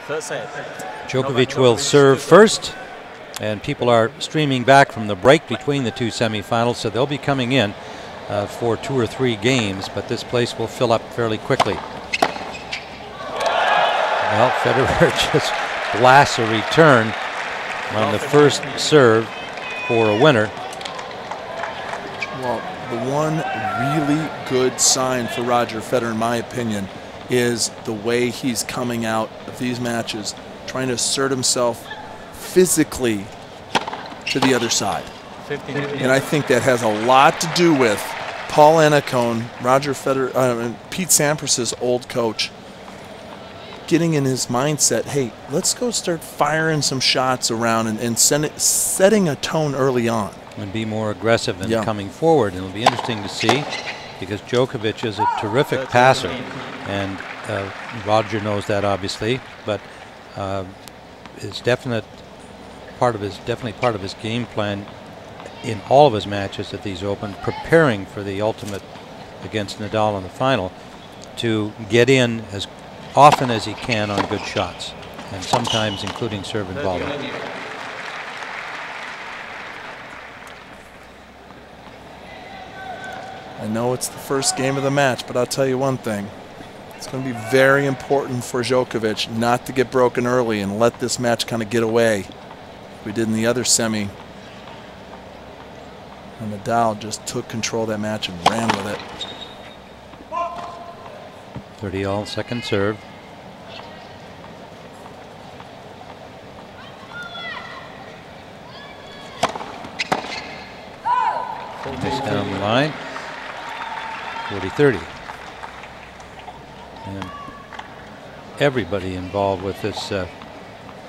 Djokovic will serve first, and people are streaming back from the break between the two semifinals, so they'll be coming in for 2 or 3 games, but this place will fill up fairly quickly. Well, Federer just blasts a return on the first serve for a winner. Well, the one really good sign for Roger Federer, in my opinion, is the way he's coming out of these matches, trying to assert himself physically to the other side. And I think that has a lot to do with Paul Annacone, Roger Federer, and Pete Sampras's old coach, getting in his mindset, hey, let's go start firing some shots around and setting a tone early on. And be more aggressive in coming forward. And it'll be interesting to see, because Djokovic is a terrific passer, and Roger knows that obviously, but is definitely part of his game plan in all of his matches at these Open, preparing for the ultimate against Nadal in the final, to get in as often as he can on good shots, and sometimes including serve and volley. I know it's the first game of the match, but I'll tell you one thing. It's going to be very important for Djokovic not to get broken early and let this match kind of get away. We did in the other semi. And Nadal just took control of that match and ran with it. 30-all, second serve. Nice down the line. 40-30. And everybody involved with this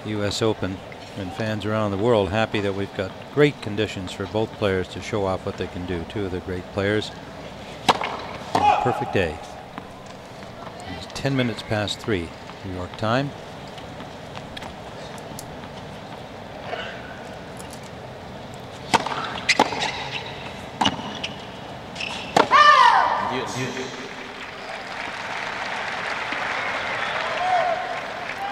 U.S. Open and fans around the world happy that we've got great conditions for both players to show off what they can do. Two of the great players. Perfect day. It's 10 minutes past 3 New York time.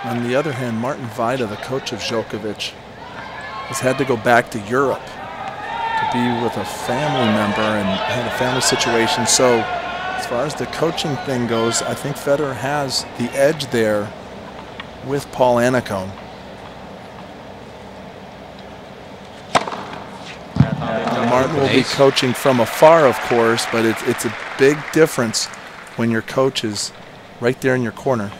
On the other hand, Martin Vida, the coach of Djokovic, has had to go back to Europe to be with a family member and had a family situation. So as far as the coaching thing goes, I think Federer has the edge there with Paul Annacone. Martin will be coaching from afar, of course, but it's a big difference when your coach is right there in your corner.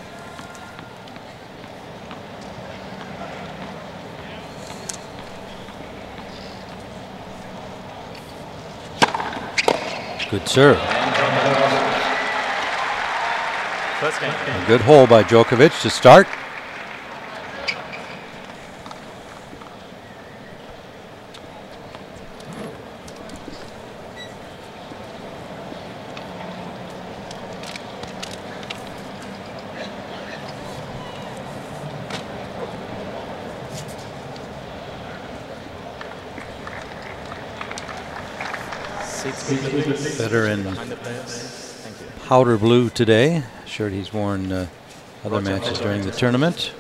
Good serve. A good hole by Djokovic to start. Federer in powder blue today. Shirt he's worn other matches during the tournament.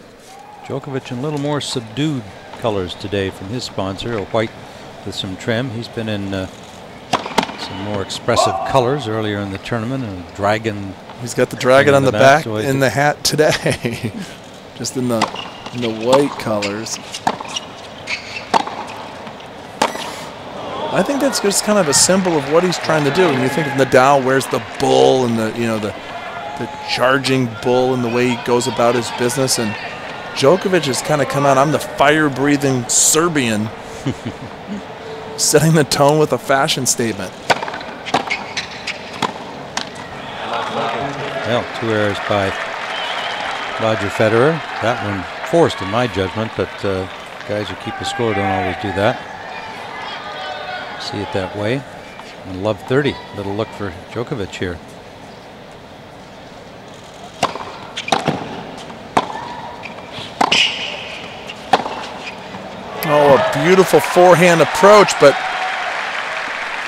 Djokovic in a little more subdued colors today from his sponsor, a white with some trim. He's been in some more expressive colors earlier in the tournament. A dragon. He's got the dragon on the back in the hat today, just in the white colors. I think that's just kind of a symbol of what he's trying to do. When you think of Nadal wears the bull and the charging bull and the way he goes about his business, and Djokovic has kind of come out, I'm the fire-breathing Serbian, setting the tone with a fashion statement. Well, 2 errors by Roger Federer. That one forced in my judgment, but guys who keep the score don't always do that. See it that way. And love 30. Little look for Djokovic here. Oh, a beautiful forehand approach, but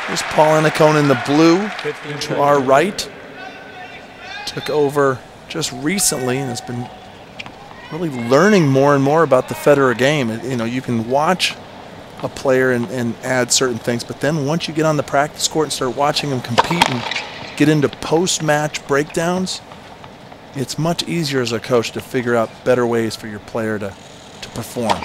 there's Paul Annacone in the blue to our right. Took over just recently and has been really learning more and more about the Federer game. You know, you can watch a player and add certain things, but then once you get on the practice court and start watching him compete and get into post-match breakdowns, it's much easier as a coach to figure out better ways for your player to perform.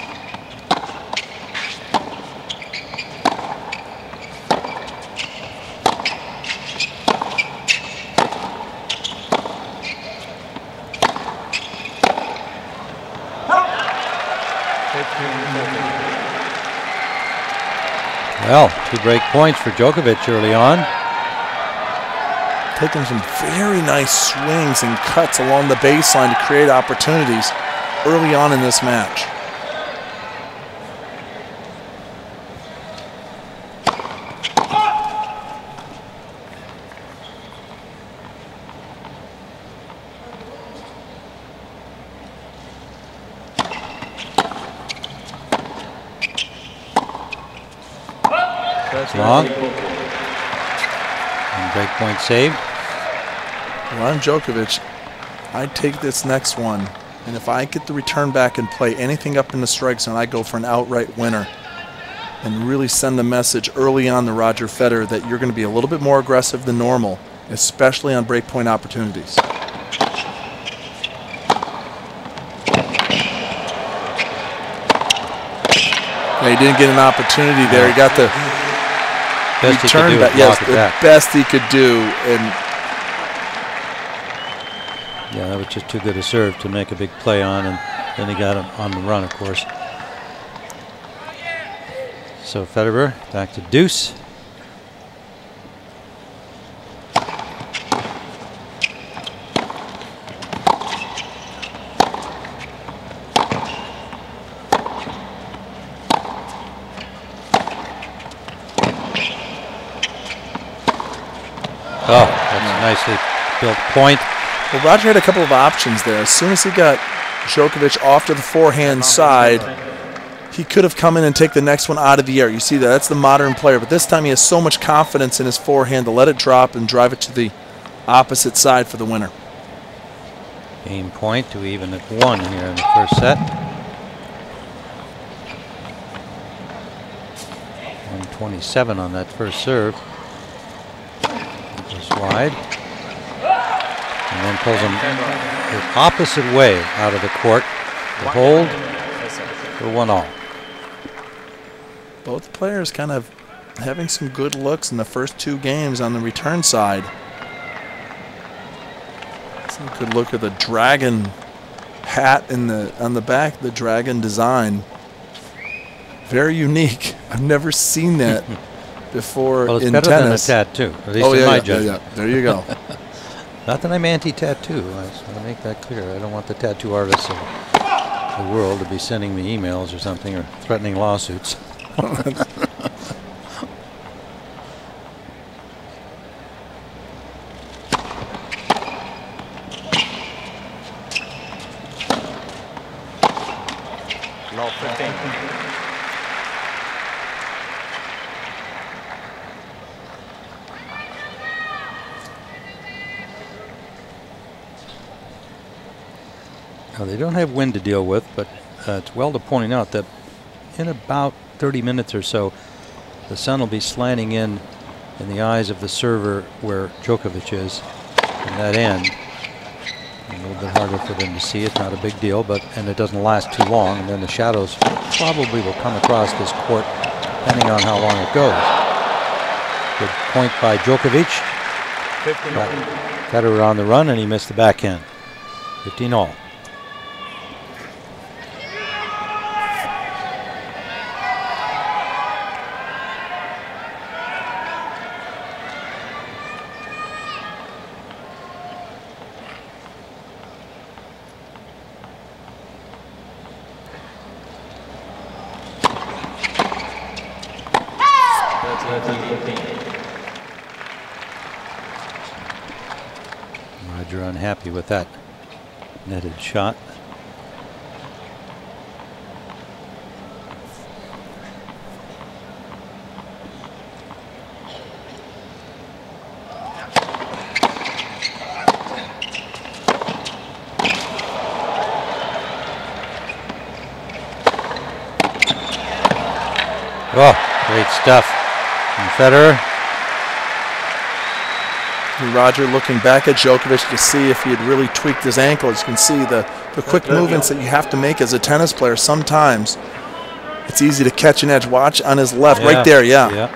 Well, 2 break points for Djokovic early on. Taking some very nice swings and cuts along the baseline to create opportunities early on in this match. Long. And break point saved. Well, I'm Djokovic. I'd take this next one, and if I get the return back and play anything up in the strike zone, I go for an outright winner and really send the message early on to Roger Federer that you're going to be a little bit more aggressive than normal, especially on break point opportunities. Yeah, he didn't get an opportunity there. He got the best return back. Yes, the best he could do. And yeah, that was just too good a serve to make a big play on, and then he got him on the run, of course. So Federer back to deuce. Oh, that's a nicely built point. Well, Roger had a couple of options there. As soon as he got Djokovic off to the forehand side, he could have come in and take the next one out of the air. You see that? That's the modern player. But this time he has so much confidence in his forehand to let it drop and drive it to the opposite side for the winner. Game point to even at 1 here in the first set. 127 on that first serve. Goes wide. And then pulls him the opposite way out of the court to hold for 1-all. Both players kind of having some good looks in the first 2 games on the return side. Some good look at the dragon hat on the back, the dragon design. Very unique. I've never seen that before well, it's in better tennis. than a tattoo, at least in my judgment. Yeah. There you go. Not that I'm anti-tattoo. I just want to make that clear. I don't want the tattoo artists of the world to be sending me emails or something or threatening lawsuits. Law 15. Now, they don't have wind to deal with, but it's well to point out that in about 30 minutes or so, the sun will be slanting in the eyes of the server where Djokovic is, in that end. A little bit harder for them to see. It's not a big deal, and it doesn't last too long, and then the shadows probably will come across this court depending on how long it goes. Good point by Djokovic. Federer on the run, and he missed the backhand. 15-all. Roger unhappy with that netted shot. Oh, great stuff from Federer. Roger looking back at Djokovic to see if he had really tweaked his ankle. As you can see, the quick movements that you have to make as a tennis player, sometimes it's easy to catch an edge. Watch on his left, right there, yeah,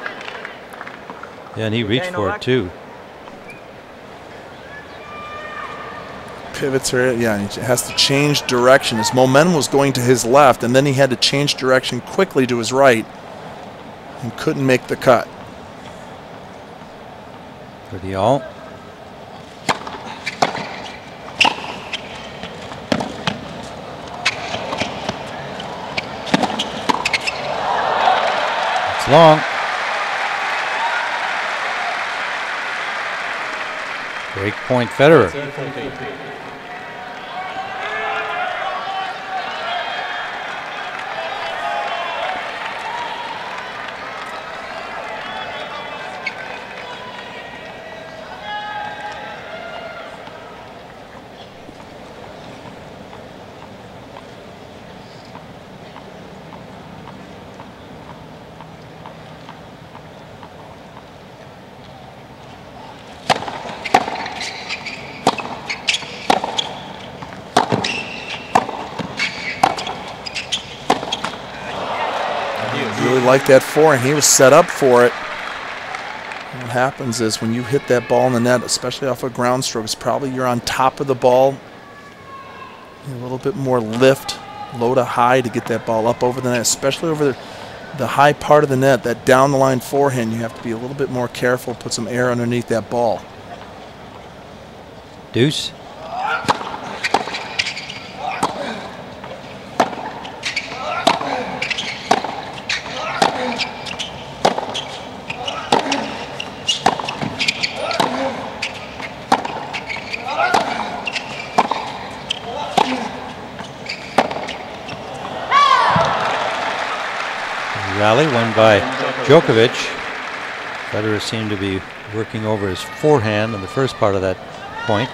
and he reached for it too. Pivots her, and he has to change direction. His momentum was going to his left, and then he had to change direction quickly to his right and couldn't make the cut. Gurdial. It's long. Break point Federer. Like that forehand, he was set up for it. What happens is when you hit that ball in the net, especially off a ground stroke, it's probably you're on top of the ball. A little bit more lift, low to high to get that ball up over the net, especially over the high part of the net, that down the line forehand. You have to be a little bit more careful, put some air underneath that ball. Deuce. Rally won by Djokovic. Federer seemed to be working over his forehand in the first part of that point.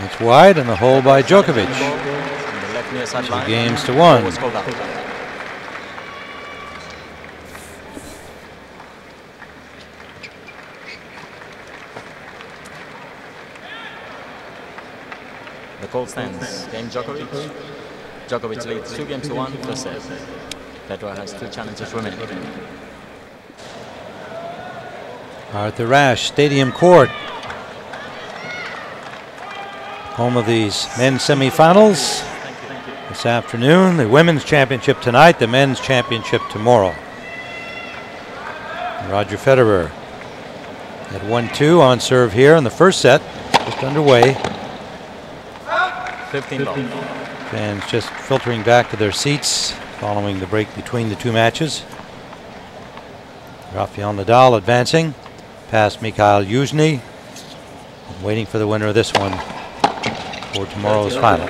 It's wide and the hole by Djokovic. 2 games to 1. The call stands. Game Djokovic. Djokovic leads 2 games to 1, first set. Federer has 2 challenges remaining. Arthur Ashe Stadium Court. Home of these men's semifinals this afternoon. The women's championship tonight, the men's championship tomorrow. Roger Federer at 1-2 on serve here in the first set, just underway. 15 ball. Fans just filtering back to their seats following the break between the 2 matches. Rafael Nadal advancing past Mikhail Yuzhny, waiting for the winner of this one for tomorrow's final.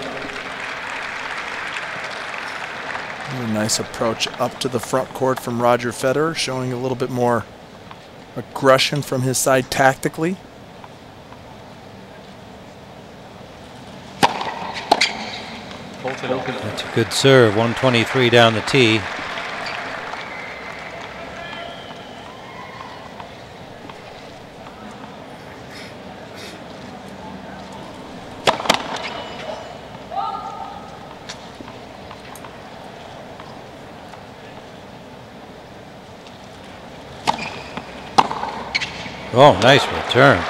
A nice approach up to the front court from Roger Federer, showing a little bit more aggression from his side tactically. That's a good serve, 123 down the tee. Oh, nice return.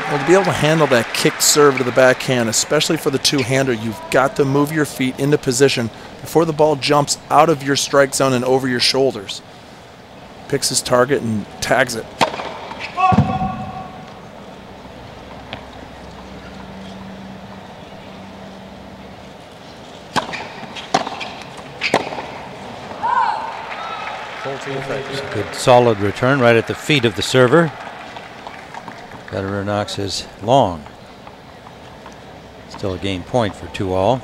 Well, to be able to handle that kick serve to the backhand, especially for the two-hander, you've got to move your feet into position before the ball jumps out of your strike zone and over your shoulders. Picks his target and tags it. It's a good solid return right at the feet of the server. Federer knocks his long. Still a game point for 2-all.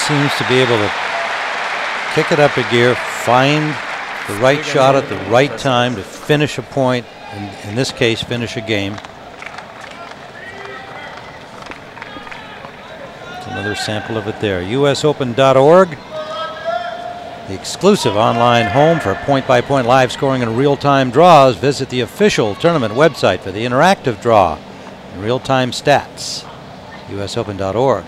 seems to be able to kick it up a gear, find the right shot at the right time to finish a point, and in this case, finish a game. That's another sample of it there. USOpen.org, the exclusive online home for point-by-point live scoring and real-time draws. Visit the official tournament website for the interactive draw and real-time stats, USOpen.org.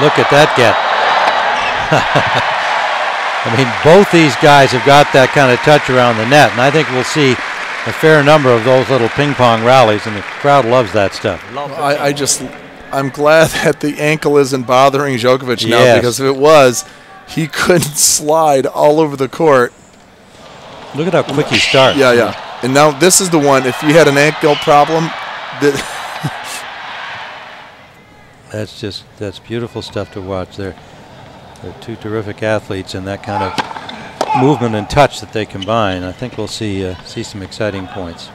Look at that get. I mean, both these guys have got that kind of touch around the net, and I think we'll see a fair number of those little ping pong rallies, and the crowd loves that stuff. I'm glad that the ankle isn't bothering Djokovic now, because if it was, he couldn't slide all over the court. Look at how quick he starts. Yeah, yeah. And now this is the one, if you had an ankle problem, that's beautiful stuff to watch. They're two terrific athletes, and that kind of movement and touch that they combine. I think we'll see some exciting points.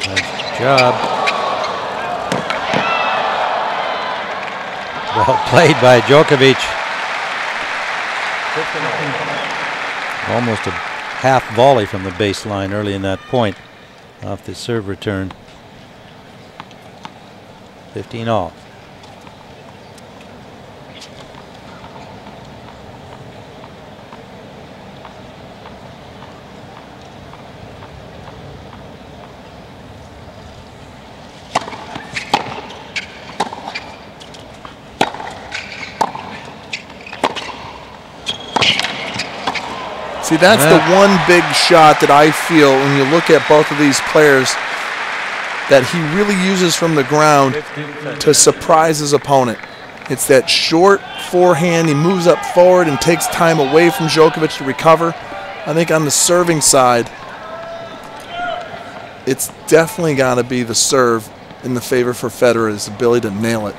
Nice job. Well played by Djokovic. Almost a half volley from the baseline early in that point off the serve return. 15 all. See, that's the one big shot that I feel when you look at both of these players that he really uses from the ground to surprise his opponent. It's that short forehand. He moves up forward and takes time away from Djokovic to recover. I think on the serving side, it's definitely got to be the serve in the favor for Federer, his ability to nail it.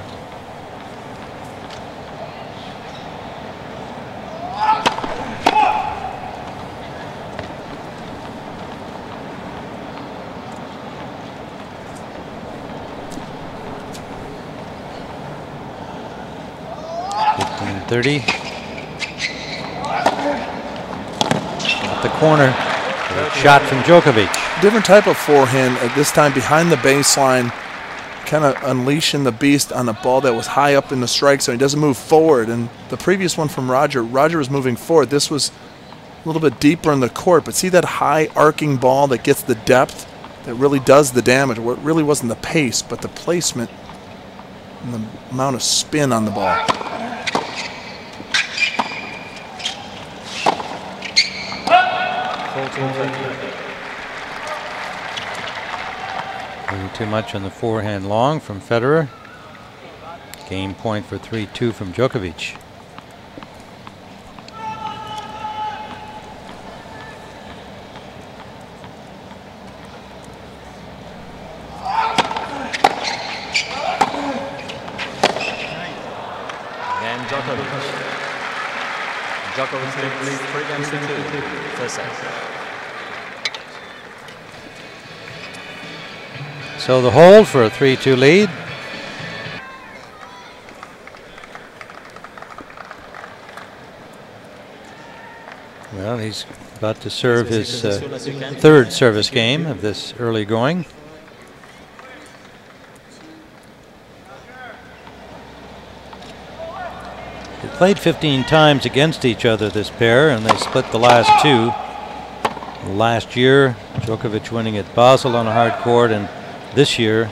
At the corner, shot from Djokovic. Different type of forehand at this time behind the baseline, kind of unleashing the beast on a ball that was high up in the strike zone. He doesn't move forward. And the previous one from Roger was moving forward. This was a little bit deeper in the court. But see that high arcing ball that gets the depth that really does the damage. Where it really wasn't the pace, but the placement and the amount of spin on the ball. Too much on the forehand long from Federer. Game point for 3-2 from Djokovic. And Djokovic leads 3 games to 2. First set. So the hold for a 3-2 lead. Well, he's About to serve his third service game of this early going. They played 15 times against each other, this pair, and they split the last two. Last year, Djokovic winning at Basel on a hard court, and this year,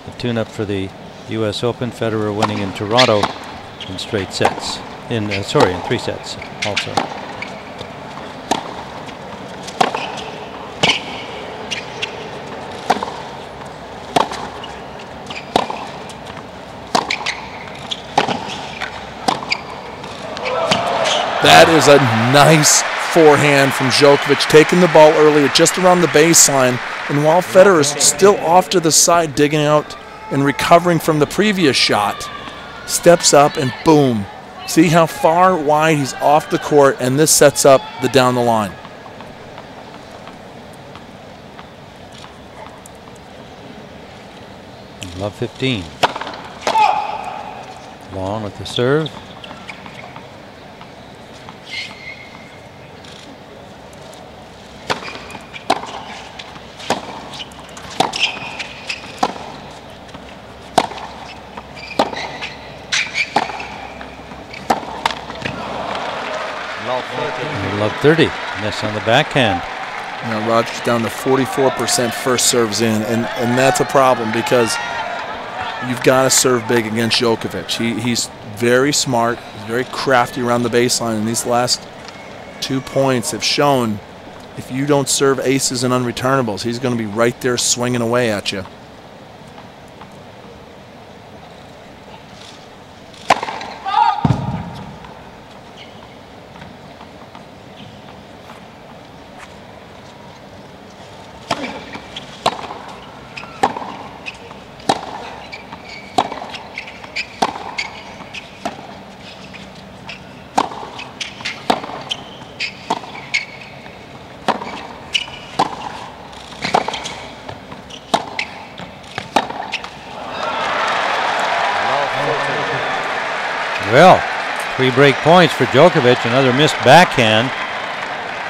the tune-up for the U.S. Open, Federer winning in Toronto in straight sets. In 3 sets also. That is a nice forehand from Djokovic, taking the ball earlier just around the baseline, and while Federer is still off to the side digging out and recovering from the previous shot, steps up and boom. See how far wide he's off the court, and this sets up the down the line. Love 15. Long with the serve. Love 30. Miss on the backhand. Now Roger's down to 44% first serves in, and that's a problem because you've got to serve big against Djokovic. He's very smart, he's very crafty around the baseline, and these last 2 points have shown if you don't serve aces and unreturnables, he's going to be right there swinging away at you. Well, 3 break points for Djokovic, another missed backhand.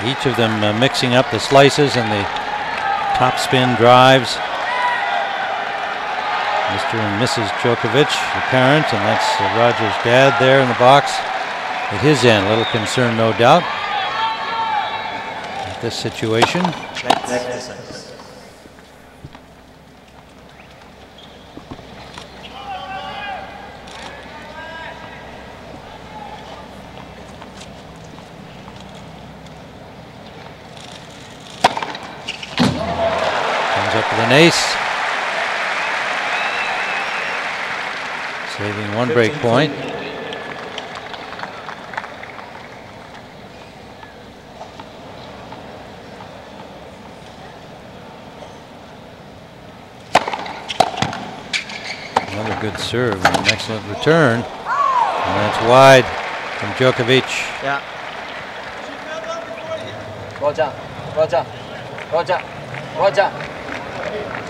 Each of them mixing up the slices and the top spin drives. Mr. and Mrs. Djokovic, the parents, and that's Roger's dad there in the box at his end. A little concern, no doubt, at this situation. Up with an ace. Saving 1 break point. Another good serve and an excellent return. And that's wide from Djokovic. Yeah. Roger.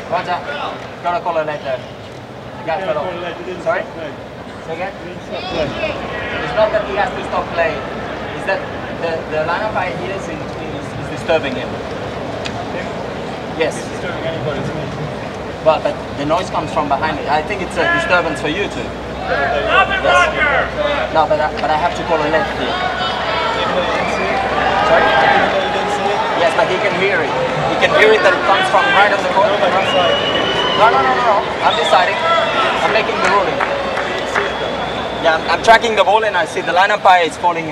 Roger, gotta call a net there. Yeah, sorry? Say again? It's not that he has to stop playing. It's that the lineup idea is disturbing him. Yes. Well, but the noise comes from behind me. I think it's a disturbance for you too. Yes? No, but I have to call a net here. Sorry? Yes, but he can hear it. He can hear it that it comes from right on the corner. No. I'm deciding. I'm making the ruling. Yeah, I'm tracking the ball and I see the line umpire is falling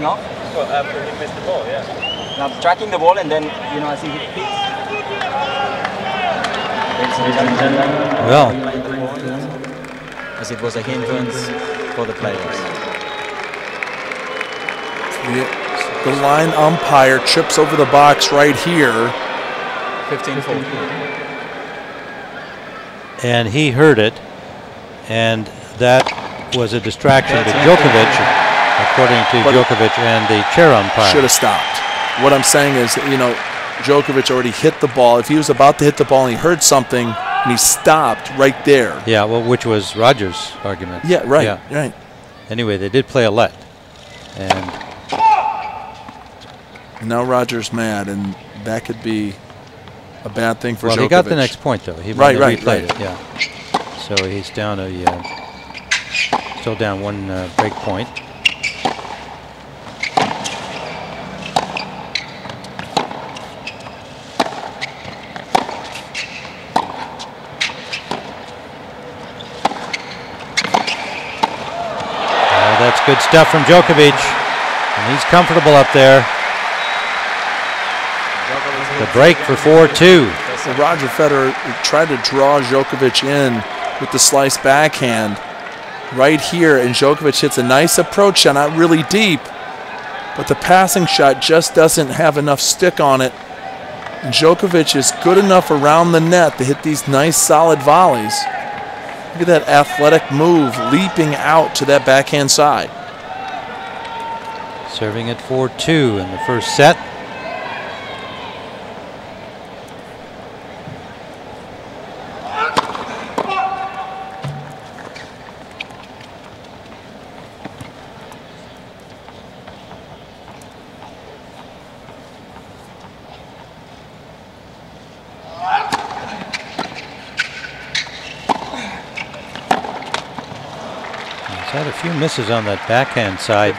off. Well, after he missed the ball, yeah. I'm tracking the ball and then, you know, I see he hits. Well, as it was a hindrance for the players. The line umpire trips over the box right here. 15-4. and he heard it, and that was a distraction to Djokovic, according to Djokovic and the chair umpire. Should have stopped. What I'm saying is, you know, Djokovic already hit the ball. If he was about to hit the ball and he heard something and he stopped right there. Yeah, well, which was Roger's argument. Yeah, right, right. Anyway, they did play a let, and And now Roger's mad, and that could be a bad thing for Djokovic. Well, he got the next point, though. He replayed it, yeah. So he's down still down one break point. That's good stuff from Djokovic, and he's comfortable up there. The break for 4-2. So Roger Federer tried to draw Djokovic in with the slice backhand right here, and Djokovic hits a nice approach shot, not really deep, but the passing shot just doesn't have enough stick on it. And Djokovic is good enough around the net to hit these nice solid volleys. Look at that athletic move, leaping out to that backhand side. Serving at 4-2 in the first set. Had a few misses on that backhand side,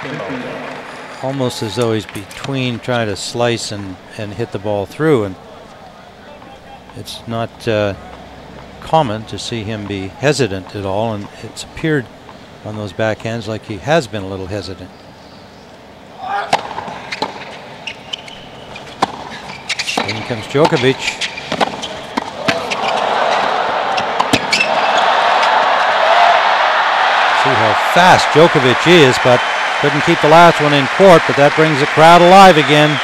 almost as though he's between trying to slice and hit the ball through, and it's not common to see him be hesitant at all, and it's appeared on those backhands like he has been a little hesitant. In comes Djokovic. See how fast Djokovic is, but couldn't keep the last one in court, but that brings the crowd alive again.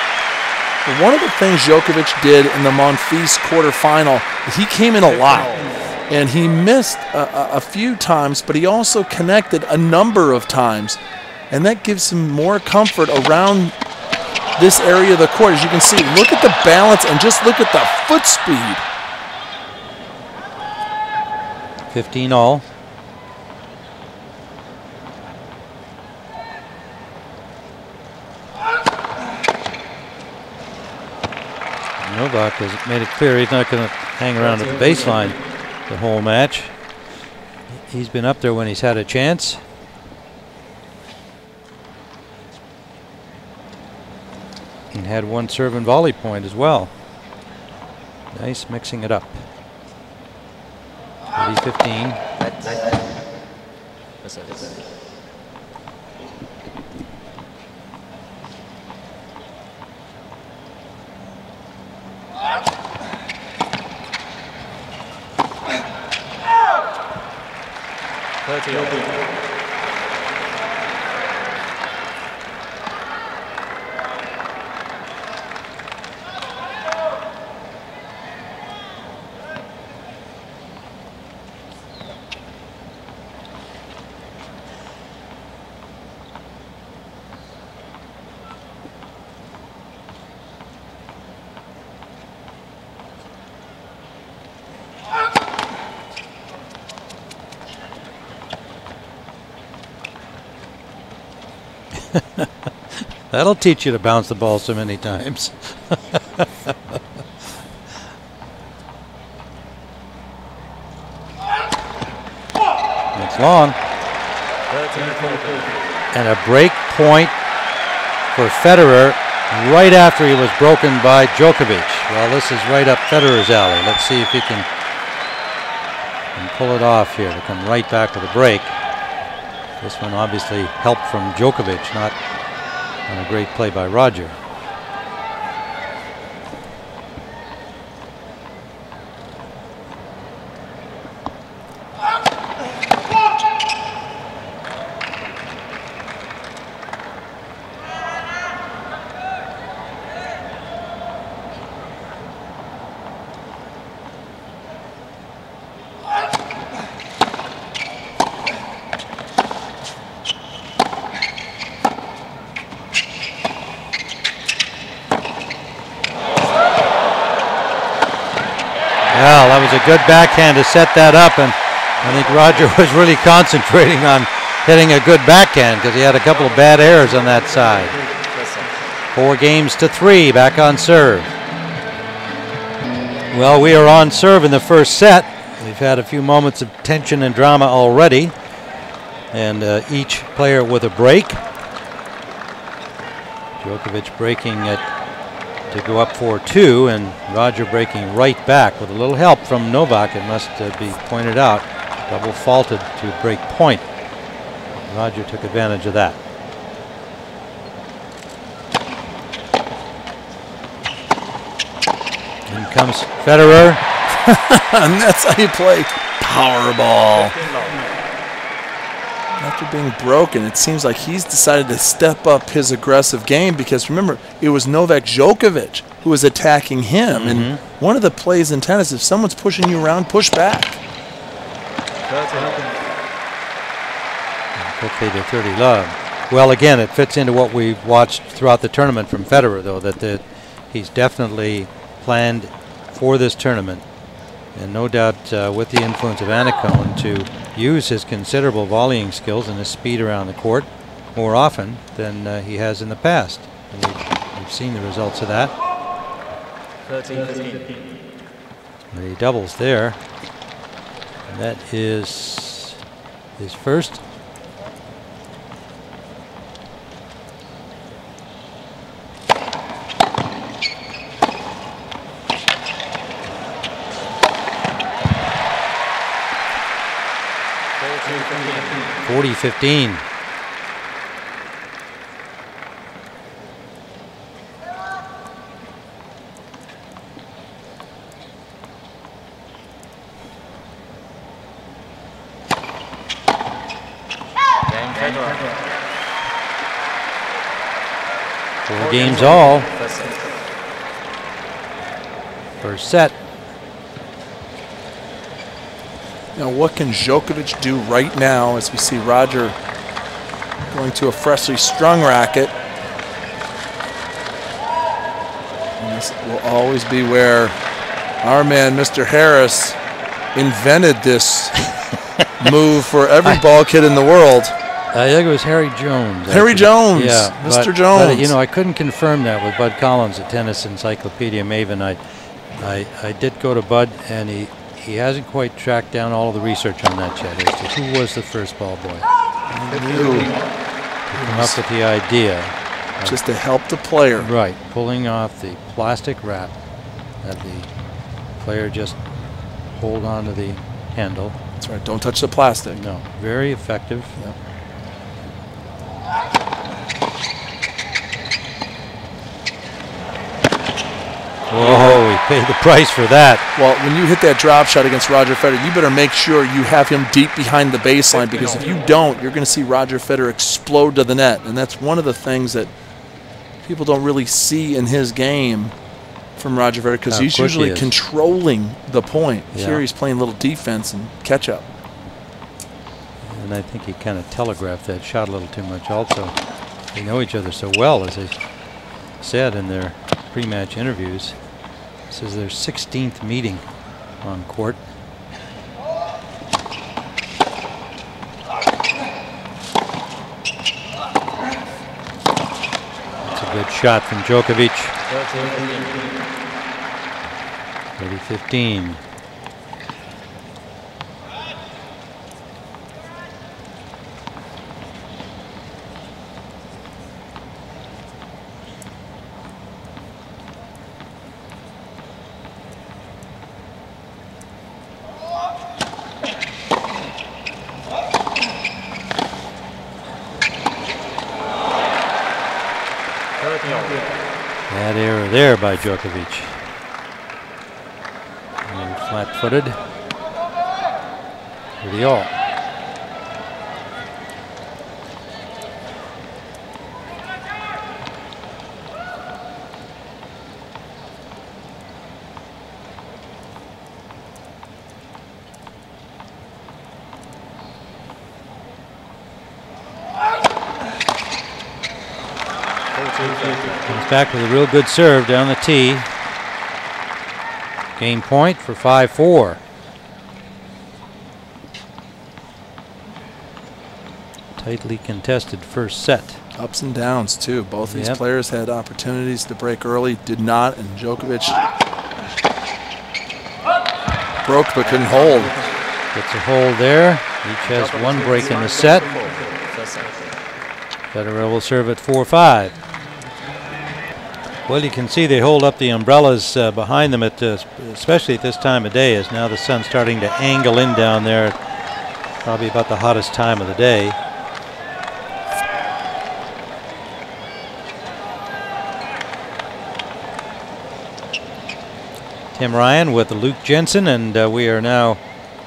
One of the things Djokovic did in the Monfils quarterfinal, he came in a lot, and he missed a few times, but he also connected a number of times, and that gives him more comfort around this area of the court. As you can see, look at the balance and just look at the foot speed. 15 all. Novak has made it clear he's not going to hang around at the baseline the whole match. He's been up there when he's had a chance. And had one serve and volley point as well. Nice mixing it up. 30-15. That'll teach you to bounce the ball so many times. It's long. And a break point for Federer right after he was broken by Djokovic. Well, this is right up Federer's alley. Let's see if he can pull it off here to come right back with a break. This one obviously helped from Djokovic, not on a great play by Roger. Well, that was a good backhand to set that up, and I think Roger was really concentrating on hitting a good backhand because he had a couple of bad errors on that side. 4 games to 3, back on serve. Well, we are on serve in the first set. We've had a few moments of tension and drama already, and each player with a break. Djokovic breaking it to go up 4-2, and Roger breaking right back with a little help from Novak, it must be pointed out. Double faulted to break point. Roger took advantage of that. In comes Federer. And that's how you play Powerball. After being broken, it seems like he's decided to step up his aggressive game, because remember, it was Novak Djokovic who was attacking him. And one of the plays in tennis, if someone's pushing you around, push back. Quickly to 30 love. Well, again, it fits into what we've watched throughout the tournament from Federer, though, that he's definitely planned for this tournament, and no doubt with the influence of Annacone, to use his considerable volleying skills and his speed around the court more often than he has in the past. And we've seen the results of that. 13-15. The doubles there. And that is his first. (40-15). Four games all. First set. Now, what can Djokovic do right now as we see Roger going to a freshly strung racket? And this will always be where our man, Mr. Harris, invented this move for every ball kid in the world. I think it was Harry Jones. Harry Jones, yeah, Mr. Jones. But, you know, I couldn't confirm that with Bud Collins at Tennis Encyclopedia Maven. I did go to Bud, and he hasn't quite tracked down all of the research on that yet as to who was the first ball boy. I knew. To come up with the idea. Just to help the player. Right, pulling off the plastic wrap that the player just hold on to the handle. That's right, don't touch the plastic. No, very effective. Yep. Whoa, he paid the price for that. Well, when you hit that drop shot against Roger Federer, you better make sure you have him deep behind the baseline, because if you don't, you're going to see Roger Federer explode to the net. And that's one of the things that people don't really see in his game from Roger Federer, because he's usually controlling the point. Yeah. Here he's playing a little defense and catch up. And I think he kind of telegraphed that shot a little too much also. They know each other so well, as they said in their pre-match interviews. This is their 16th meeting on court. That's a good shot from Djokovic. 30-15. Bad error there by Djokovic. Flat-footed. For the all. Comes back with a real good serve down the tee. Game point for 5-4. tightly contested first set. Ups and downs, too. Both these players had opportunities to break early, did not, and Djokovic broke but couldn't hold. Gets a hold there. Each has one break in the set. Federer will serve at 4-5. Well, you can see they hold up the umbrellas behind them, especially at this time of day, as now the sun's starting to angle in down there. Probably about the hottest time of the day. Tim Ryan with Luke Jensen, and we are now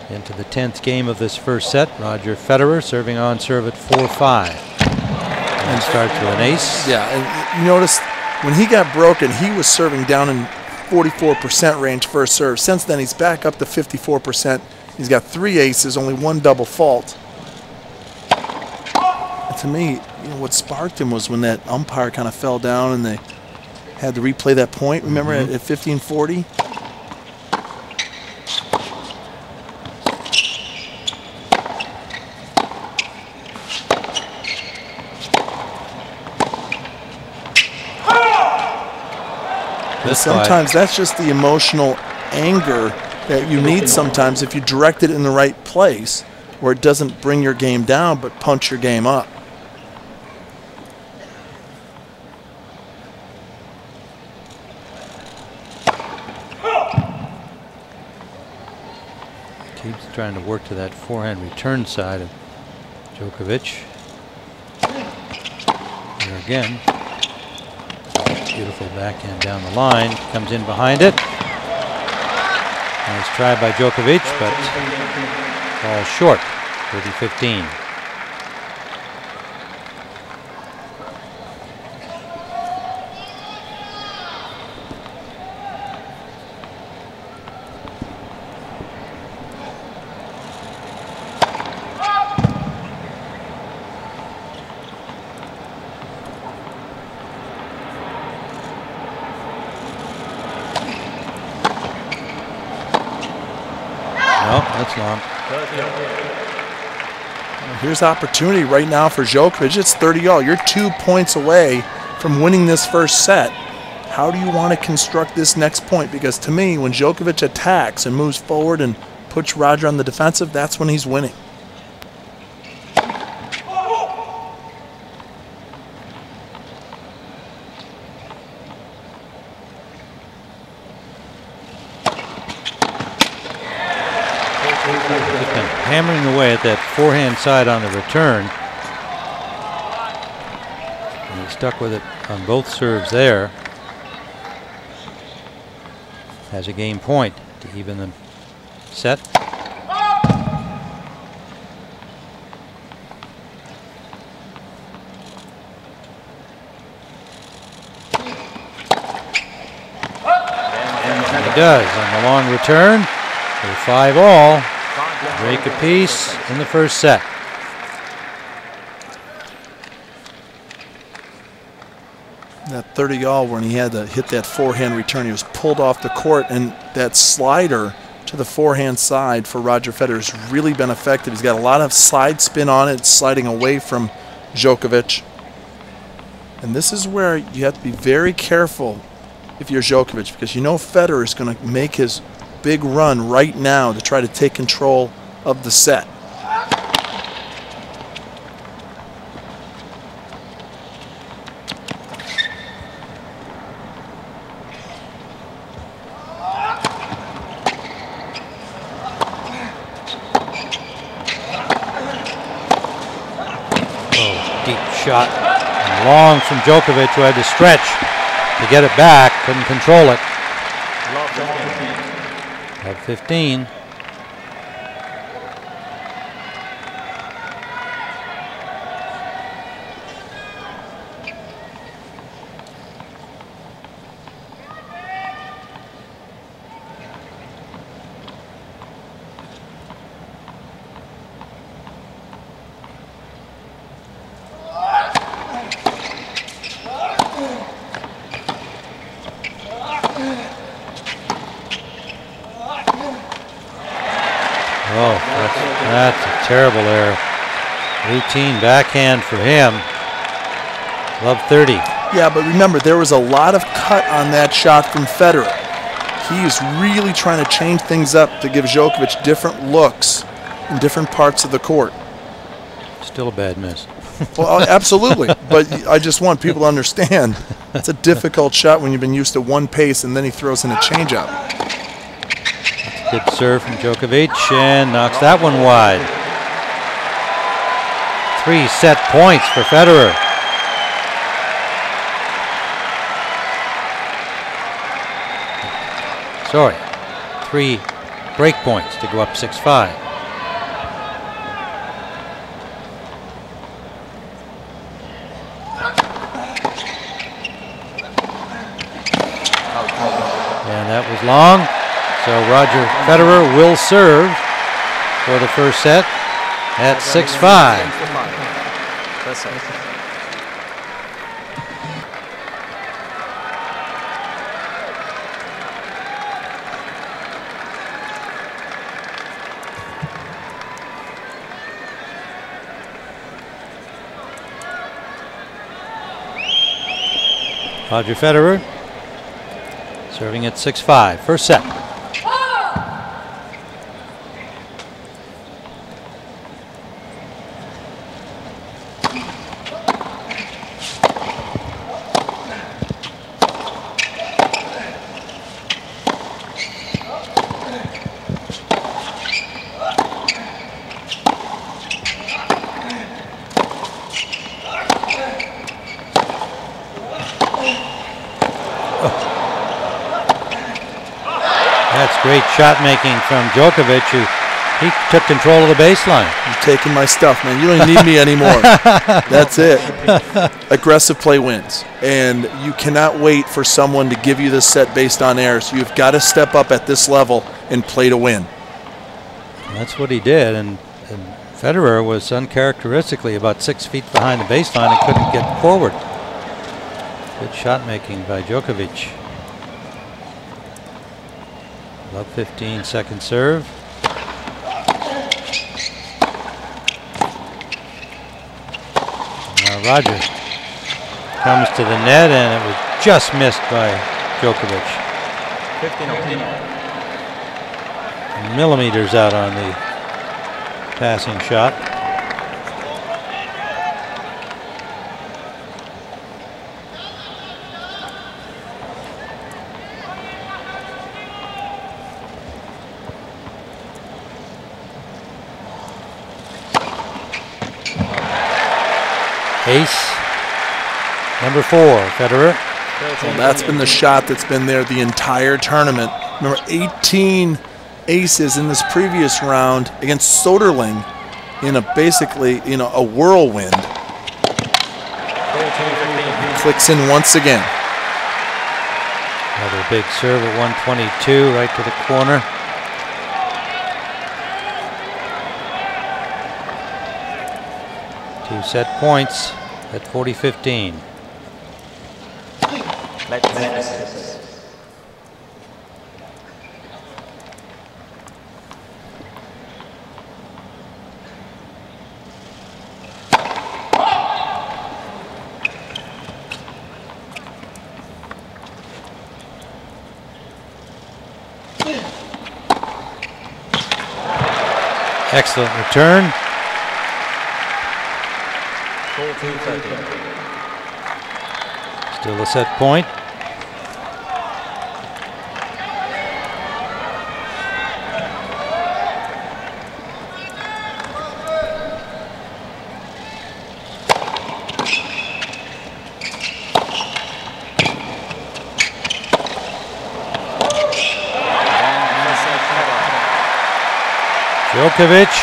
into the 10th game of this first set. Roger Federer serving on serve at 4-5. And starts with an ace. Yeah, and you notice when he got broken, he was serving down in 44% range first serve. Since then, he's back up to 54%. He's got 3 aces, only 1 double fault. And to me, what sparked him was when that umpire kind of fell down and they had to replay that point. Remember at 1540? Sometimes that's just the emotional anger that you need sometimes if you direct it in the right place, where it doesn't bring your game down but punch your game up. Keeps trying to work to that forehand return side of Djokovic. There again. Beautiful backhand down the line. Comes in behind it. Nice try by Djokovic, but falls short. 30-15. That's long. Here's opportunity right now for Djokovic. It's 30-all. You're 2 points away from winning this first set. How do you want to construct this next point? Because to me, when Djokovic attacks and moves forward and puts Roger on the defensive, that's when he's winning. Hammering away at that forehand side on the return. And he stuck with it on both serves there. Has a game point to even the set. And he does on the long return. For 5-all. Break apiece in the first set. That 30-all when he had to hit that forehand return, he was pulled off the court, and that slider to the forehand side for Roger Federer has really been effective. He's got a lot of side spin on it, sliding away from Djokovic. And this is where you have to be very careful if you're Djokovic, because you know Federer is going to make his big run right now to try to take control of the set. Oh, deep shot. And long from Djokovic, who had to stretch to get it back, couldn't control it. At 15. Oh, that's a terrible error. Routine backhand for him. Love 30. Yeah, but remember, there was a lot of cut on that shot from Federer. He is really trying to change things up to give Djokovic different looks in different parts of the court. Still a bad miss. Well, absolutely. But I just want people to understand it's a difficult shot when you've been used to one pace and then he throws in a changeup. Good serve from Djokovic and knocks that one wide. 3 set points for Federer. Sorry, 3 break points to go up 6-5. And that was long. So Roger Federer will serve for the first set at 6-5. Roger Federer serving at 6-5. First set. That's great shot making from Djokovic, who he took control of the baseline. You're taking my stuff, man. You don't even need me anymore. That's it. Aggressive play wins. And you cannot wait for someone to give you this set based on errors. You've got to step up at this level and play to win. That's what he did. And Federer was uncharacteristically about 6 feet behind the baseline and couldn't get forward. Good shot making by Djokovic. Love 15, second serve. Now Roger comes to the net and it was just missed by Djokovic. 15 millimeters out on the passing shot. Ace number 4, Federer. Well, that's been the shot that's been there the entire tournament. Remember, 18 aces in this previous round against Soderling in a basically, a whirlwind. Clicks in once again. Another big serve at 122, right to the corner. Two set points at 40-15. Excellent return. Still a set point. Djokovic,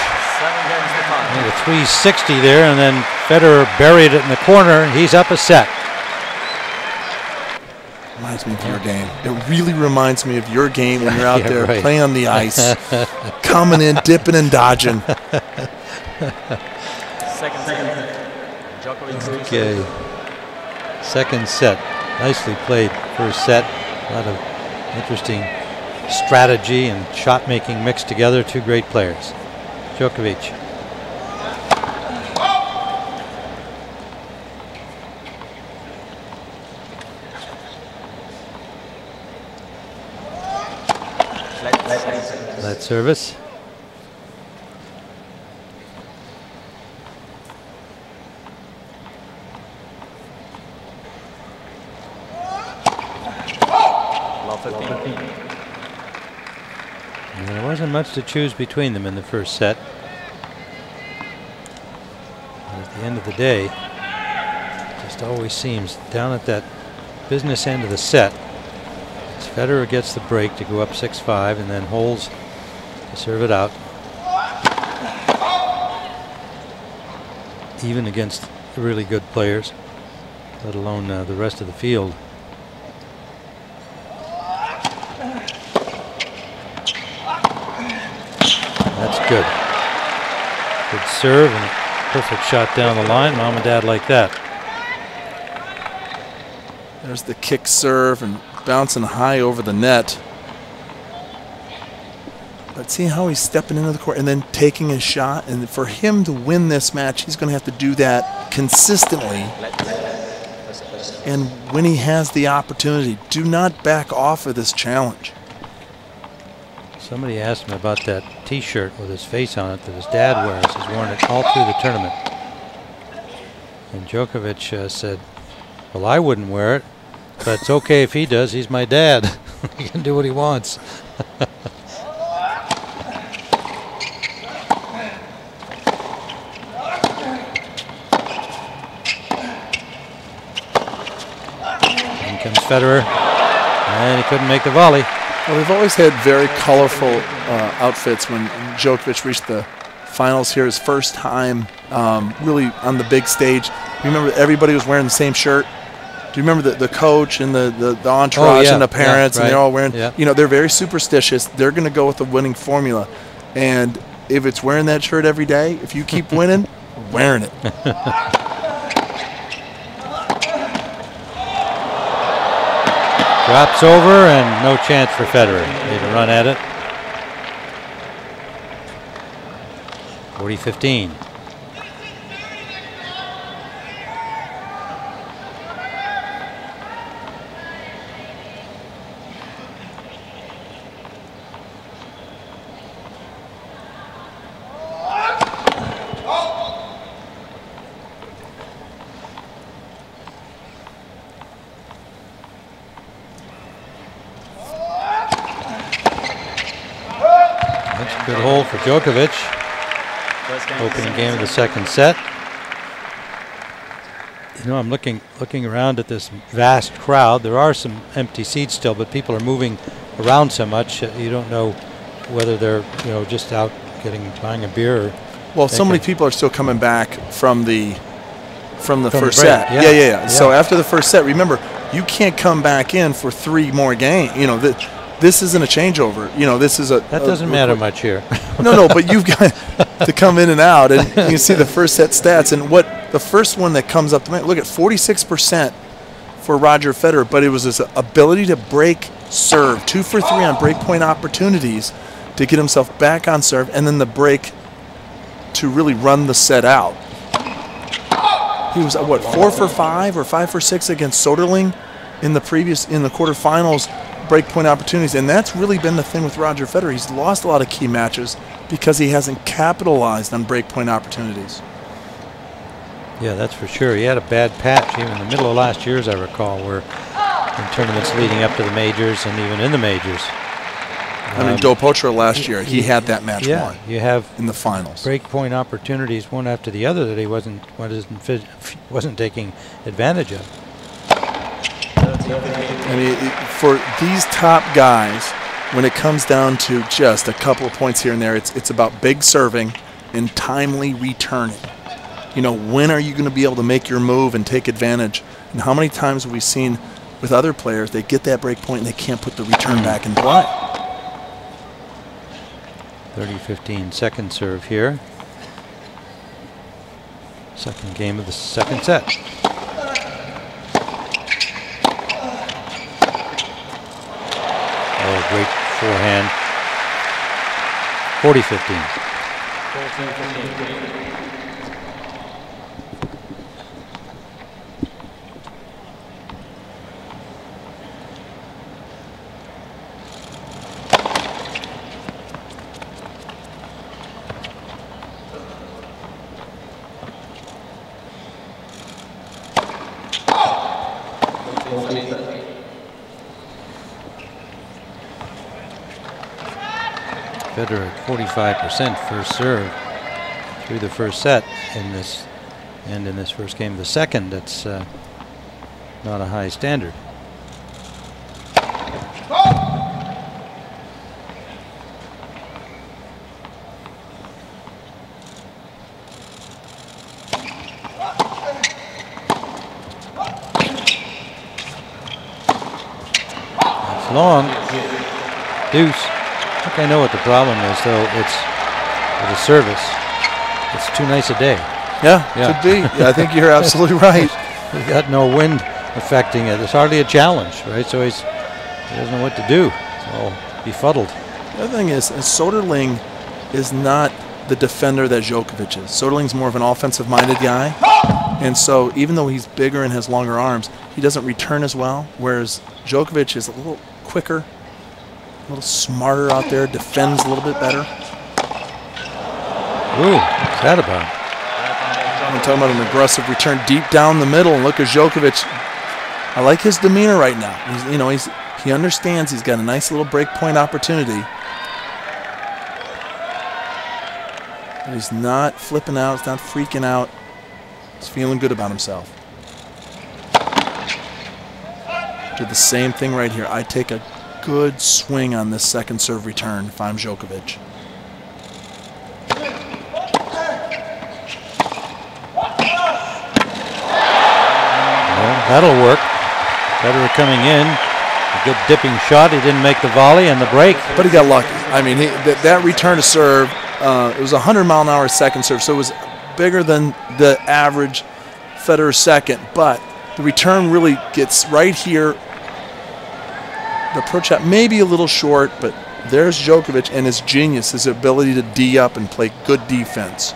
a 360 there, and then Federer buried it in the corner. He's up a set. Reminds me of your game. It really reminds me of your game when you're out there playing on the ice, coming in, dipping and dodging. Second set. Okay. Second set. Nicely played first set. A lot of interesting strategy and shot making mixed together. Two great players. Djokovic. service. And there wasn't much to choose between them in the first set. But at the end of the day, it just always seems down at that business end of the set, as Federer gets the break to go up 6-5 and then holds to serve it out. Even against really good players, let alone the rest of the field. That's good. Good serve and a perfect shot down the line. Mom and Dad like that. There's the kick serve and bouncing high over the net. But see how he's stepping into the court and then taking a shot. And for him to win this match, he's going to have to do that consistently. And when he has the opportunity, do not back off of this challenge. Somebody asked him about that T-shirt with his face on it that his dad wears. He's worn it all through the tournament. And Djokovic said, well, I wouldn't wear it, but it's okay if he does. He's my dad. He can do what he wants. In comes Federer, and he couldn't make the volley. Well, we've always had very colorful outfits. When Djokovic reached the finals here, his first time really on the big stage. You remember everybody was wearing the same shirt? Do you remember the coach and the entourage and the parents, and they're all wearing, you know, they're very superstitious. They're going to go with the winning formula. And if it's wearing that shirt every day, if you keep winning, wearing it. Drops over and no chance for Federer. Made a run at it. 40-15. Good hole for Djokovic. Opening game of the second set. You know, I'm looking around at this vast crowd. There are some empty seats still, but people are moving around so much you don't know whether they're, you know, just out buying a beer. Well, so many people are still coming back from the first set. Yeah. So after the first set, remember, you can't come back in for 3 more games. You know, this isn't a changeover. You know, this is a... That doesn't matter much here. No, but you've got to come in and out. And you see the first set stats. And what the first one that comes up to mind, look at 46% for Roger Federer, but it was his ability to break serve. 2 for 3 on break point opportunities to get himself back on serve, and then the break to really run the set out. He was, what, 4 for 5 or 5 for 6 against Soderling in the quarterfinals. Break point opportunities, and that's really been the thing with Roger Federer. He's lost a lot of key matches because he hasn't capitalized on break point opportunities. Yeah, that's for sure. He had a bad patch even in the middle of last year, as I recall, where in tournaments leading up to the majors and even in the majors. I mean, Del Potro last year, he had that match won. You have in the finals break point opportunities one after the other that he wasn't taking advantage of. And for these top guys, when it comes down to just a couple of points here and there, it's about big serving and timely returning. You know, when are you going to be able to make your move and take advantage? And how many times have we seen with other players, they get that break point and they can't put the return back in play? 30-15 second serve here. Second game of the second set. Oh, great forehand. 40-15. Federer at 45% first serve through the first set in this, and in this first game. The second, that's not a high standard. It's long. Deuce. I think I know what the problem is, though. It's with the service. It's too nice a day. Yeah, could be. Yeah, I think you're absolutely right. He's got no wind affecting it. It's hardly a challenge, right? So he doesn't know what to do. It's all befuddled. The other thing is Soderling is not the defender that Djokovic is. Soderling's more of an offensive-minded guy. And so even though he's bigger and has longer arms, he doesn't return as well, whereas Djokovic is a little quicker, a little smarter out there, defends a little bit better. Ooh, what's that about? I'm talking about an aggressive return deep down the middle, and look at Djokovic. I like his demeanor right now. He understands he's got a nice little break point opportunity. But he's not flipping out, he's not freaking out. He's feeling good about himself. Did the same thing right here. I take a good swing on this second serve return if I'm Djokovic. That'll work. Federer coming in. A good dipping shot. He didn't make the volley and the break. But he got lucky. I mean, that return to serve, it was a 100-mile-an-hour second serve, so it was bigger than the average Federer second. But the return really gets right here. The approach shot may be a little short, but there's Djokovic and his genius, his ability to D up and play good defense.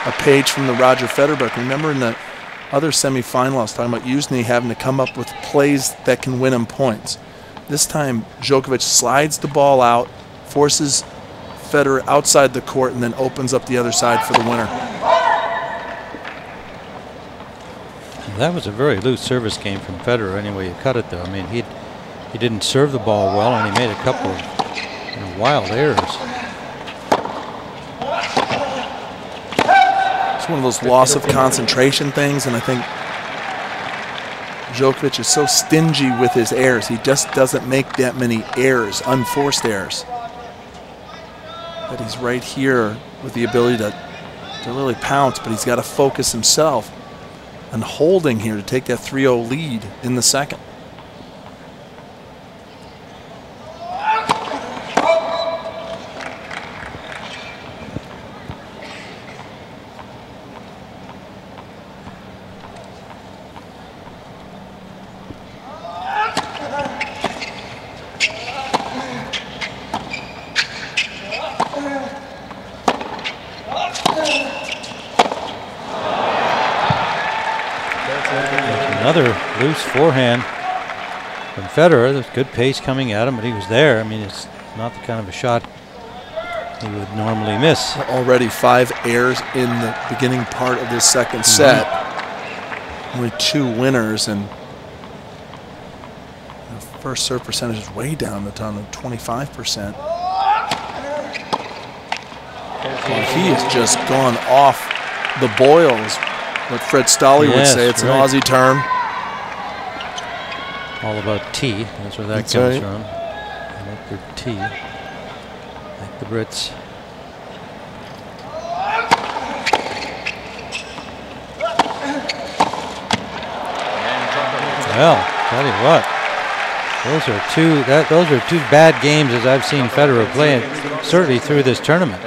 A page from the Roger Federer book. Remember in the other semifinal, I was talking about Usny having to come up with plays that can win him points. This time, Djokovic slides the ball out, forces Federer outside the court, and then opens up the other side for the winner. That was a very loose service game from Federer. Anyway, you cut it though. I mean, he didn't serve the ball well, and he made a couple of wild errors. One of those loss of concentration things, and I think Djokovic is so stingy with his errors. He just doesn't make that many errors, unforced errors. But he's right here with the ability to really pounce, but he's got to focus himself on holding here to take that 3-0 lead in the second. Another loose forehand from Federer. There's good pace coming at him, but he was there. I mean, it's not the kind of a shot he would normally miss. Already 5 errors in the beginning part of this second set. Only 2 winners, and the first serve percentage is way down to 25%. Well, he has just gone off the boils, what Fred Stolle would say. It's an Aussie term. All about tea. That's where that comes from. I like their tea. Like the Brits. Well, tell you what, those are two bad games as I've seen Federer play, and certainly through this tournament.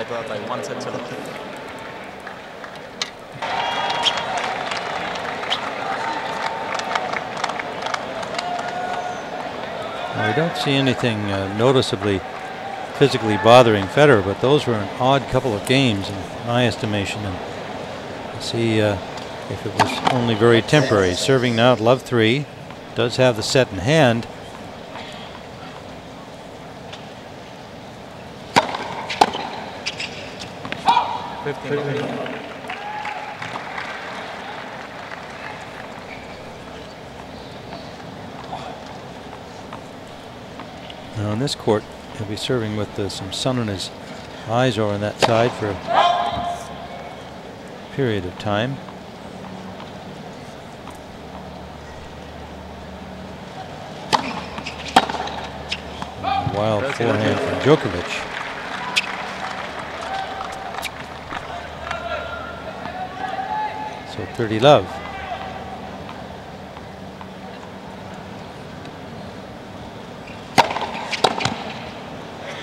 I don't see anything noticeably physically bothering Federer, but those were an odd couple of games in my estimation. And let's see if it was only very temporary. Serving now at love 3, does have the set in hand. Now on this court, he'll be serving with some sun on his eyes over on that side for a period of time. Wild forehand from Djokovic. So 30 love.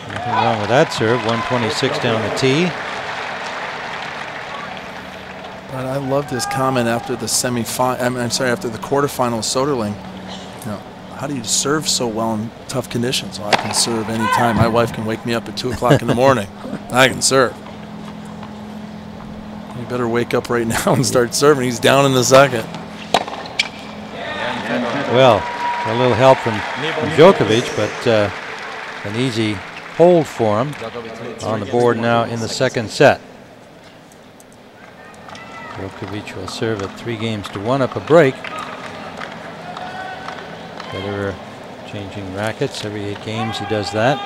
Nothing wrong with that serve. 126 down the tee. But I loved his comment after the after the quarterfinal of Soderling. You know, how do you serve so well in tough conditions? Well, I can serve anytime. My wife can wake me up at 2 o'clock in the morning. I can serve. You better wake up right now and start serving. He's down in the second. Well, a little help from Djokovic, but an easy hold for him on the board now in the second set. Djokovic will serve at 3-1 up a break. Federer changing rackets every 8 games. He does that.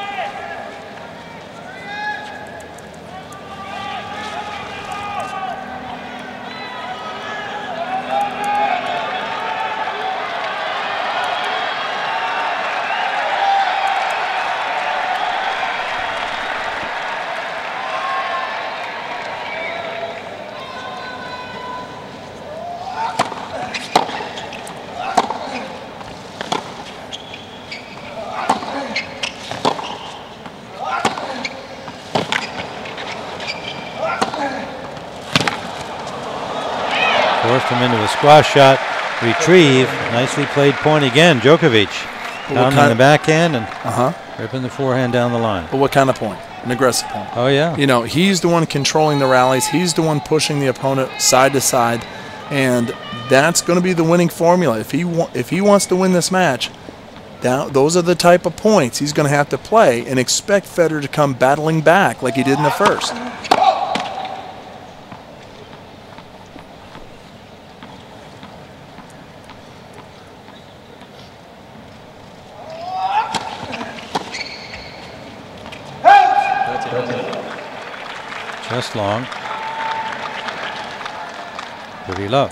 Forced him into a squash shot, retrieve, nicely played point again. Djokovic down on the backhand and ripping the forehand down the line. But what kind of point? An aggressive point. Oh yeah. You know, he's the one controlling the rallies. He's the one pushing the opponent side to side, and that's going to be the winning formula. If he wants to win this match, those are the type of points he's going to have to play, and expect Federer to come battling back like he did in the first. Just long. Pretty low.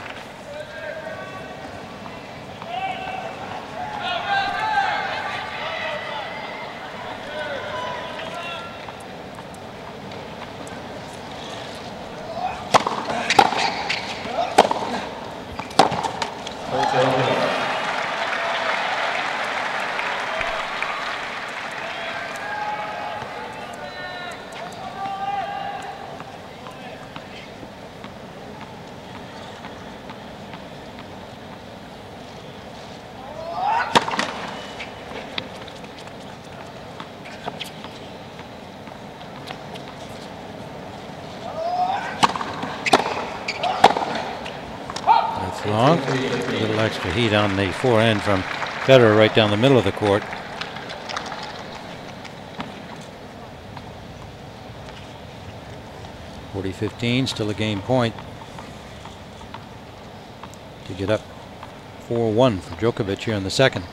Long. A little extra heat on the forehand from Federer right down the middle of the court. .40-15, still a game point to get up 4-1 for Djokovic here in the second.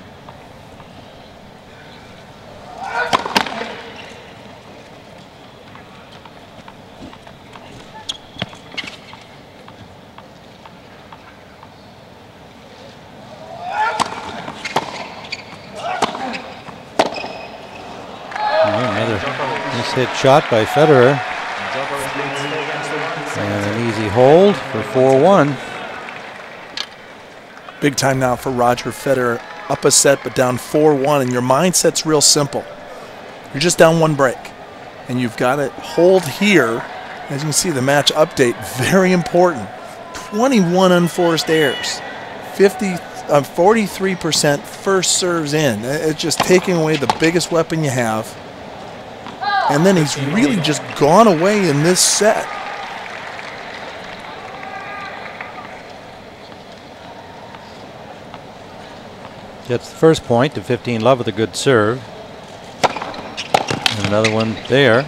Hit shot by Federer, and an easy hold for 4-1. Big time now for Roger Federer. Up a set, but down 4-1, and your mindset's real simple. You're just down 1 break, and you've got to hold here. As you can see, the match update, very important. 21 unforced errors, 43% first serves in. It's just taking away the biggest weapon you have. And then he's really just gone away in this set. Gets the first point to 15 love with a good serve. And another one there.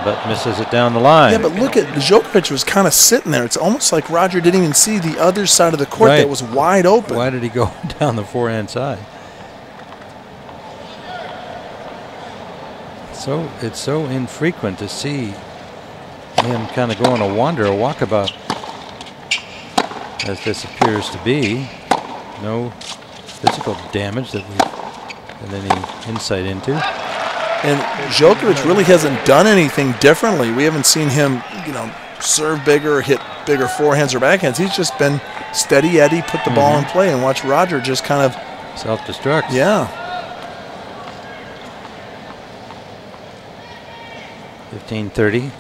but misses it down the line. Yeah, but look at Djokovic was kind of sitting there. It's almost like Roger didn't even see the other side of the court that was wide open. Why did he go down the forehand side? So it's so infrequent to see him kind of go on a wander, a walkabout, as this appears to be. No physical damage that we've had any insight into. And Djokovic really hasn't done anything differently. We haven't seen him, you know, serve bigger, hit bigger forehands or backhands. He's just been steady Eddie, put the ball in play, and watch Roger just kind of self-destruct. Yeah. 15-30.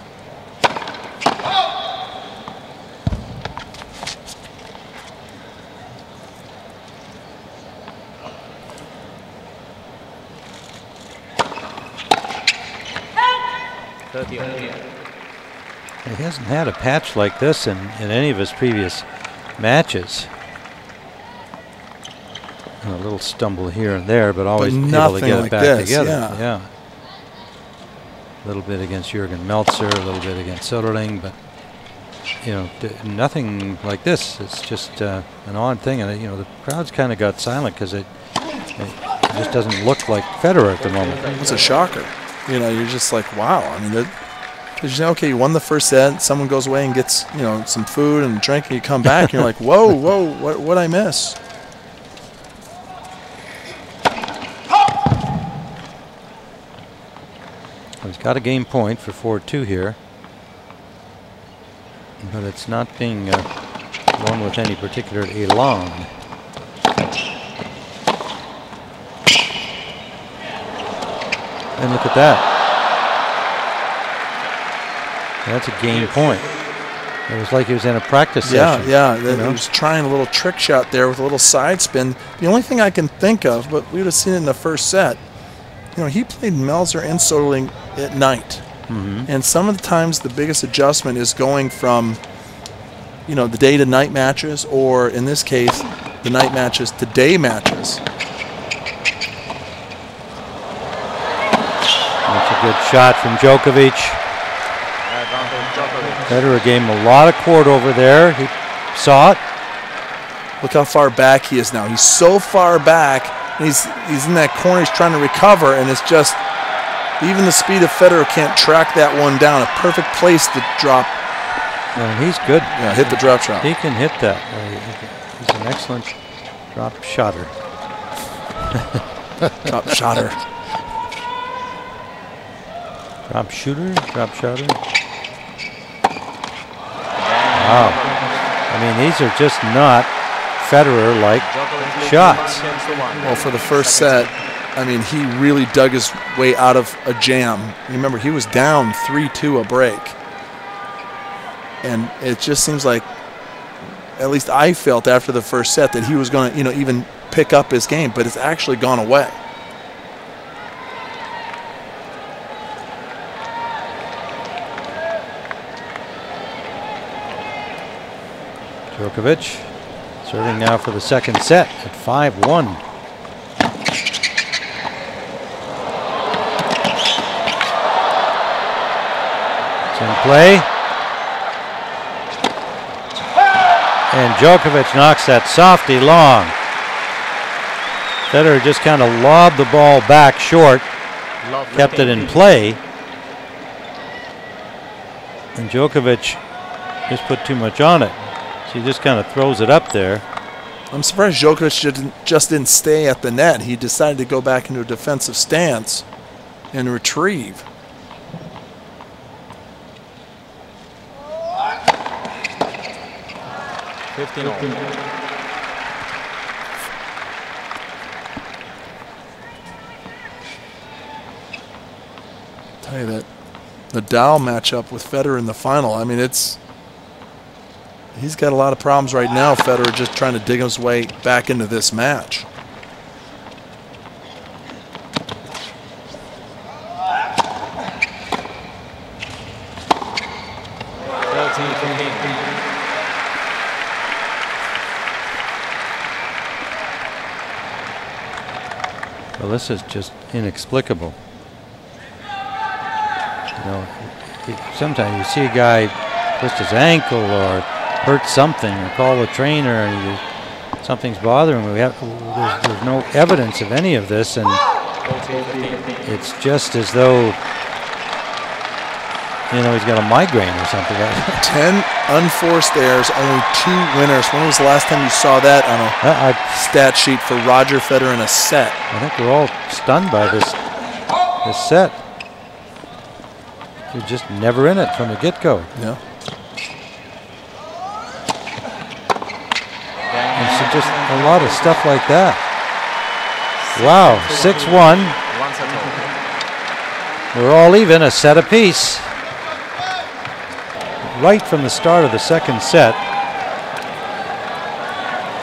He hasn't had a patch like this in any of his previous matches. A little stumble here and there, but always able to get it back together. Yeah. A little bit against Jürgen Meltzer, a little bit against Soderling, but you know, nothing like this. It's just an odd thing, and you know, the crowd's kind of got silent because it just doesn't look like Federer at the moment. It's a shocker. You know, you're just like, wow. I mean, because you say, okay, you won the first set, someone goes away and gets, you know, some food and drink, and you come back, and you're like, whoa, what'd I miss? He's got a game point for 4-2 here, but it's not being won with any particular elan. And look at that. That's a game point. It was like he was in a practice session. Yeah. He was trying a little trick shot there with a little side spin. The only thing I can think of, but we would have seen it in the first set, you know, he played Melzer and Soderling at night. And some of the times the biggest adjustment is going from, you know, the day to night matches, or in this case, the night matches to day matches. That's a good shot from Djokovic. Federer gave him a lot of court over there. He saw it. Look how far back he is now. He's so far back. And he's in that corner. He's trying to recover, and it's just even the speed of Federer can't track that one down. A perfect place to drop. And he's good. Yeah, hit the drop shot. He can hit that. He's an excellent drop shotter. Drop shotter. Drop shooter, drop shotter. Wow. I mean, these are just not Federer-like shots. Well, for the first set, I mean, he really dug his way out of a jam. Remember, he was down 3-2 a break. And it just seems like, at least I felt after the first set, that he was going to, you know, even pick up his game, but it's actually gone away. Djokovic serving now for the second set at 5-1. It's in play. And Djokovic knocks that softy long. Federer just kind of lobbed the ball back short, kept it in play. And Djokovic just put too much on it. So he just kind of throws it up there. I'm surprised Djokovic just didn't stay at the net. He decided to go back into a defensive stance and retrieve. Tell you that Nadal matchup with Federer in the final, I mean, he's got a lot of problems right now. Federer just trying to dig his way back into this match. Well, this is just inexplicable. You know, sometimes you see a guy twist his ankle or hurt something, or call the trainer, and something's bothering him. There's no evidence of any of this, and it's just as though, you know, he's got a migraine or something. 10 unforced errors, only 2 winners. When was the last time you saw that on a stat sheet for Roger Federer in a set? I think we're all stunned by this set. You're just never in it from the get-go. Yeah. And so just a lot of stuff like that. Wow, 6-1. We're all even, a set apiece. Right from the start of the second set,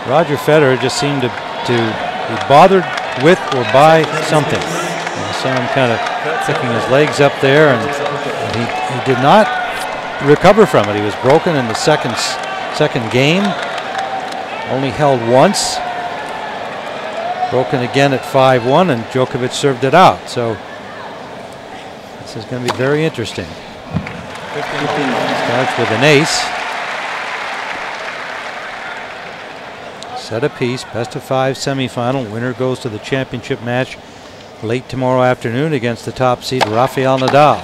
Roger Federer just seemed to be bothered with or by something. I saw him kind of picking his legs up there, and he did not recover from it. He was broken in the second game, only held once, broken again at 5-1, and Djokovic served it out. So this is going to be very interesting. Starts with an ace. Set apiece, best of 5 semifinal. Winner goes to the championship match late tomorrow afternoon against the top seed Rafael Nadal.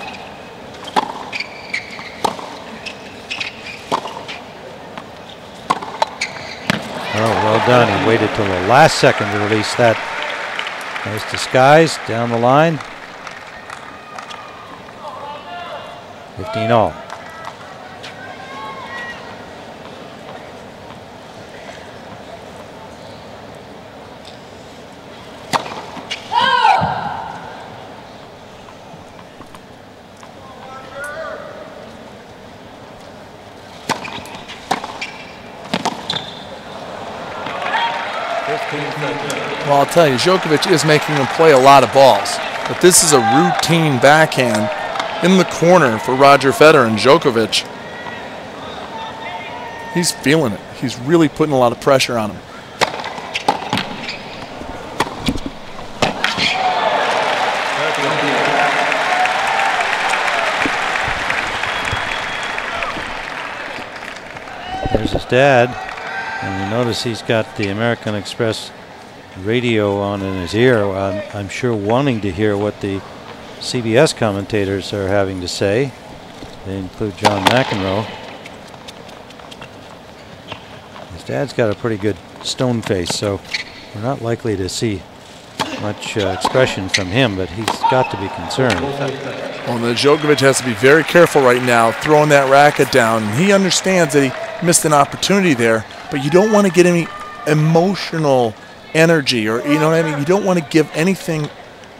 Oh, well done. He waited till the last second to release that. Nice disguise down the line. 15-all. Well, I'll tell you, Djokovic is making him play a lot of balls, but this is a routine backhand in the corner for Roger Federer, and Djokovic, he's feeling it. He's really putting a lot of pressure on him. There's his dad, and you notice he's got the American Express radio on in his ear. I'm sure wanting to hear what the CBS commentators are having to say. They include John McEnroe. His dad's got a pretty good stone face, so we're not likely to see much expression from him, but he's got to be concerned. Well, the Djokovic has to be very careful right now, throwing that racket down. And he understands that he missed an opportunity there, but you don't want to get any emotional energy, or, you know what I mean? You don't want to give anything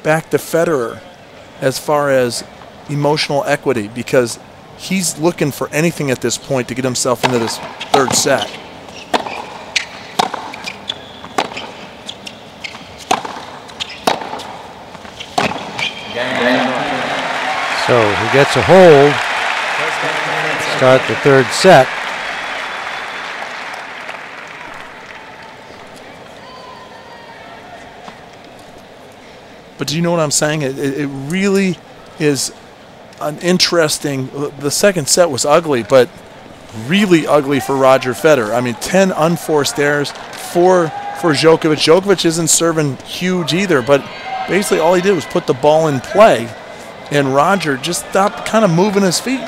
back to Federer as far as emotional equity, because he's looking for anything at this point to get himself into this third set. So he gets a hold, start the third set. But do you know what I'm saying? It really is an interesting. The second set was ugly, but really ugly for Roger Federer. I mean, 10 unforced errors, 4 for Djokovic. Djokovic isn't serving huge either, but basically all he did was put the ball in play, and Roger just stopped kind of moving his feet.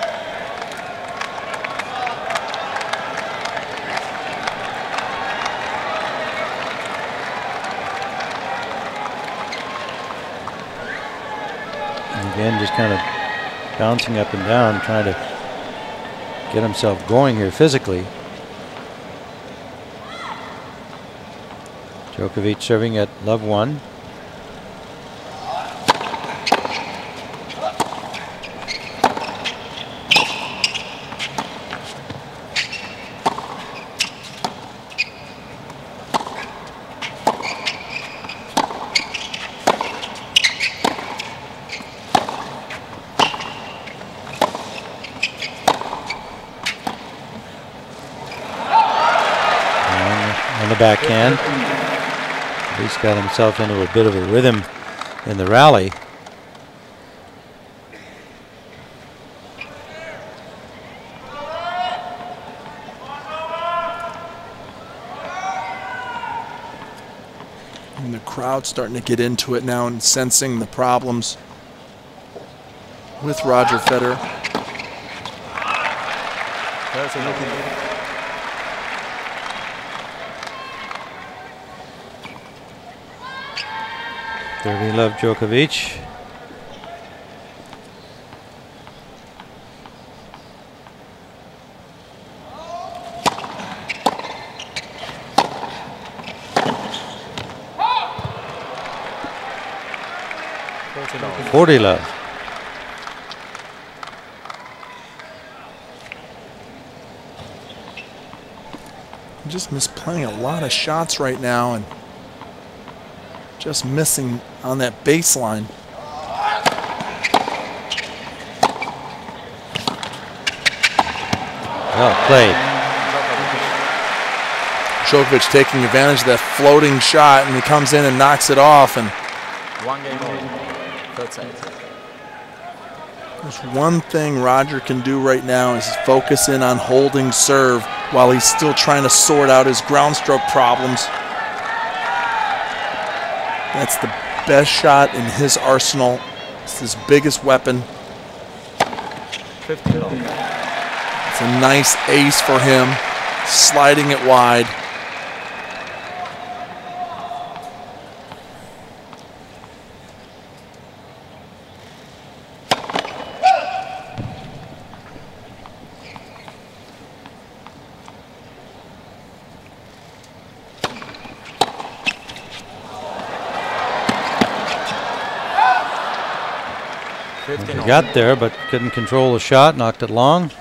Again, just kind of bouncing up and down, trying to get himself going here physically. Djokovic serving at love 1. Backhand. He's got himself into a bit of a rhythm in the rally. And the crowd's starting to get into it now and sensing the problems with Roger Federer. Dirty love Djokovic. Forty love. Just misplaying a lot of shots right now and just missing on that baseline. Well played. Djokovic taking advantage of that floating shot, and he comes in and knocks it off. And 1 game over. Third set. there's one thing Roger can do right now is focus in on holding serve while he's still trying to sort out his ground stroke problems. That's the best shot in his arsenal. It's his biggest weapon. 50 long. It's a nice ace for him, sliding it wide. He got there, but couldn't control the shot, knocked it long.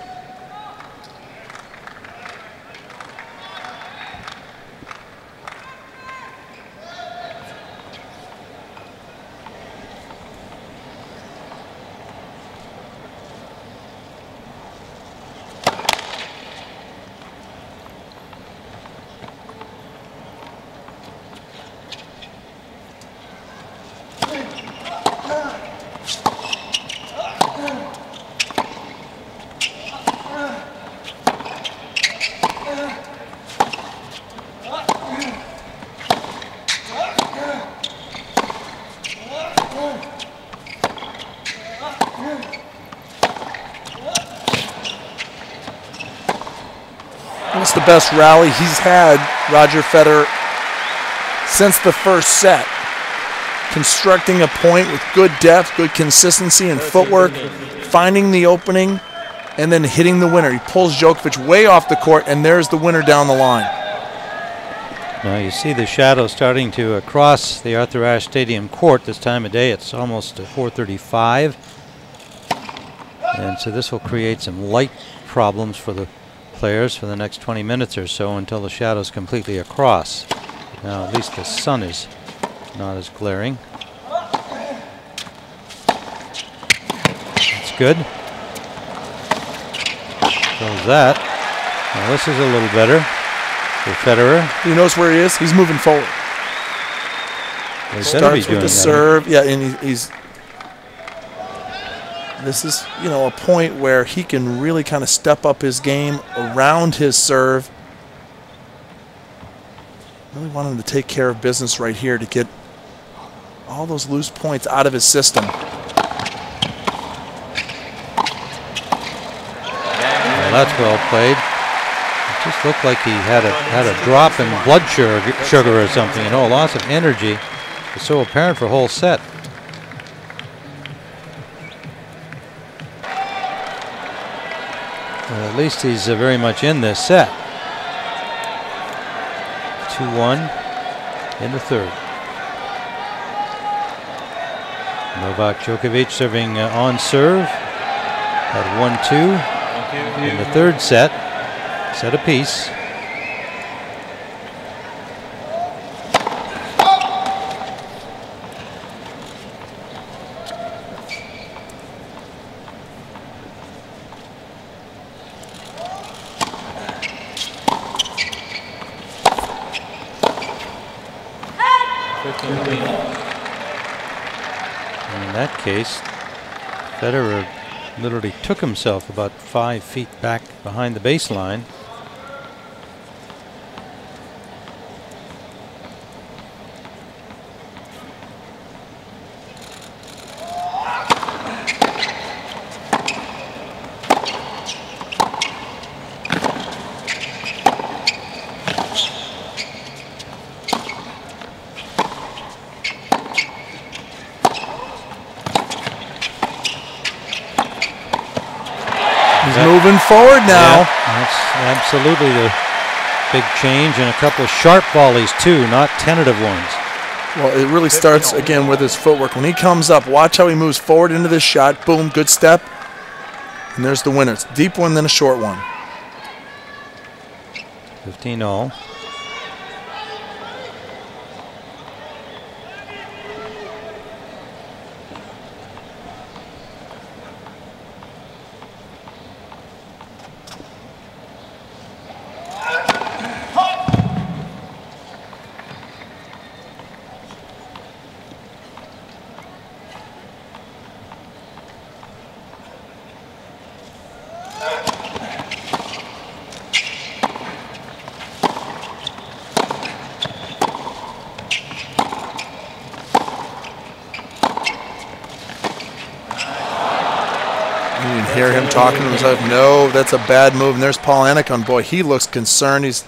It's the best rally he's had, Roger Federer, since the first set. Constructing a point with good depth, good consistency and footwork, finding the opening, and then hitting the winner. He pulls Djokovic way off the court, and there's the winner down the line. Now you see the shadow starting to cross the Arthur Ashe Stadium court this time of day. It's almost 4:35. And so this will create some light problems for the players for the next 20 minutes or so until the shadow's completely across. Now at least the sun is not as glaring. That's good. So that. Now this is a little better for Federer. He knows where he is. He's moving forward. He Starts with the serve. Yeah, and he's this is, you know, a point where he can really kind of step up his game around his serve. Really want him to take care of business right here to get all those loose points out of his system. Well, that's well played. It just looked like he had a drop in blood sugar or something. You know, a loss of energy was so apparent for a whole set. Well, at least he's very much in this set. 2-1 in the third. Novak Djokovic serving on serve at 1-2 in the third set. Set apiece. In that case, Federer literally took himself about 5 feet back behind the baseline. moving forward now. Yeah, that's absolutely the big change, and a couple of sharp volleys too, not tentative ones. Well, it really starts again with his footwork. When he comes up, watch how he moves forward into this shot. Boom, good step. And there's the winner. It's a deep one, then a short one. 15-all. Hear him talking to himself. No, that's a bad move. And there's Paul Annacone. Boy, he looks concerned. He's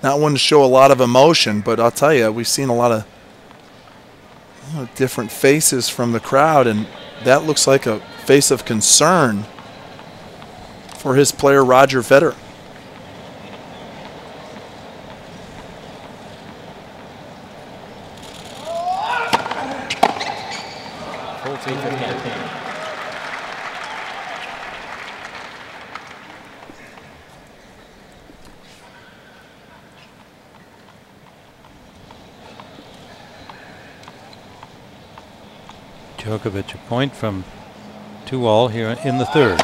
not one to show a lot of emotion, but I'll tell you, we've seen a lot of different faces from the crowd, and that looks like a face of concern for his player, Roger Federer. Djokovic a point from 2-all here in the third.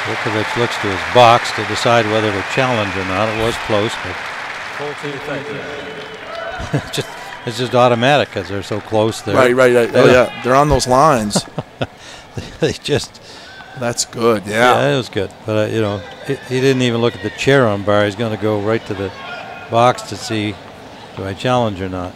Djokovic looks to his box to decide whether to challenge or not. It was close, but it's just automatic because they're so close there. Right. Oh yeah, they're on those lines. They just. That's good, yeah. Yeah, it was good. But, you know, he didn't even look at the chair umpire. He's going to go right to the box to see, do I challenge or not?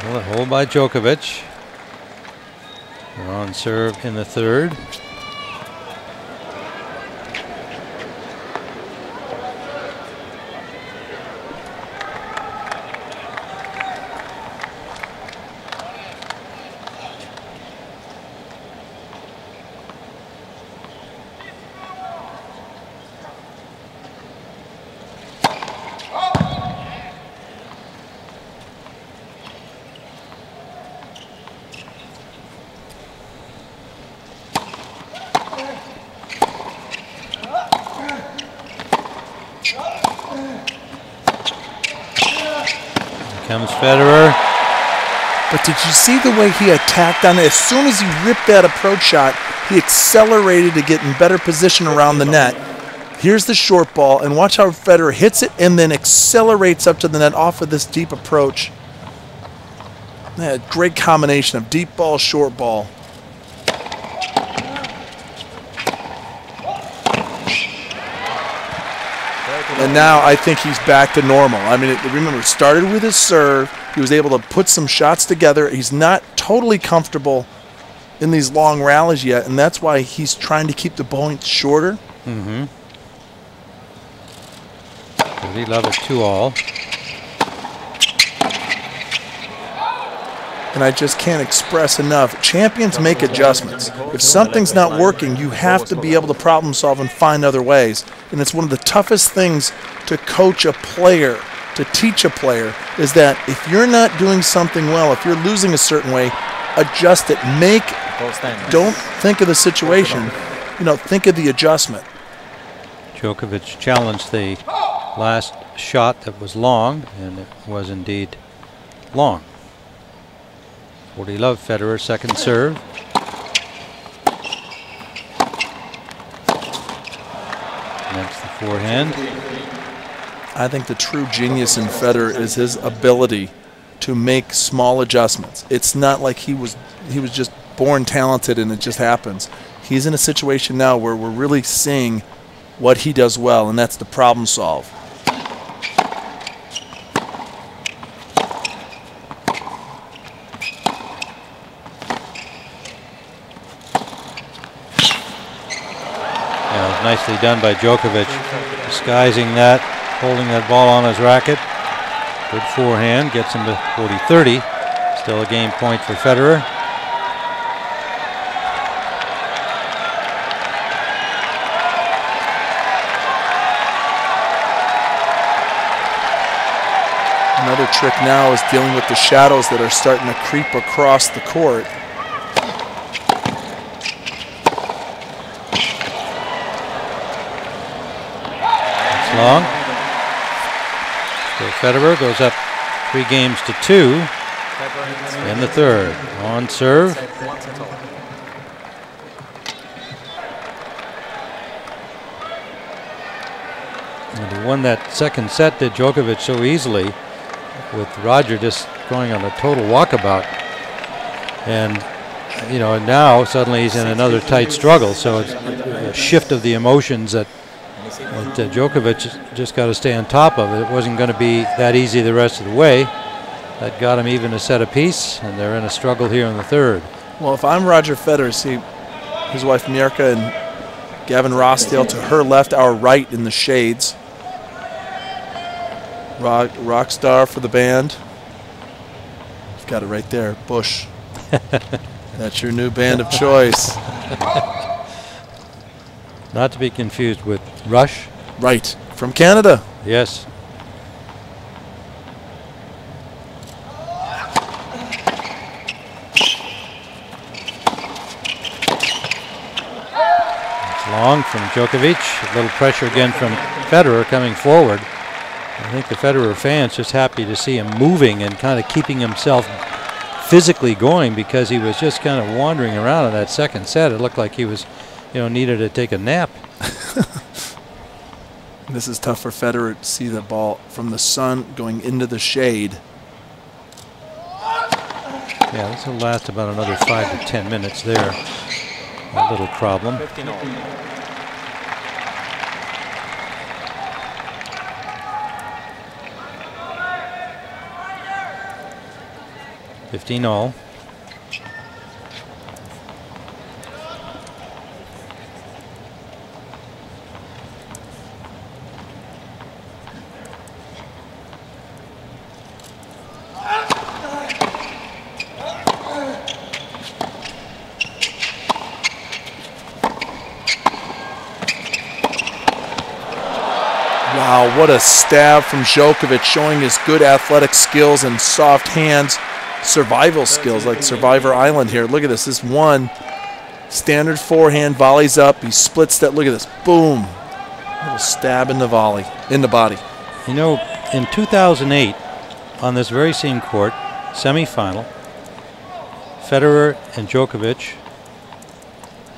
Well, a hold by Djokovic. They're on serve in the third. Comes Federer. But did you see the way he attacked on it? As soon as he ripped that approach shot, he accelerated to get in better position around the net. Here's the short ball, and watch how Federer hits it and then accelerates up to the net off of this deep approach. Yeah, great combination of deep ball, short ball. And now I think he's back to normal. I mean, remember, it started with his serve. He was able to put some shots together. He's not totally comfortable in these long rallies yet, and that's why he's trying to keep the points shorter. Mm-hmm. We love it 2-all. And I just can't express enough. Champions make adjustments. If something's not working, you have to be able to problem solve and find other ways. And it's one of the toughest things to coach a player, to teach a player, is that if you're not doing something well, if you're losing a certain way, adjust it. Don't think of the situation, think of the adjustment. Djokovic challenged the last shot that was long, and it was indeed long. 40-love Federer, second serve. Cements the forehand. I think the true genius in Federer is his ability to make small adjustments. It's not like he was just born talented and it just happens. He's in a situation now where we're really seeing what he does well, and that's the problem solve. Yeah, nicely done by Djokovic, disguising that, holding that ball on his racket. Good forehand, gets him to 40-30. Still a game point for Federer. Another trick now is dealing with the shadows that are starting to creep across the court. It's long. So Federer goes up 3-2 in the third. On serve. And he won that second set to Djokovic so easily, with Roger just going on a total walkabout. And, you know, now suddenly he's in another tight struggle. So it's a shift of the emotions that Djokovic just got to stay on top of. It wasn't going to be that easy the rest of the way. That got him even a set apiece, and they're in a struggle here in the third. Well, if I'm Roger Federer, see his wife Mirka and Gavin Rossdale to her left, our right in the shades. Rock star for the band. You've got it right there, Bush. That's your new band of choice. Not to be confused with Rush. Right, from Canada. Yes. It's long from Djokovic. A little pressure again from Federer coming forward. I think the Federer fans just happy to see him moving and kind of keeping himself physically going, because he was just kind of wandering around in that second set. It looked like he was, you know, needed to take a nap. This is tough for Federer to see the ball from the sun going into the shade. Yeah, this will last about another 5 to 10 minutes there. A little problem. 15-all. Wow, what a stab from Djokovic, showing his good athletic skills and soft hands, survival skills like Survivor Island here. Look at this. This one standard forehand volleys up. He splits that. Look at this. Boom. Little stab in the volley, in the body. You know, in 2008, on this very same court, semifinal, Federer and Djokovic,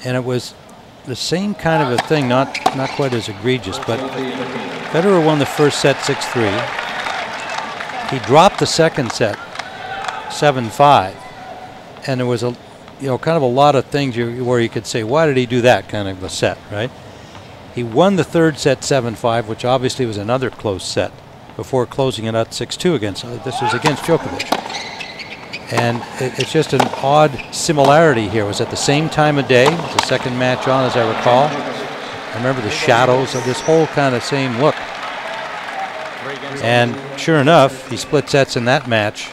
and it was the same kind of a thing, not quite as egregious, but Federer won the first set 6-3. He dropped the second set 7-5, and there was a, you know, kind of a lot of things where you could say, why did he do that kind of a set, right? He won the third set 7-5, which obviously was another close set, before closing it out 6-2 against. This was against Djokovic. And it's just an odd similarity here. It was at the same time of day. It was the second match on, as I recall. I remember the shadows of this whole kind of same look. And sure enough, he split sets in that match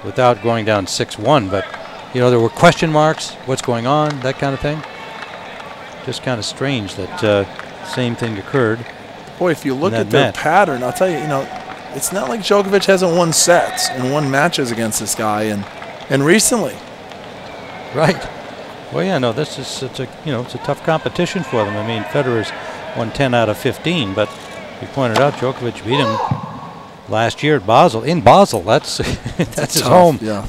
without going down 6-1. But, you know, there were question marks, what's going on, that kind of thing. Just kind of strange that same thing occurred. Boy, if you look at their pattern, I'll tell you, you know, it's not like Djokovic hasn't won sets and won matches against this guy, and recently. Right. Well, yeah, no, this is it's a tough competition for them. I mean, Federer's won 10 out of 15, but we pointed out Djokovic beat him last year at Basel. In Basel, that's that's his home. Yeah.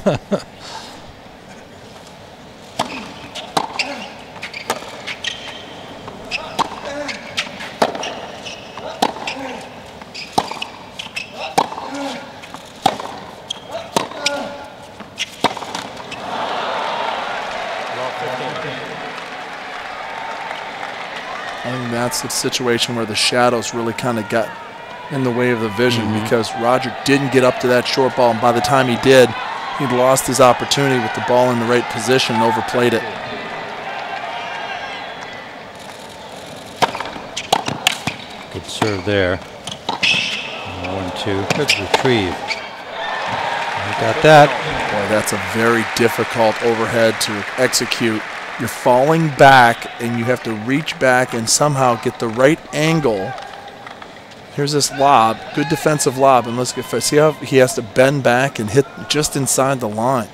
I think that's the situation where the shadows really kind of got in the way of the vision because Roger didn't get up to that short ball, and by the time he did, he'd lost his opportunity with the ball in the right position and overplayed it. Good serve there. 1-2. Good retrieve. Got that. Boy, that's a very difficult overhead to execute. You're falling back, and you have to reach back and somehow get the right angle. Here's this lob, good defensive lob, and let's see how he has to bend back and hit just inside the line.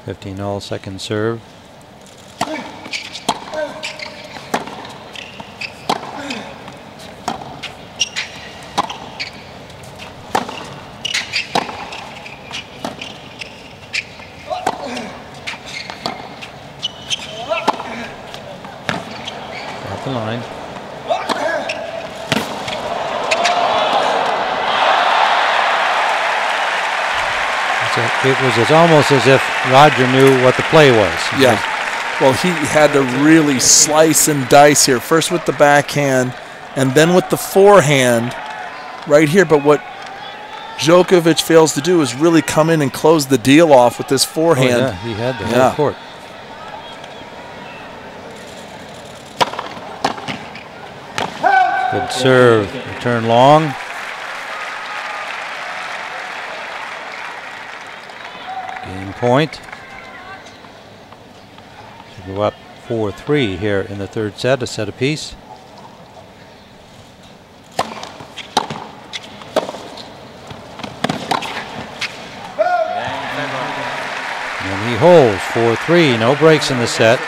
$15 second serve. Got the line. It was almost as if Roger knew what the play was. Yeah. Well, he had to really slice and dice here. First with the backhand and then with the forehand right here. But what Djokovic fails to do is really come in and close the deal off with this forehand. Oh, yeah, he had the whole court. Good serve. Return long. Game point. Should go up 4-3 here in the third set, a set apiece. And he holds 4-3, no breaks in the set.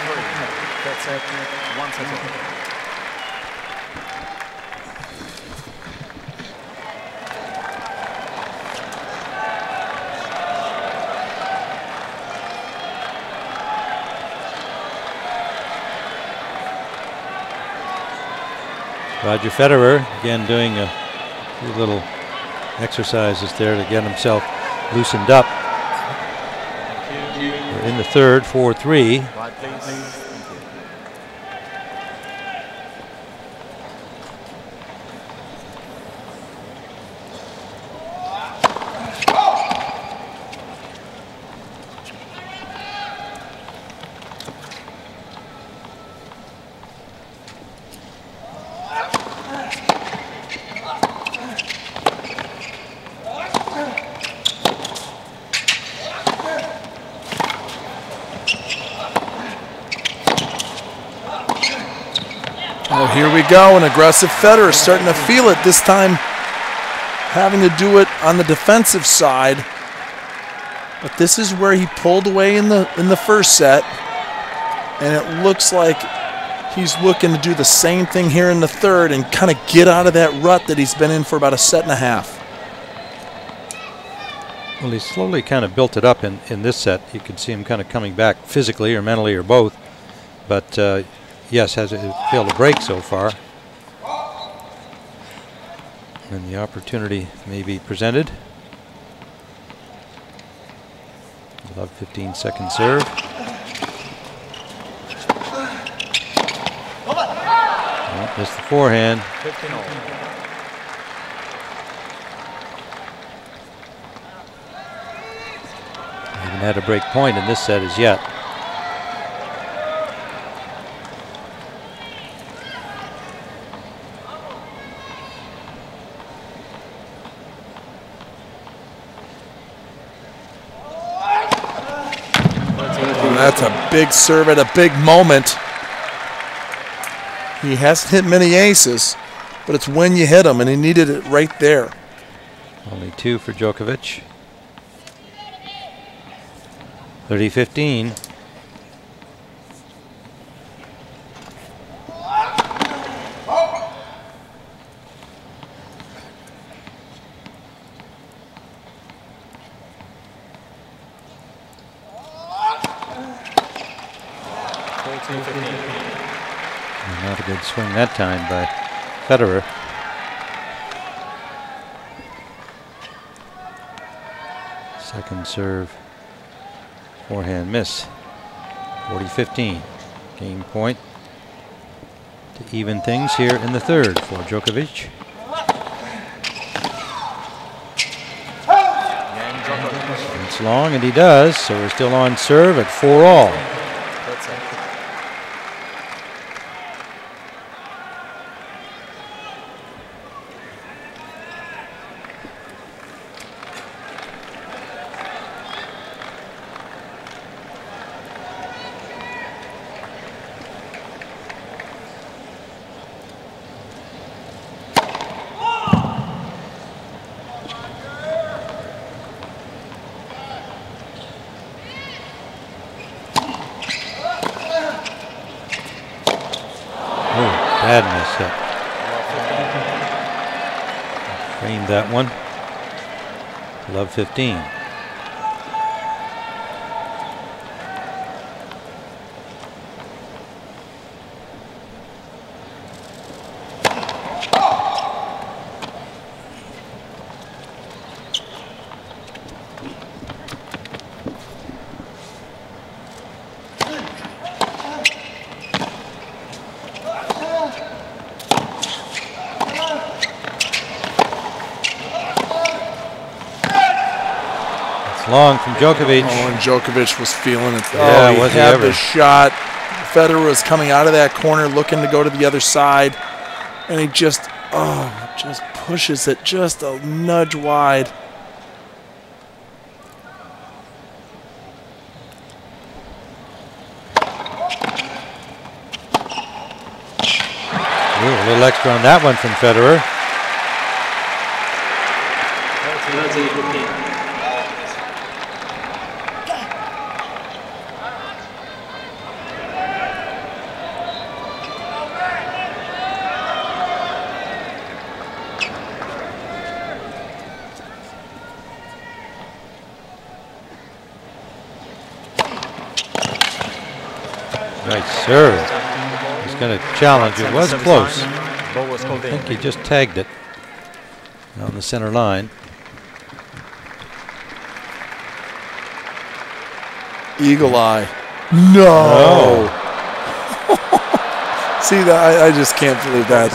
Roger Federer again doing a few little exercises there to get himself loosened up. We're in the third, 4-3. Oh, here we go. An aggressive Federer starting to feel it this time, having to do it on the defensive side. But this is where he pulled away in the first set, and it looks like he's looking to do the same thing here in the third and kind of get out of that rut that he's been in for about a set and a half. Well, he slowly kind of built it up in this set. You can see him kind of coming back physically or mentally or both. But yes, has failed to break so far. And the opportunity may be presented. Love 15-second serve. Oh, missed the forehand. 15-all. Haven't had a break point in this set as yet. That's a big serve at a big moment. He hasn't hit many aces, but it's when you hit them, and he needed it right there. Only two for Djokovic. 30-15. Not a good swing that time by Federer. Second serve, forehand miss. 40-15. Game point to even things here in the third for Djokovic. It's long, and he does, so we're still on serve at 4-all. Bad miss hit. Framed that one. Love 15. Long from Djokovic. Oh, and Djokovic was feeling it. Yeah, he had the shot. Federer was coming out of that corner looking to go to the other side. And he just pushes it just a nudge wide. Ooh, a little extra on that one from Federer. Nice serve. He's going to challenge. It was close. I think he just tagged it on the center line. Eagle eye. No. See that? I just can't believe that.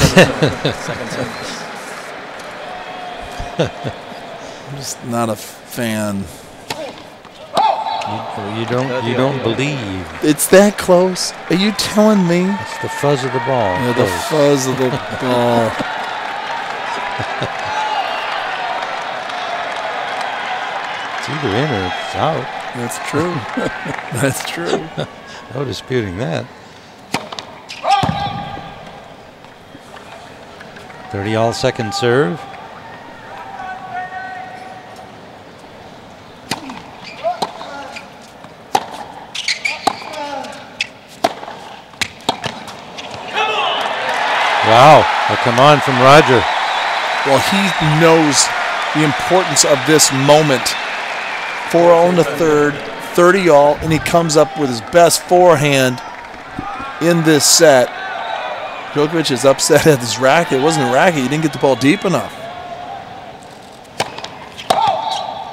I'm just not a fan. You don't believe. It's that close? Are you telling me? It's the fuzz of the ball. Yeah, the fuzz of the ball. It's either in or it's out. That's true. That's true. No disputing that. 30-all second serve. Wow, a come on from Roger. Well, he knows the importance of this moment. 4-all in the third, 30-all, and he comes up with his best forehand in this set. Djokovic is upset at his racket. It wasn't a racket. He didn't get the ball deep enough.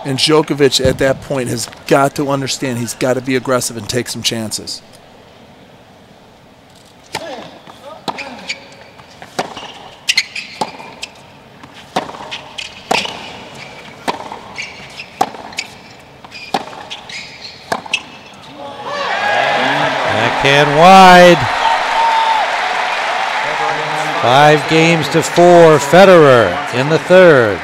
And Djokovic at that point has got to understand he's got to be aggressive and take some chances. Backhand wide. 5-4, Federer in the third.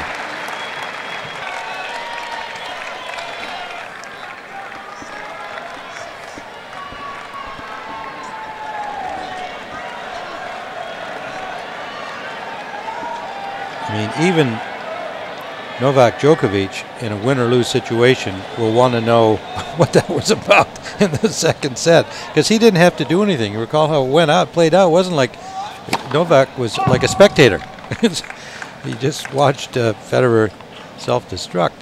I mean, even Novak Djokovic in a win or lose situation will want to know what that was about in the second set, because he didn't have to do anything. You recall how it played out. It wasn't like Novak was like a spectator. He just watched Federer self-destruct.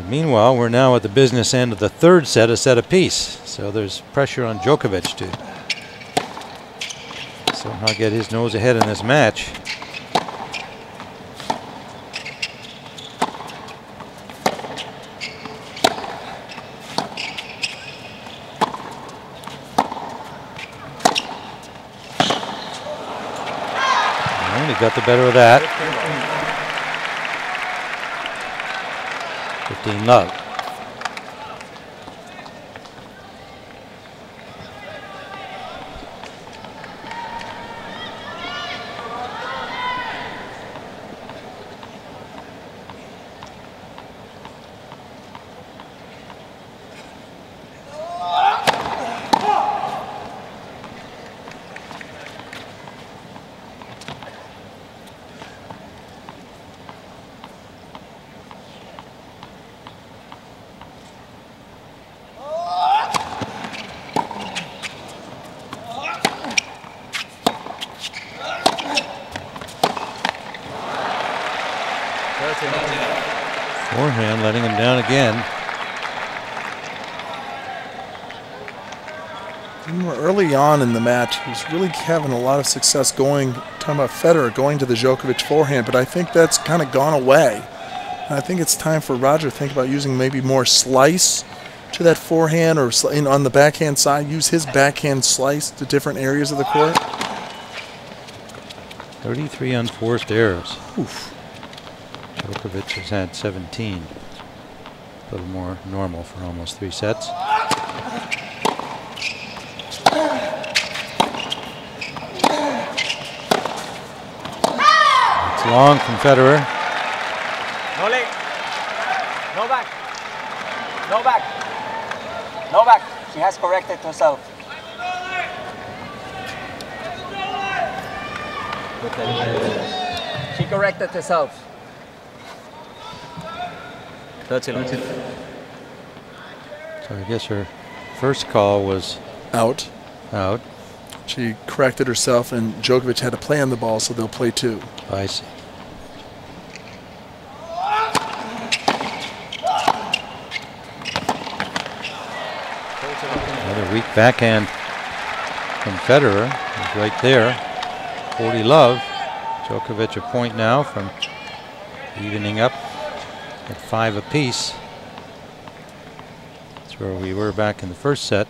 Meanwhile, we're now at the business end of the third set, a set apiece. So there's pressure on Djokovic to somehow get his nose ahead in this match. Well, he got the better of that. 15 love. Forehand letting him down again. Early on in the match, he was really having a lot of success talking about Federer going to the Djokovic forehand, but I think that's kind of gone away. And I think it's time for Roger to think about using maybe more slice to that forehand, or on the backhand side, use his backhand slice to different areas of the court. 33 unforced errors. Oof. Djokovic has had 17. A little more normal for almost 3 sets. It's long from Federer. No leg. No back. No back. No back. She has corrected herself. She corrected herself. That's it. So I guess her first call was Out. out. She corrected herself, and Djokovic had to play on the ball, so they'll play 2. I see. Another weak backhand from Federer. He's right there. 40 love. Djokovic a point now from evening up at 5 apiece. That's where we were back in the first set.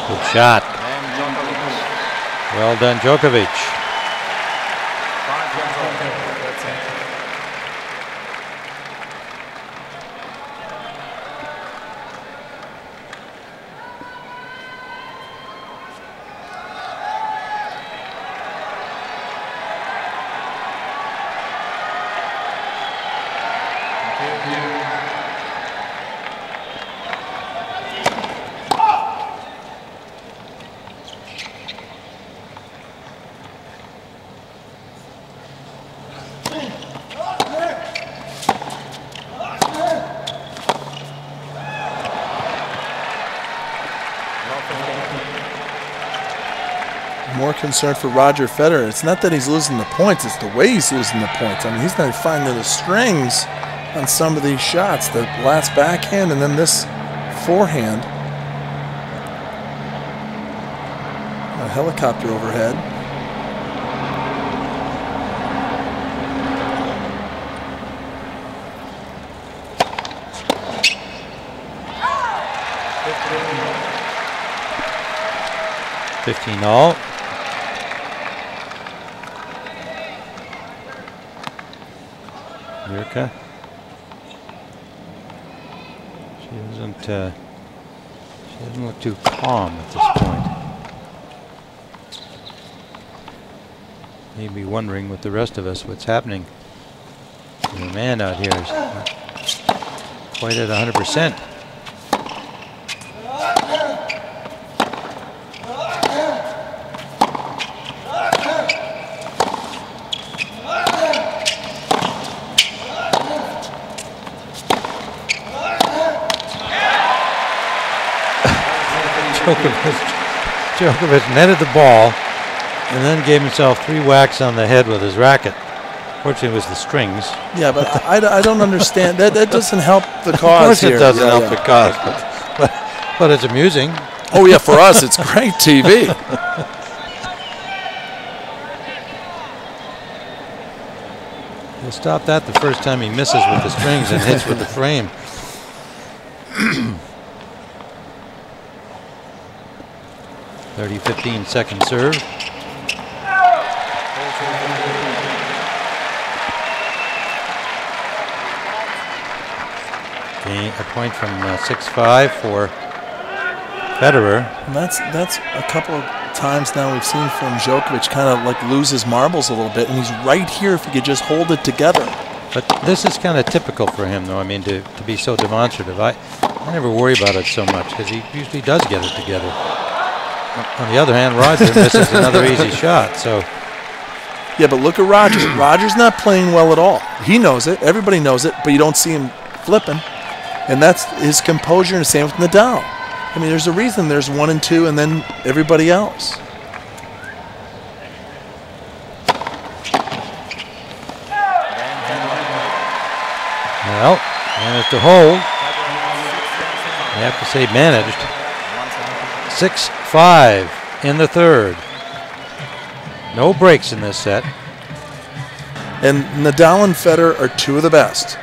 Good shot. Well done, Djokovic. More concern for Roger Federer. It's not that he's losing the points, it's the way he's losing the points. I mean, he's not finding the strings on some of these shots. The last backhand and then this forehand. A helicopter overhead. $15 all. Mirka. She doesn't look too calm at this point. Maybe wondering with the rest of us what's happening. The man out here is not quite at 100%. Djokovic netted the ball and then gave himself 3 whacks on the head with his racket. Fortunately, it was the strings. Yeah, but I don't understand. That doesn't help the cause. Of course here. It doesn't help the cause, but it's amusing. Oh, yeah, for us, it's great TV. He'll stop that the first time he misses with the strings and hits with the frame. (30-15) second serve. A point from 6-5 for Federer. And that's a couple of times now we've seen from Djokovic kind of like lose his marbles a little bit, and he's right here if he could just hold it together. But this is kind of typical for him, though. I mean, to be so demonstrative. I never worry about it so much because he usually does get it together. On the other hand, Roger misses another easy shot. So. Yeah, but look at Roger. Roger's not playing well at all. He knows it. Everybody knows it, but you don't see him flipping. And that's his composure, and the same with Nadal. I mean, there's a reason there's 1 and 2 and then everybody else. Well, managed to hold. I have to say managed. 6-5 in the third. No breaks in this set. And Nadal and Federer are two of the best.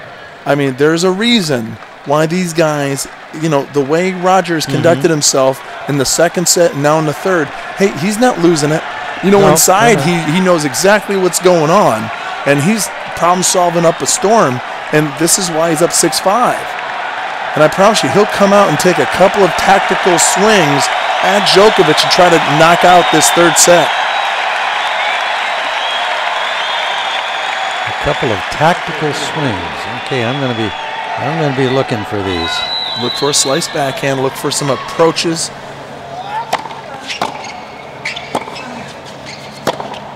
I mean, there's a reason why these guys, you know, the way Rogers conducted himself in the second set and now in the third, hey, he's not losing it. You know, inside he knows exactly what's going on, and he's problem solving up a storm, and this is why he's up 6-5. And I promise you, he'll come out and take a couple of tactical swings at Djokovic and try to knock out this third set. A couple of tactical swings. Okay, I'm going to be looking for these. Look for a slice backhand. Look for some approaches.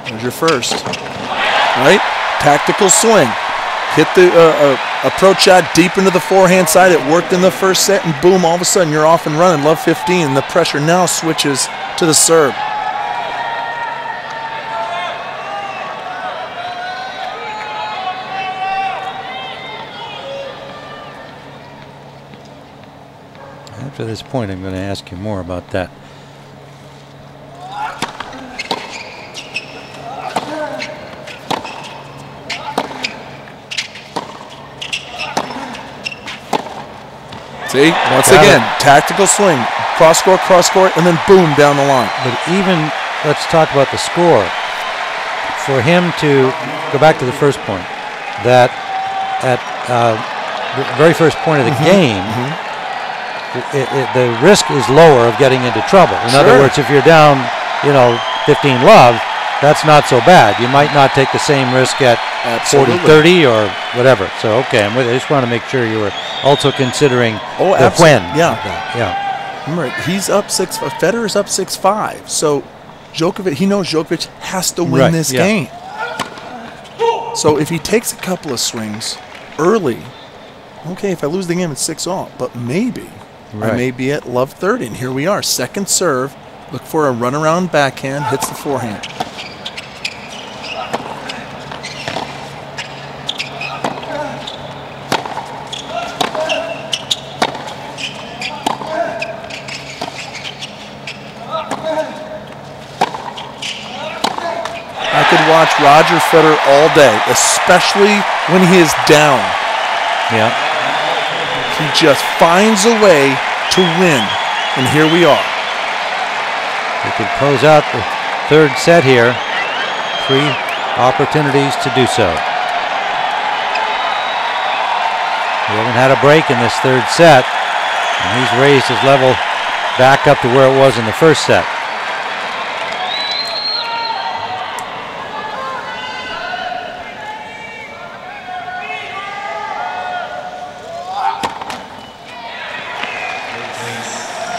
There's your first. Right? Tactical swing. Hit the approach shot deep into the forehand side. It worked in the first set, and boom, all of a sudden you're off and running. Love 15. The pressure now switches to the serve. After this point, I'm going to ask you more about that. See, once again, tactical swing, cross court, and then boom, down the line. But even, let's talk about the score. For him to go back to the first point, that at the very first point of the game, the risk is lower of getting into trouble. In other words, if you're down, 15 love, that's not so bad. You might not take the same risk at 40-30 or whatever. So, okay, I'm with you. I just want to make sure you were also considering the when. Yeah. Remember, he's up 6-5. Federer's up 6-5. So, Djokovic, he knows Djokovic has to win this game. So, if he takes a couple of swings early, okay, if I lose the game, it's 6-all. But maybe I may be at love 30. And here we are, second serve. Look for a runaround backhand, hits the forehand. I could watch Roger Federer all day, especially when he is down. Yeah. He just finds a way to win, and here we are. We could close out the third set here. 3 opportunities to do so. We haven't had a break in this third set, and he's raised his level back up to where it was in the first set.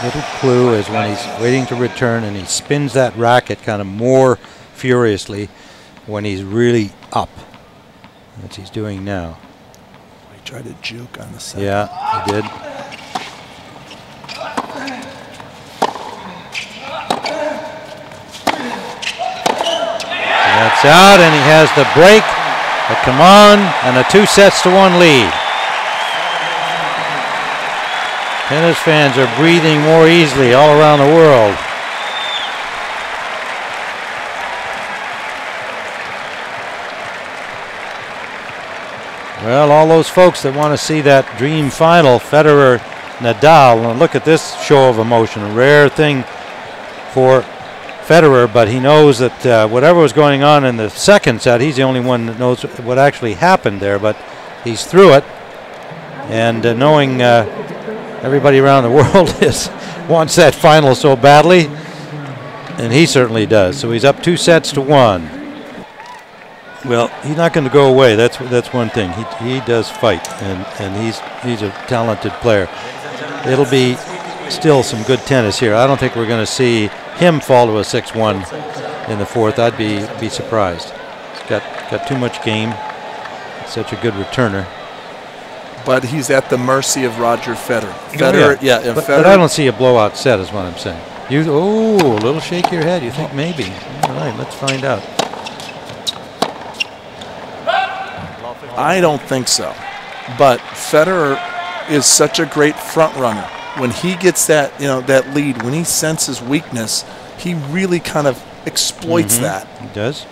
Little clue is when he's waiting to return and he spins that racket kind of more furiously when he's really up. That's what he's doing now. He tried to juke on the set. Yeah, he did. That's out, and he has the break. But come on, and a 2-1 lead. Tennis fans are breathing more easily all around the world. Well, all those folks that want to see that dream final, Federer Nadal. And look at this show of emotion, a rare thing for Federer, but he knows that whatever was going on in the second set, he's the only one that knows what actually happened there, but he's through it. And knowing everybody around the world wants that final so badly, and he certainly does. So he's up 2-1. Well, he's not going to go away. That's one thing. He does fight, and he's a talented player. It'll be still some good tennis here. I don't think we're going to see him fall to a 6-1 in the fourth. I'd be surprised. He's got too much game. Such a good returner. But he's at the mercy of Roger Federer. Federer, but I don't see a blowout set, is what I'm saying. A little shake your head. You think maybe? All right, let's find out. I don't think so. But Federer is such a great front runner. When he gets that, that lead, when he senses weakness, he really kind of exploits that. He does.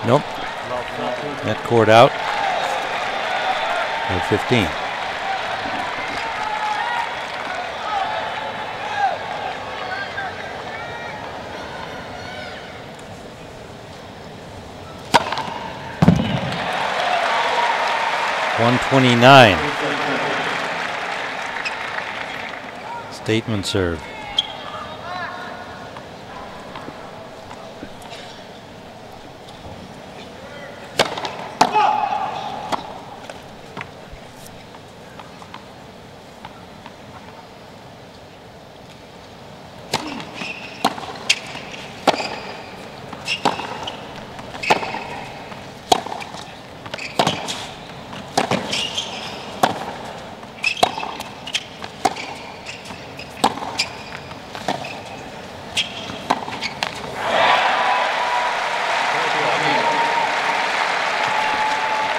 Nope. Net court out. At 15. .129. Statement serve.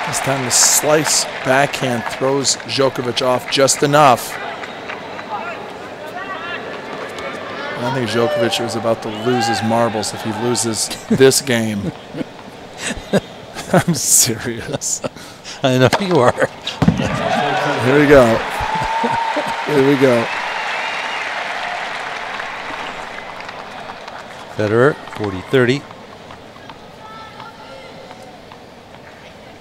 This time the slice backhand throws Djokovic off just enough. I think Djokovic was about to lose his marbles if he loses this game. I'm serious. I know you are. Here we go. Here we go. Federer, 40-30.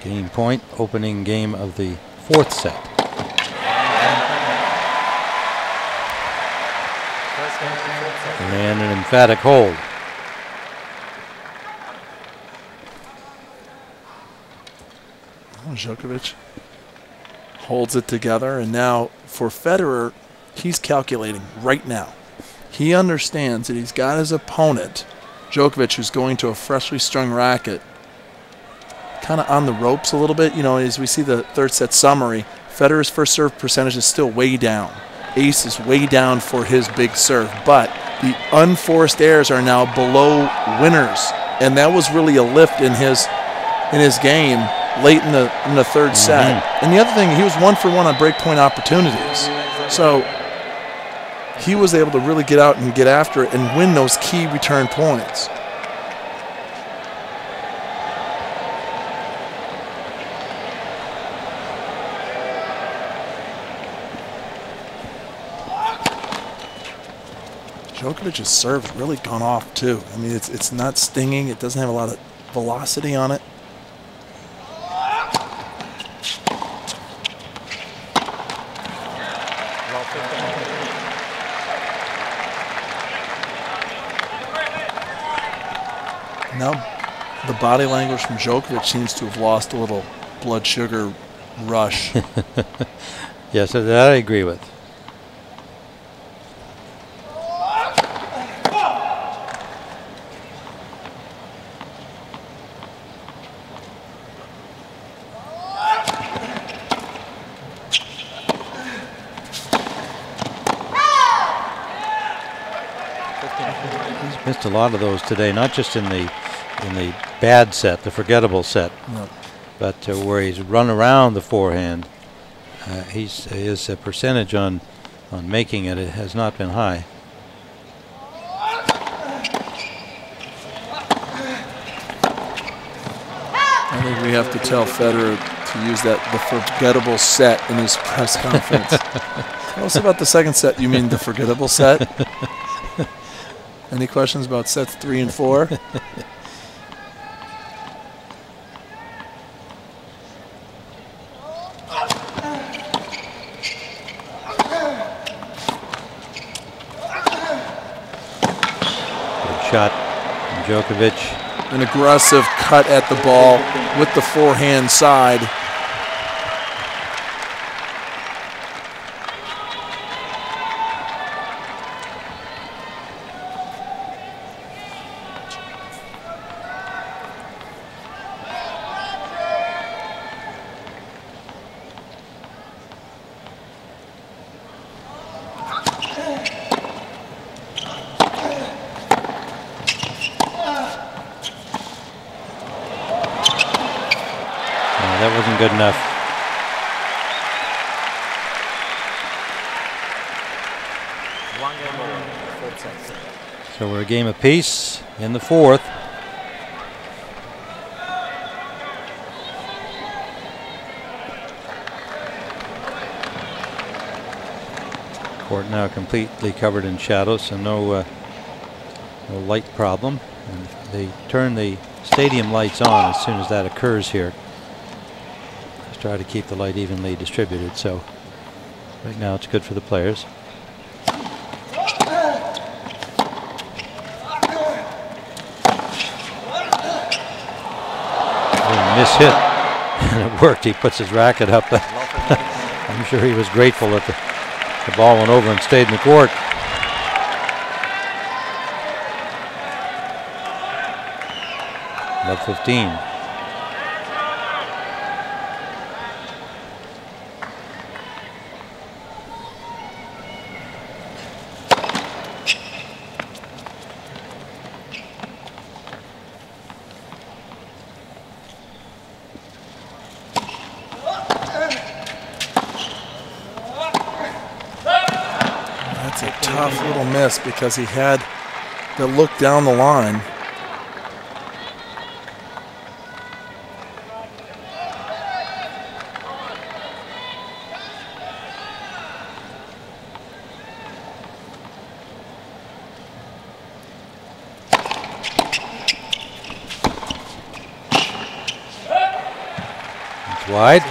Game point, opening game of the fourth set. And an emphatic hold. Djokovic holds it together, and now for Federer, he's calculating right now. He understands that he's got his opponent, Djokovic, who's going to a freshly strung racket, kind of on the ropes a little bit. As we see the third set summary, Federer's first serve percentage is still way down. Ace is way down for his big serve, but the unforced errors are now below winners, and that was really a lift in his game late in the third set. And the other thing, he was 1 for 1 on breakpoint opportunities, so he was able to really get out and get after it and win those key return points. Djokovic's serve's really gone off too. I mean, it's not stinging. It doesn't have a lot of velocity on it. Now, the body language from Djokovic seems to have lost a little blood sugar rush. Yes, that I agree with. He's missed a lot of those today, not just in the bad set, the forgettable set, but where he's run around the forehand his percentage on making it has not been high. I think we have to tell Federer to use the forgettable set in his press conference. Tell us about the second set. You mean the forgettable set? Any questions about sets 3 and 4? Shot from Djokovic. An aggressive cut at the ball with the forehand side. That wasn't good enough. One game over, 4 sets. So we're a game apiece in the 4th. Court now completely covered in shadow, so no light problem. And they turn the stadium lights on as soon as that occurs here. Try to keep the light evenly distributed, so right now it's good for the players. Miss hit, and it worked. He puts his racket up. I'm sure he was grateful that the ball went over and stayed in the court. Love 15. Tough little miss because he had the look down the line. It's wide.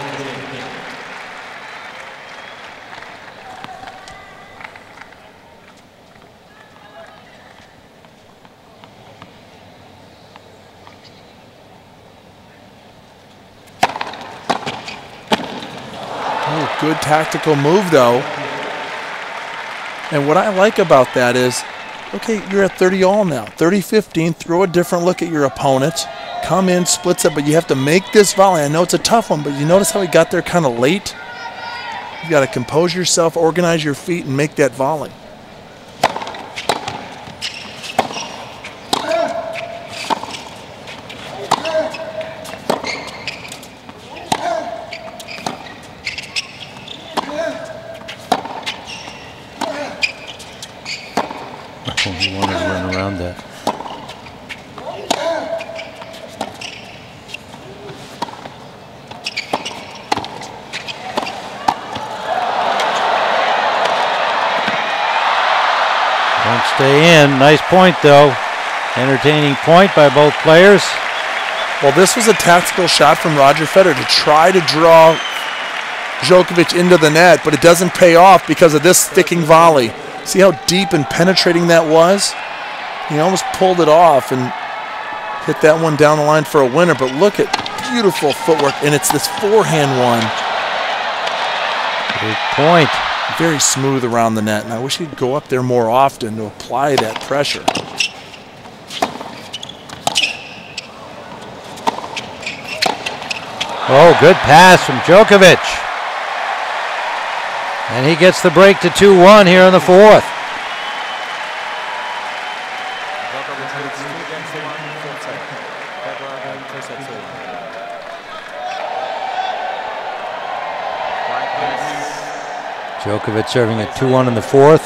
Good tactical move, though. And what I like about that is, okay, you're at 30 all now. 30-15, throw a different look at your opponent. Come in, splits it, but you have to make this volley. I know it's a tough one, but you notice how he got there kind of late? You got to compose yourself, organize your feet, and make that volley. He wanted to run around that. Won't stay in. Nice point, though. Entertaining point by both players. Well, this was a tactical shot from Roger Federer to try to draw Djokovic into the net, but it doesn't pay off because of this sticking volley. See how deep and penetrating that was? He almost pulled it off and hit that one down the line for a winner, but look at beautiful footwork, and it's this forehand one. Good point. Very smooth around the net, and I wish he'd go up there more often to apply that pressure. Oh, good pass from Djokovic. And he gets the break to 2-1 here in the 4th. Djokovic serving at 2-1 in the fourth.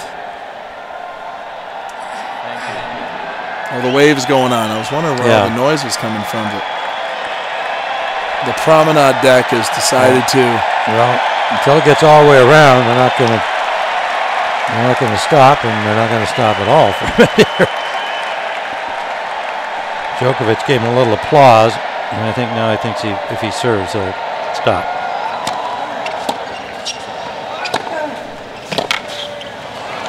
Well, the wave's going on. I was wondering where all the noise was coming from, but the promenade deck has decided to. Well, until it gets all the way around, they're not going to stop, and they're not going to stop at all from here. Djokovic gave him a little applause, and I think now if he serves, he'll stop.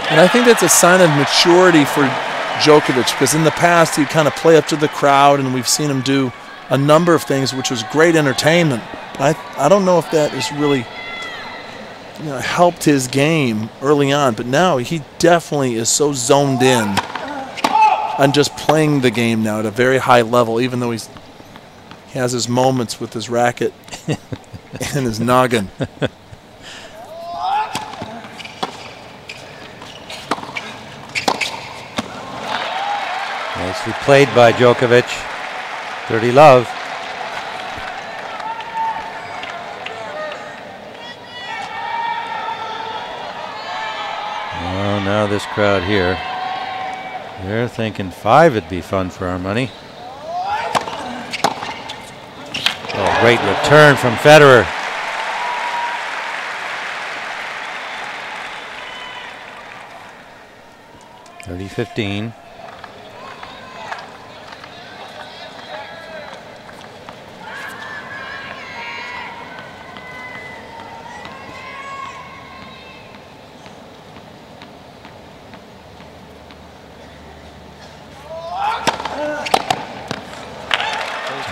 And I think that's a sign of maturity for Djokovic, because in the past he'd kind of play up to the crowd, and we've seen him do a number of things, which was great entertainment. I don't know if that has really helped his game early on, but now he definitely is so zoned in on just playing the game now at a very high level, even though he has his moments with his racket and his noggin. Nicely played by Djokovic. Dirty love. Oh, now this crowd here, they're thinking 5 would be fun for our money. Oh, great return from Federer. (30-15).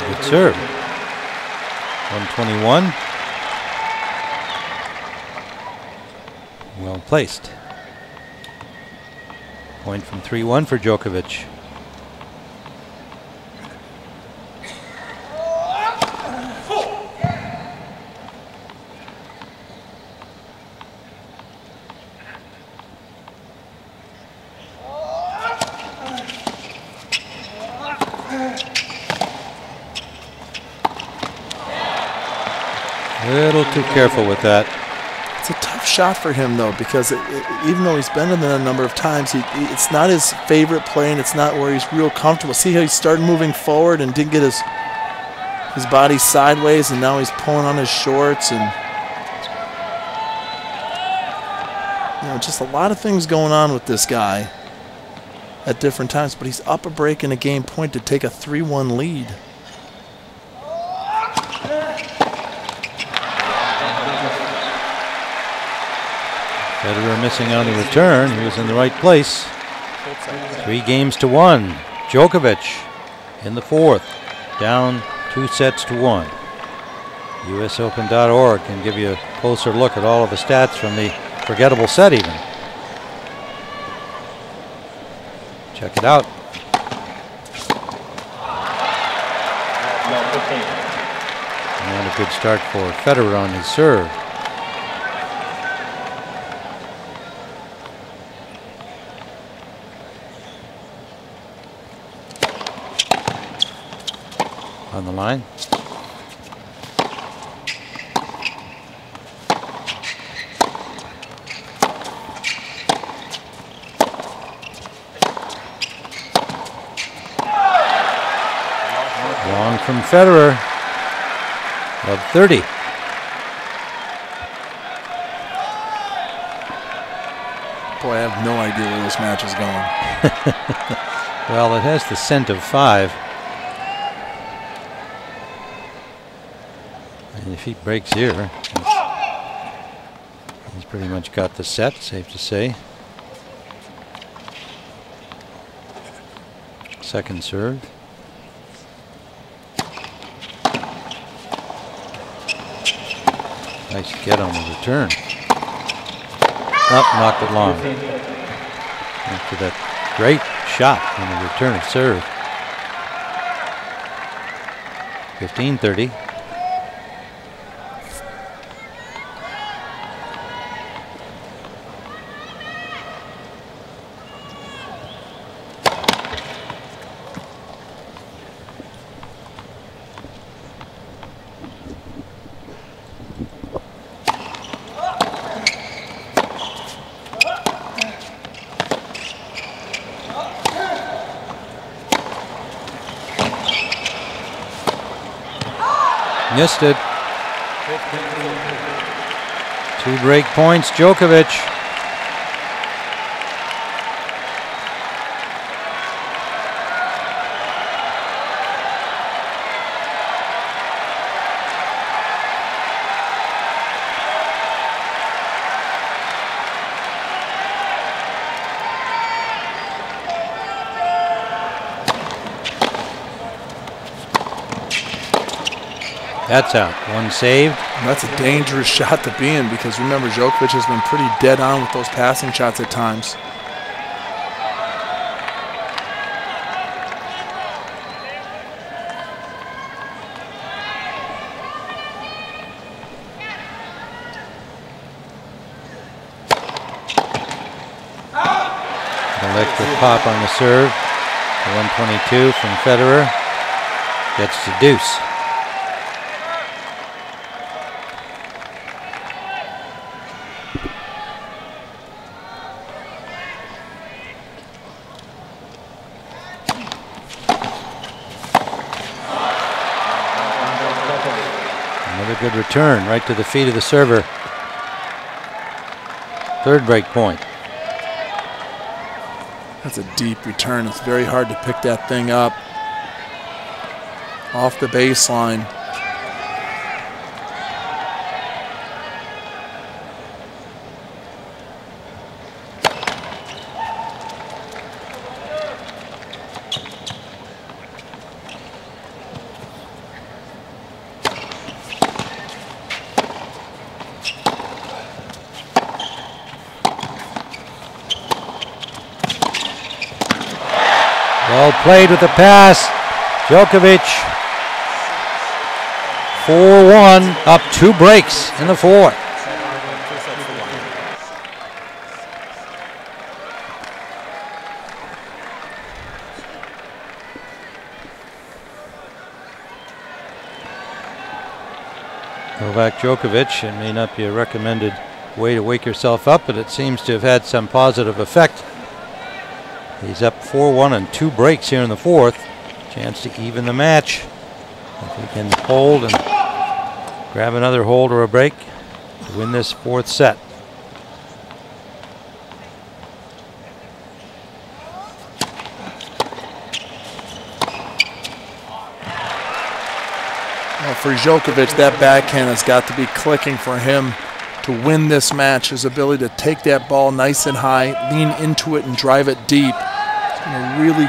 Good serve. 121. Well placed. Point from 3-1 for Djokovic. A little too careful with that. It's a tough shot for him, though, because even though he's been in there a number of times, it's not his favorite play, and it's not where he's real comfortable. See how he started moving forward and didn't get his body sideways, and now he's pulling on his shorts, and just a lot of things going on with this guy at different times. But he's up a break in a game point to take a 3-1 lead. Federer missing on the return. He was in the right place. 3-1. Djokovic in the fourth, down 2-1. USOpen.org can give you a closer look at all of the stats from the forgettable set even. Check it out. And a good start for Federer on his serve. On the line. Long from Federer of 30. Boy, I have no idea where this match is going. Well, it has the scent of 5. And if he breaks here, he's pretty much got the set, safe to say. Second serve. Nice get on the return. Up, knocked it long. After that great shot on the return of serve. 15-30. Missed it. 2 break points, Djokovic. That's out. 1 saved. And that's a dangerous shot to be in because remember, Djokovic has been pretty dead on with those passing shots at times. Electric pop on the serve. 122 from Federer. Gets the deuce. Another good return right to the feet of the server. 3rd break point. That's a deep return. It's very hard to pick that thing up off the baseline. Well played with the pass. Djokovic 4-1, up 2 breaks in the 4th. Novak Djokovic, it may not be a recommended way to wake yourself up, but it seems to have had some positive effect. He's up 4-1 and 2 breaks here in the 4th. Chance to even the match. If he can hold and grab another hold or a break to win this 4th set. Well, for Djokovic, that backhand has got to be clicking for him to win this match. His ability to take that ball nice and high, lean into it and drive it deep. It's going to really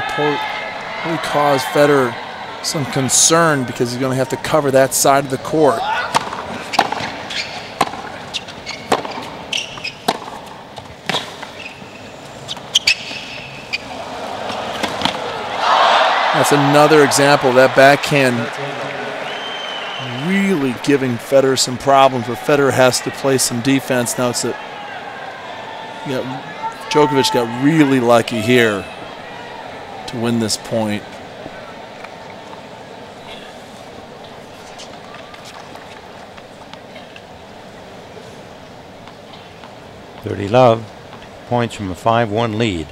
cause Federer some concern because he's going to have to cover that side of the court. That's another example of that backhand really giving Federer some problems where Federer has to play some defense. Now it's Djokovic got really lucky here to win this point. Dirty Love, points from a 5-1 lead.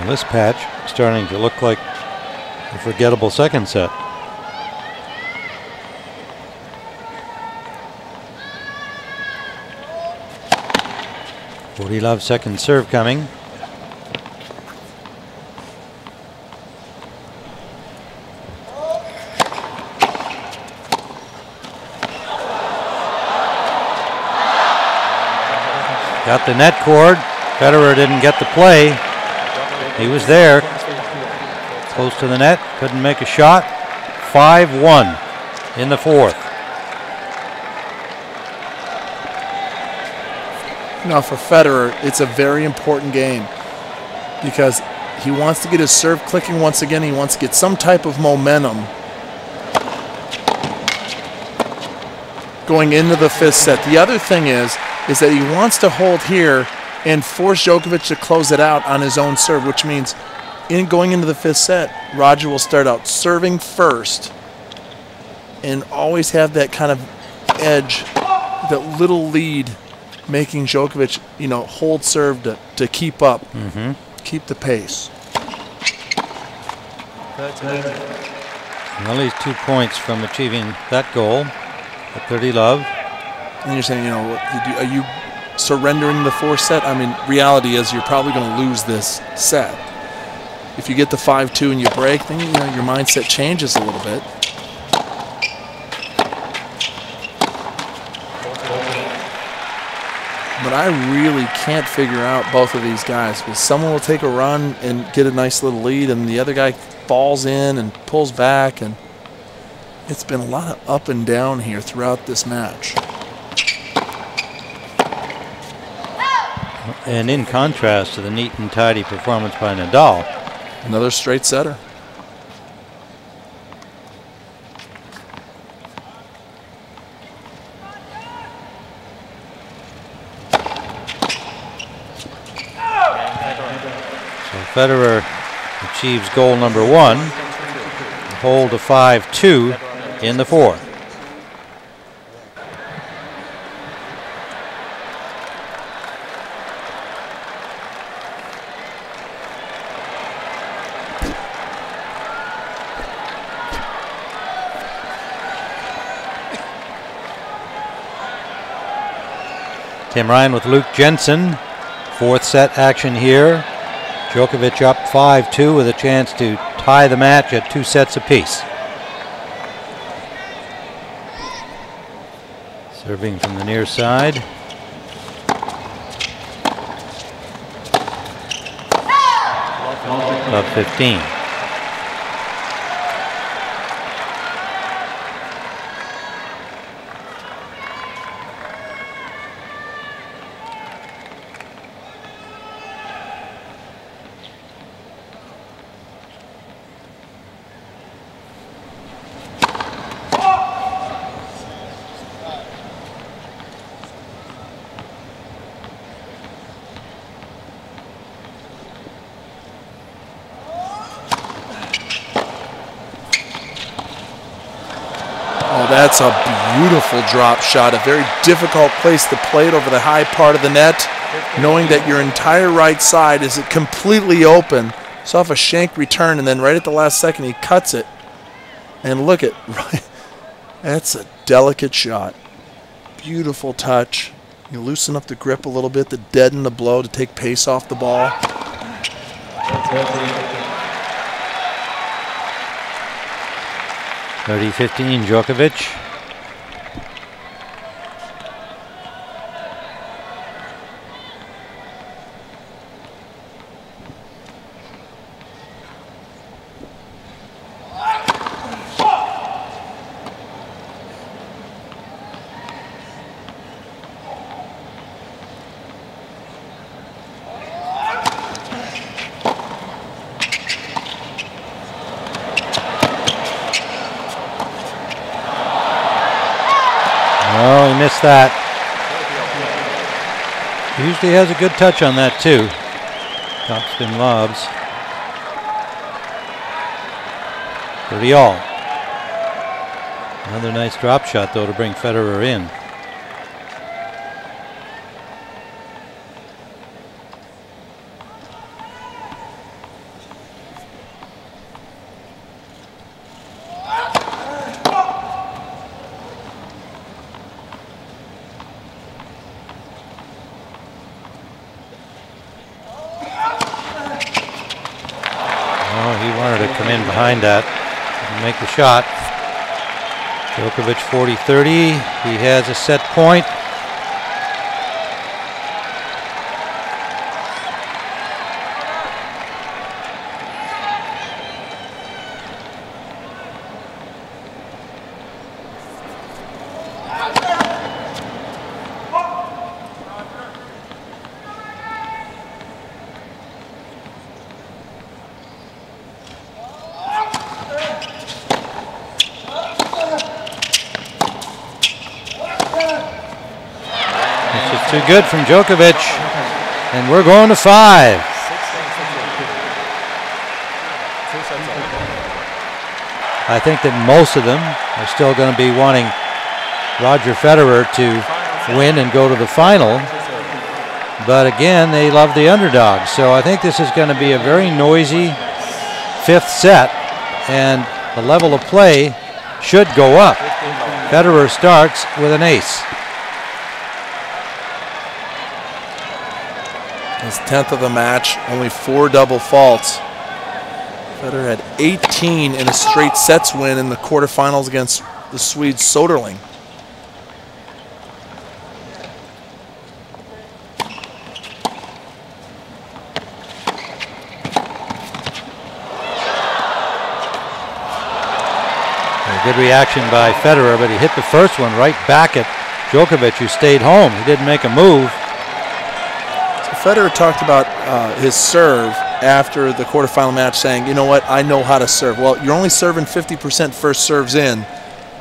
This patch starting to look like a forgettable second set. Love second serve coming. Got the net cord. Federer didn't get the play. He was there, close to the net, couldn't make a shot. 5-1 in the 4th. Now for Federer, it's a very important game because he wants to get his serve clicking once again. He wants to get some type of momentum going into the 5th set. The other thing is that he wants to hold here and force Djokovic to close it out on his own serve, which means going into the 5th set, Roger will start out serving first and always have that kind of edge, that little lead, making Djokovic, you know, hold serve to keep up, keep the pace. Well, he's 2 points from achieving that goal at 30 love. And you're saying, you know, are you surrendering the 4th set? I mean, reality is you're probably going to lose this set. If you get the 5-2 and you break, then, you know, your mindset changes a little bit. But I really can't figure out both of these guys, because someone will take a run and get a nice little lead, and the other guy falls in and pulls back, and it's been a lot of up and down here throughout this match. And in contrast to the neat and tidy performance by Nadal. Another straight setter. So Federer achieves goal number 1, hold to 5-2 in the 4th. Tim Ryan with Luke Jensen. 4th set action here. Djokovic up 5-2 with a chance to tie the match at 2 sets apiece. Serving from the near side. Love 15. That's a beautiful drop shot, a very difficult place to play it over the high part of the net, knowing that your entire right side is completely open. It's off a shank return, and then right at the last second he cuts it. And look at, that's a delicate shot. Beautiful touch. You loosen up the grip a little bit to deaden the blow, to take pace off the ball. 30-15 Djokovic. Missed that. He usually has a good touch on that too. Topspin lobs. 30 all. Another nice drop shot though to bring Federer in. Behind that and make the shot. Djokovic 40-30. He has a set point. Too good from Djokovic, and we're going to 5. I think that most of them are still going to be wanting Roger Federer to win and go to the final. But again, they love the underdog. So I think this is going to be a very noisy fifth set, and the level of play should go up. Federer starts with an ace. His 10th of the match, only 4 double faults. Federer had 18 in a straight sets win in the quarterfinals against the Swede Soderling. Good reaction by Federer, but he hit the first one right back at Djokovic, who stayed home. He didn't make a move. So Federer talked about his serve after the quarterfinal match, saying, you know what, I know how to serve. Well, you're only serving 50% first serves in,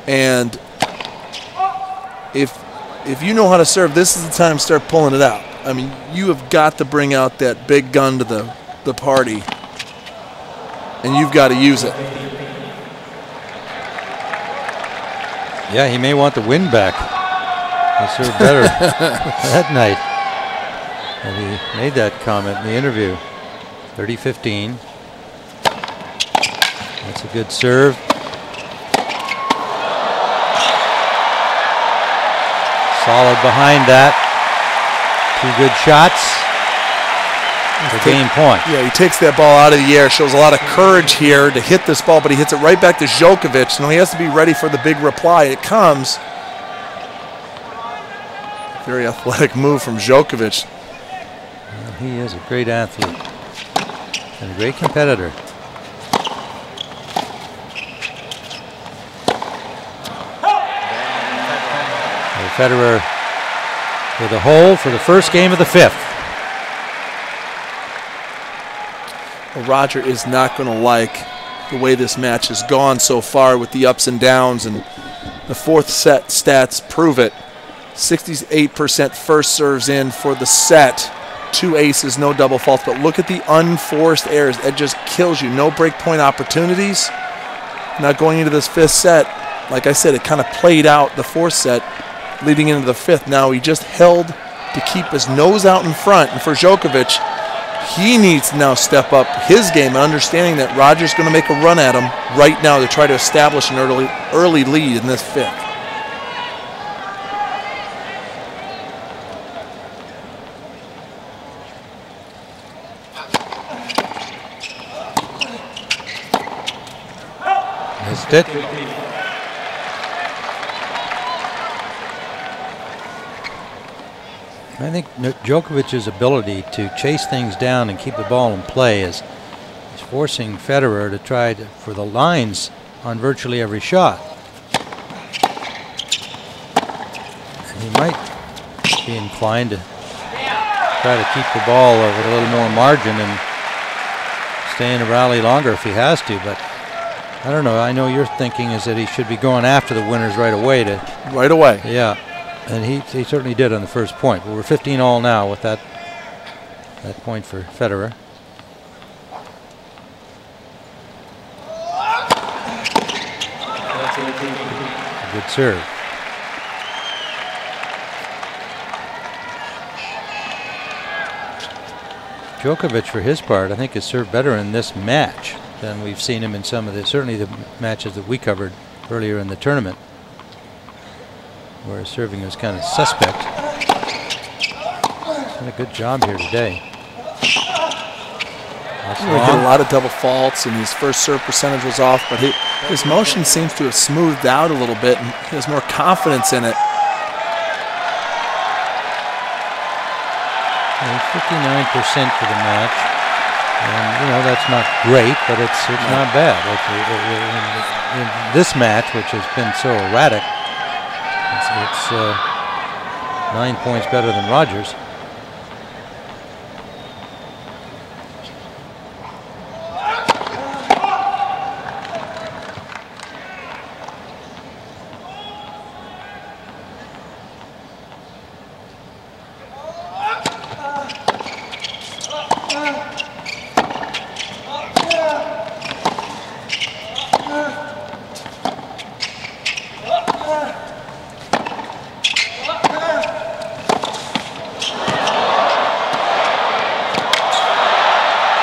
and if you know how to serve, this is the time to start pulling it out. I mean, you have got to bring out that big gun to the party, and you've got to use it. Yeah, he may want the win back. He served better that night. And he made that comment in the interview. 30-15. That's a good serve. Solid behind that. 2 good shots. The game point. Yeah, he takes that ball out of the air, shows a lot of courage here to hit this ball, but he hits it right back to Djokovic. Now he has to be ready for the big reply. It comes. Very athletic move from Djokovic. Well, he is a great athlete and a great competitor. And Federer with a hole for the first game of the 5th. Well, Roger is not going to like the way this match has gone so far with the ups and downs, and the 4th set stats prove it. 68% first serves in for the set. 2 aces, no double faults, but look at the unforced errors. It just kills you. No break point opportunities. Now going into this 5th set, like I said, it kind of played out the 4th set leading into the 5th. Now he just held to keep his nose out in front, and for Djokovic, he needs to now step up his game and understanding that Roger's going to make a run at him right now to try to establish an early lead in this 5th. Missed it. I think Djokovic's ability to chase things down and keep the ball in play is forcing Federer to try for the lines on virtually every shot. And he might be inclined to try to keep the ball with a little more margin and stay in a rally longer if he has to, but I don't know. I know your thinking is that he should be going after the winners right away. Right away. Yeah. And he certainly did on the first point. But we're 15-all now with that point for Federer. Good serve. Djokovic, for his part, I think has served better in this match than we've seen him in some of certainly the matches that we covered earlier in the tournament, where his serving was kind of suspect. He's done a good job here today. He did a lot of double faults, and his first serve percentage was off, but his motion seems to have smoothed out a little bit, and he has more confidence in it. 59% for the match, and you know that's not great, but it's not bad. In this match, which has been so erratic, it's 9 points better than Rogers.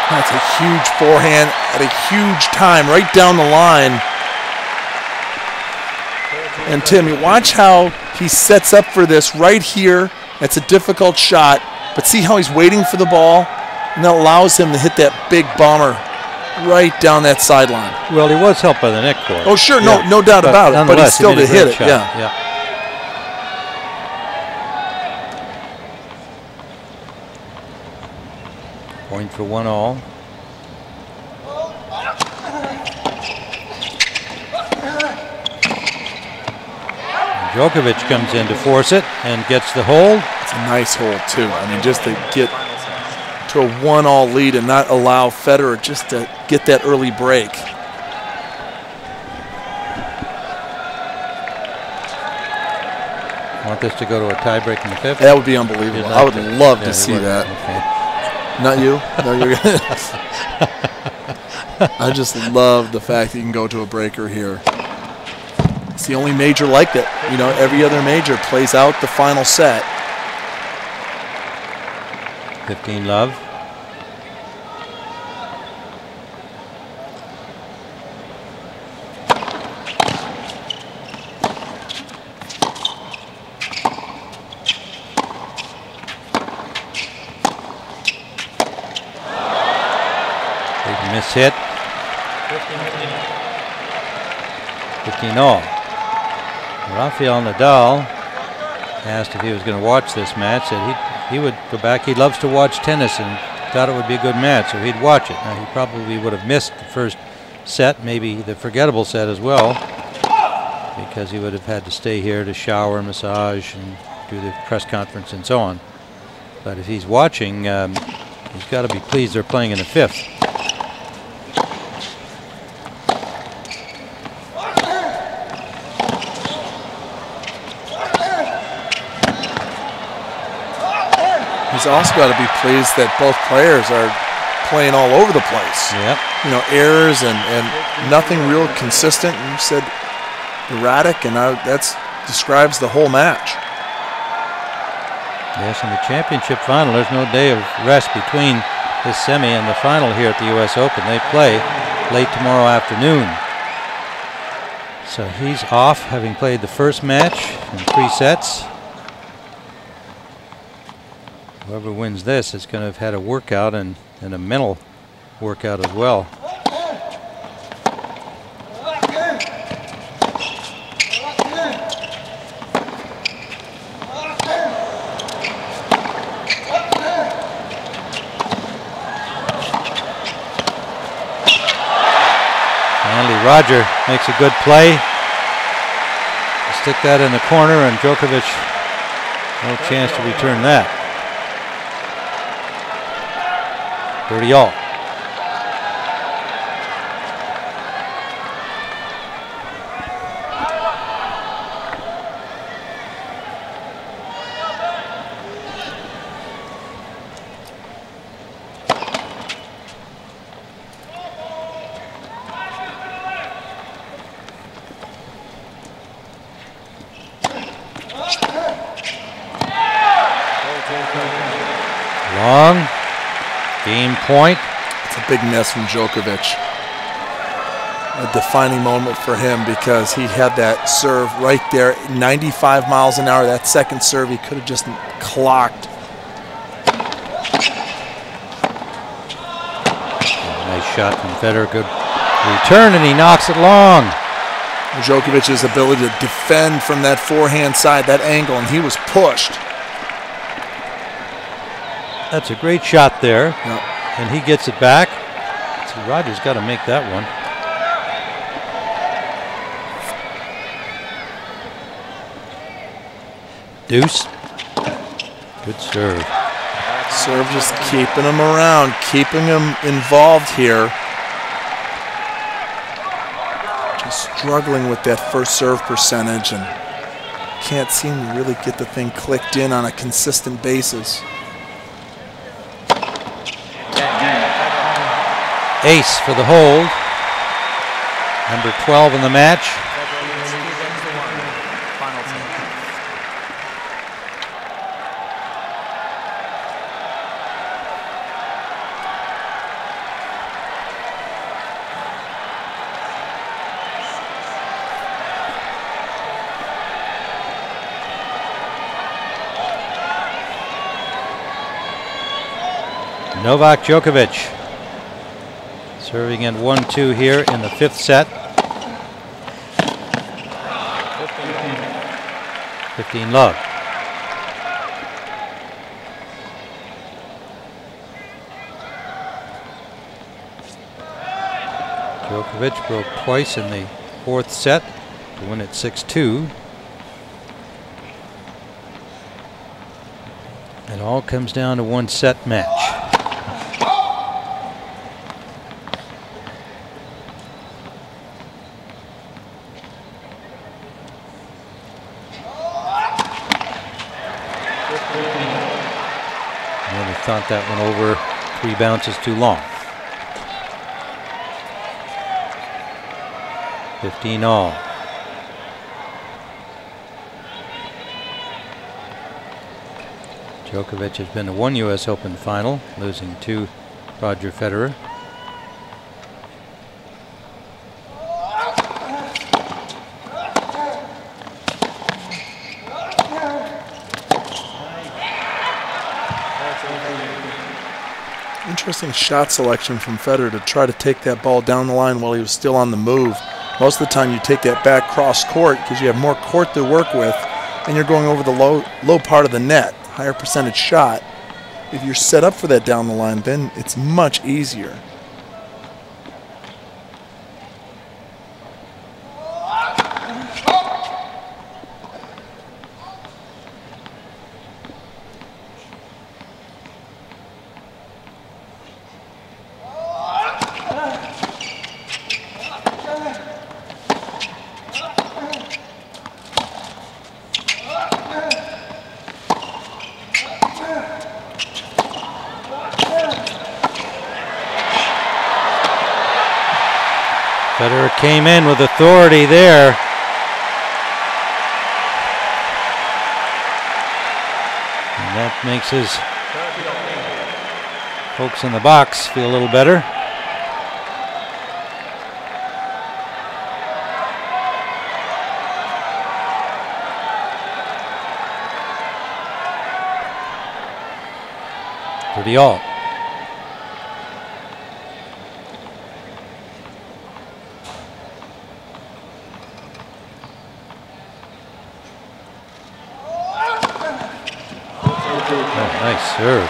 That's a huge forehand at a huge time, right down the line. And Tim, you watch how he sets up for this right here. It's a difficult shot, but see how he's waiting for the ball? And that allows him to hit that big bomber right down that sideline. Well, he was helped by the net cord. Oh, sure, no doubt about it, but he still did hit it, shot. yeah. Point for 1-all. Djokovic comes in to force it and gets the hold. It's a nice hold, too. I mean, just to get to a 1-all lead and not allow Federer just to get that early break. Want this to go to a tiebreak in the 5th? That would be unbelievable. I would love to see that. Okay. Not you? No, you're I just love the fact that you can go to a breaker here. It's the only major like that. You know, every other major plays out the final set. 15-love. Big miss hit. 15-all. Rafael Nadal asked if he was going to watch this match. Said he would go back. He loves to watch tennis and thought it would be a good match, so he'd watch it. Now, he probably would have missed the first set, maybe the forgettable set as well, because he would have had to stay here to shower, massage, and do the press conference and so on. But if he's watching, he's got to be pleased they're playing in the 5th. He's also got to be pleased that both players are playing all over the place. Yep. You know, errors and nothing real consistent. You said erratic, and that describes the whole match. Yes, in the championship final, there's no day of rest between this semi and the final here at the U.S. Open. They play late tomorrow afternoon. So he's off, having played the first match in 3 sets. Whoever wins this is going to have had a workout and a mental workout as well. Finally, Roger makes a good play. Stick that in the corner, and Djokovic, no chance to return that. 30-all. Long. Game point. It's a big miss from Djokovic. A defining moment for him because he had that serve right there, 95 miles an hour. That second serve, he could have just clocked. Nice shot from Federer. Good return, and he knocks it long. Djokovic's ability to defend from that forehand side, that angle, and he was pushed. That's a great shot there. Yep. And he gets it back. So Roger's got to make that one. Deuce. Good serve. Serve just keeping him around, keeping him involved here. Just struggling with that first serve percentage and can't seem to really get the thing clicked in on a consistent basis. Ace for the hold. Number 12 in the match. final set. Novak Djokovic serving at 1-2 here in the 5th set. 15 love. Djokovic broke twice in the 4th set to win at 6-2. It all comes down to one set match. Thought that went over 3 bounces too long. 15 all. Djokovic has been to 1 U.S. Open final, losing to Roger Federer. Interesting shot selection from Federer to try to take that ball down the line while he was still on the move. Most of the time you take that back cross court because you have more court to work with and you're going over the low part of the net, higher percentage shot. If you're set up for that down the line, then it's much easier. Federer came in with authority there. And that makes his folks in the box feel a little better. Pretty all. Nice serve.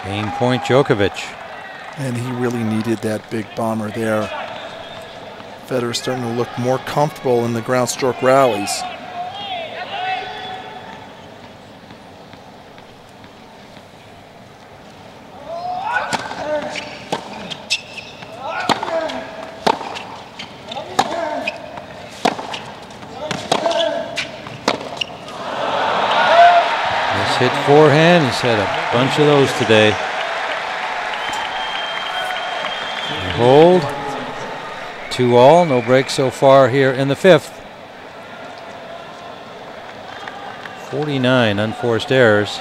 Game point Djokovic. And he really needed that big bomber there. Federer starting to look more comfortable in the ground stroke rallies. Hit forehand. He's had a bunch of those today. Hold. 2 all. No break so far here in the 5th. 49 unforced errors.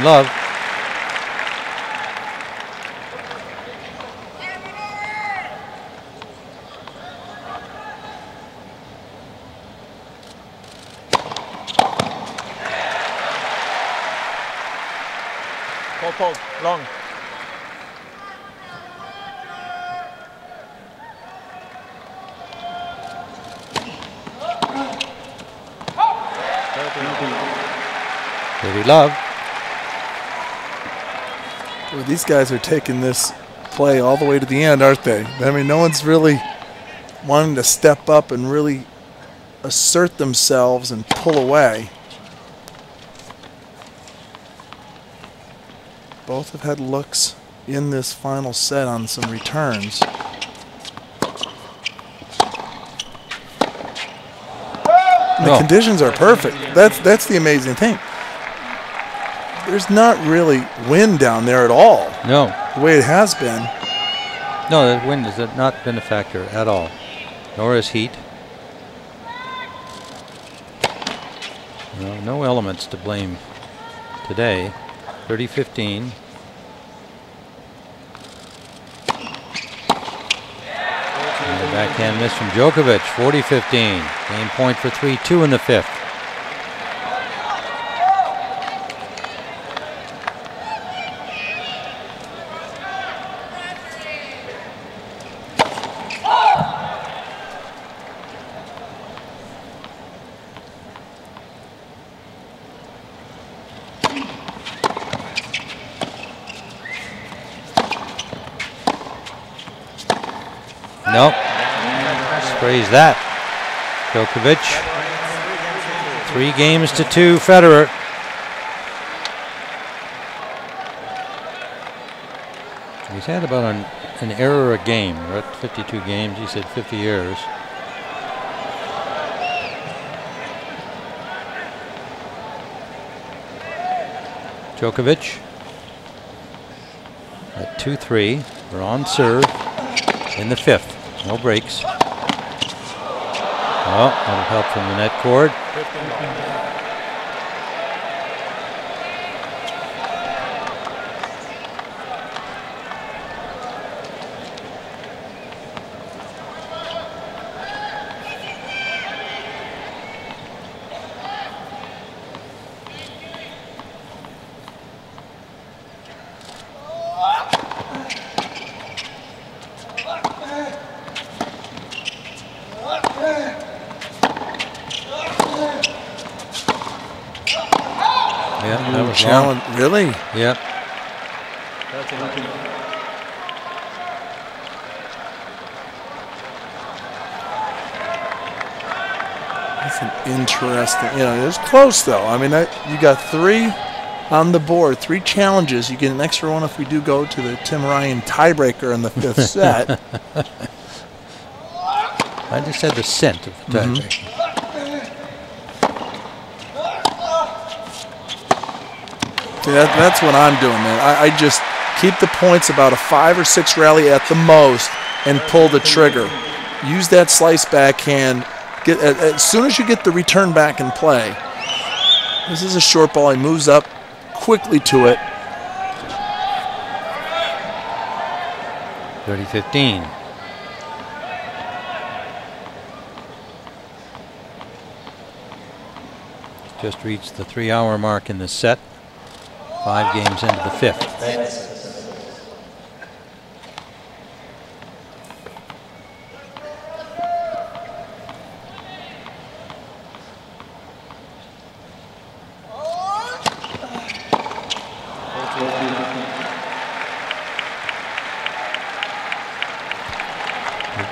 Love. Hold, long. Pretty love. Well, these guys are taking this play all the way to the end, aren't they? I mean, no one's really wanting to step up and really assert themselves and pull away. Both have had looks in this final set on some returns. The conditions are perfect. That's the amazing thing. There's not really wind down there at all. No. The way it has been. No, the wind has not been a factor at all, nor is heat. No elements to blame today. 30-15. And the backhand miss from Djokovic, 40-15. Game point for 3-2 in the fifth. Nope. Sprays that. Djokovic. 3-2, Federer. He's had about an error a game. We're at 52 games. He said 50 errors. Djokovic at 2-3. We're on serve in the fifth. No breaks. Oh, that'll help from the net cord. Yeah, that was challenge. Really? Yep. That's an interesting. It was close though. I mean, you got 3 on the board, 3 challenges. You get an extra one if we do go to the Tim Ryan tiebreaker in the 5th set. I just said the scent of the tiebreaker. See, that's what I'm doing, man. I just keep the points about a 5 or 6 rally at the most and pull the trigger. Use that slice backhand. As soon as you get the return back in play, this is a short ball. He moves up quickly to it. 30-15. Just reached the 3-hour mark in the set. 5 games into the fifth. There's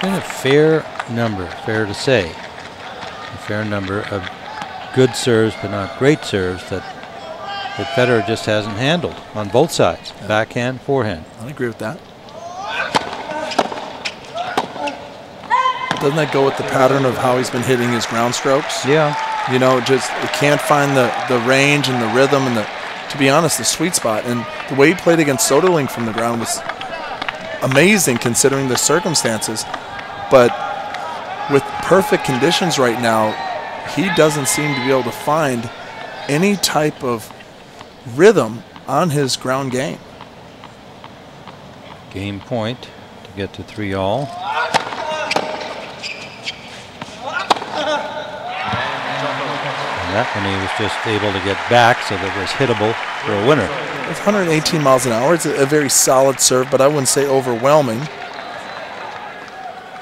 been a fair number, fair to say, a fair number of good serves but not great serves that Federer just hasn't handled on both sides, backhand, forehand. I agree with that. Doesn't that go with the pattern of how he's been hitting his ground strokes? Yeah. Just can't find the range and the rhythm and to be honest, the sweet spot. And the way he played against Soderling from the ground was amazing considering the circumstances. But with perfect conditions right now, he doesn't seem to be able to find any type of rhythm on his ground game. Game point to get to 3-all. And that one he was just able to get back so that it was hittable for a winner. It's 118 miles an hour. It's a very solid serve, but I wouldn't say overwhelming.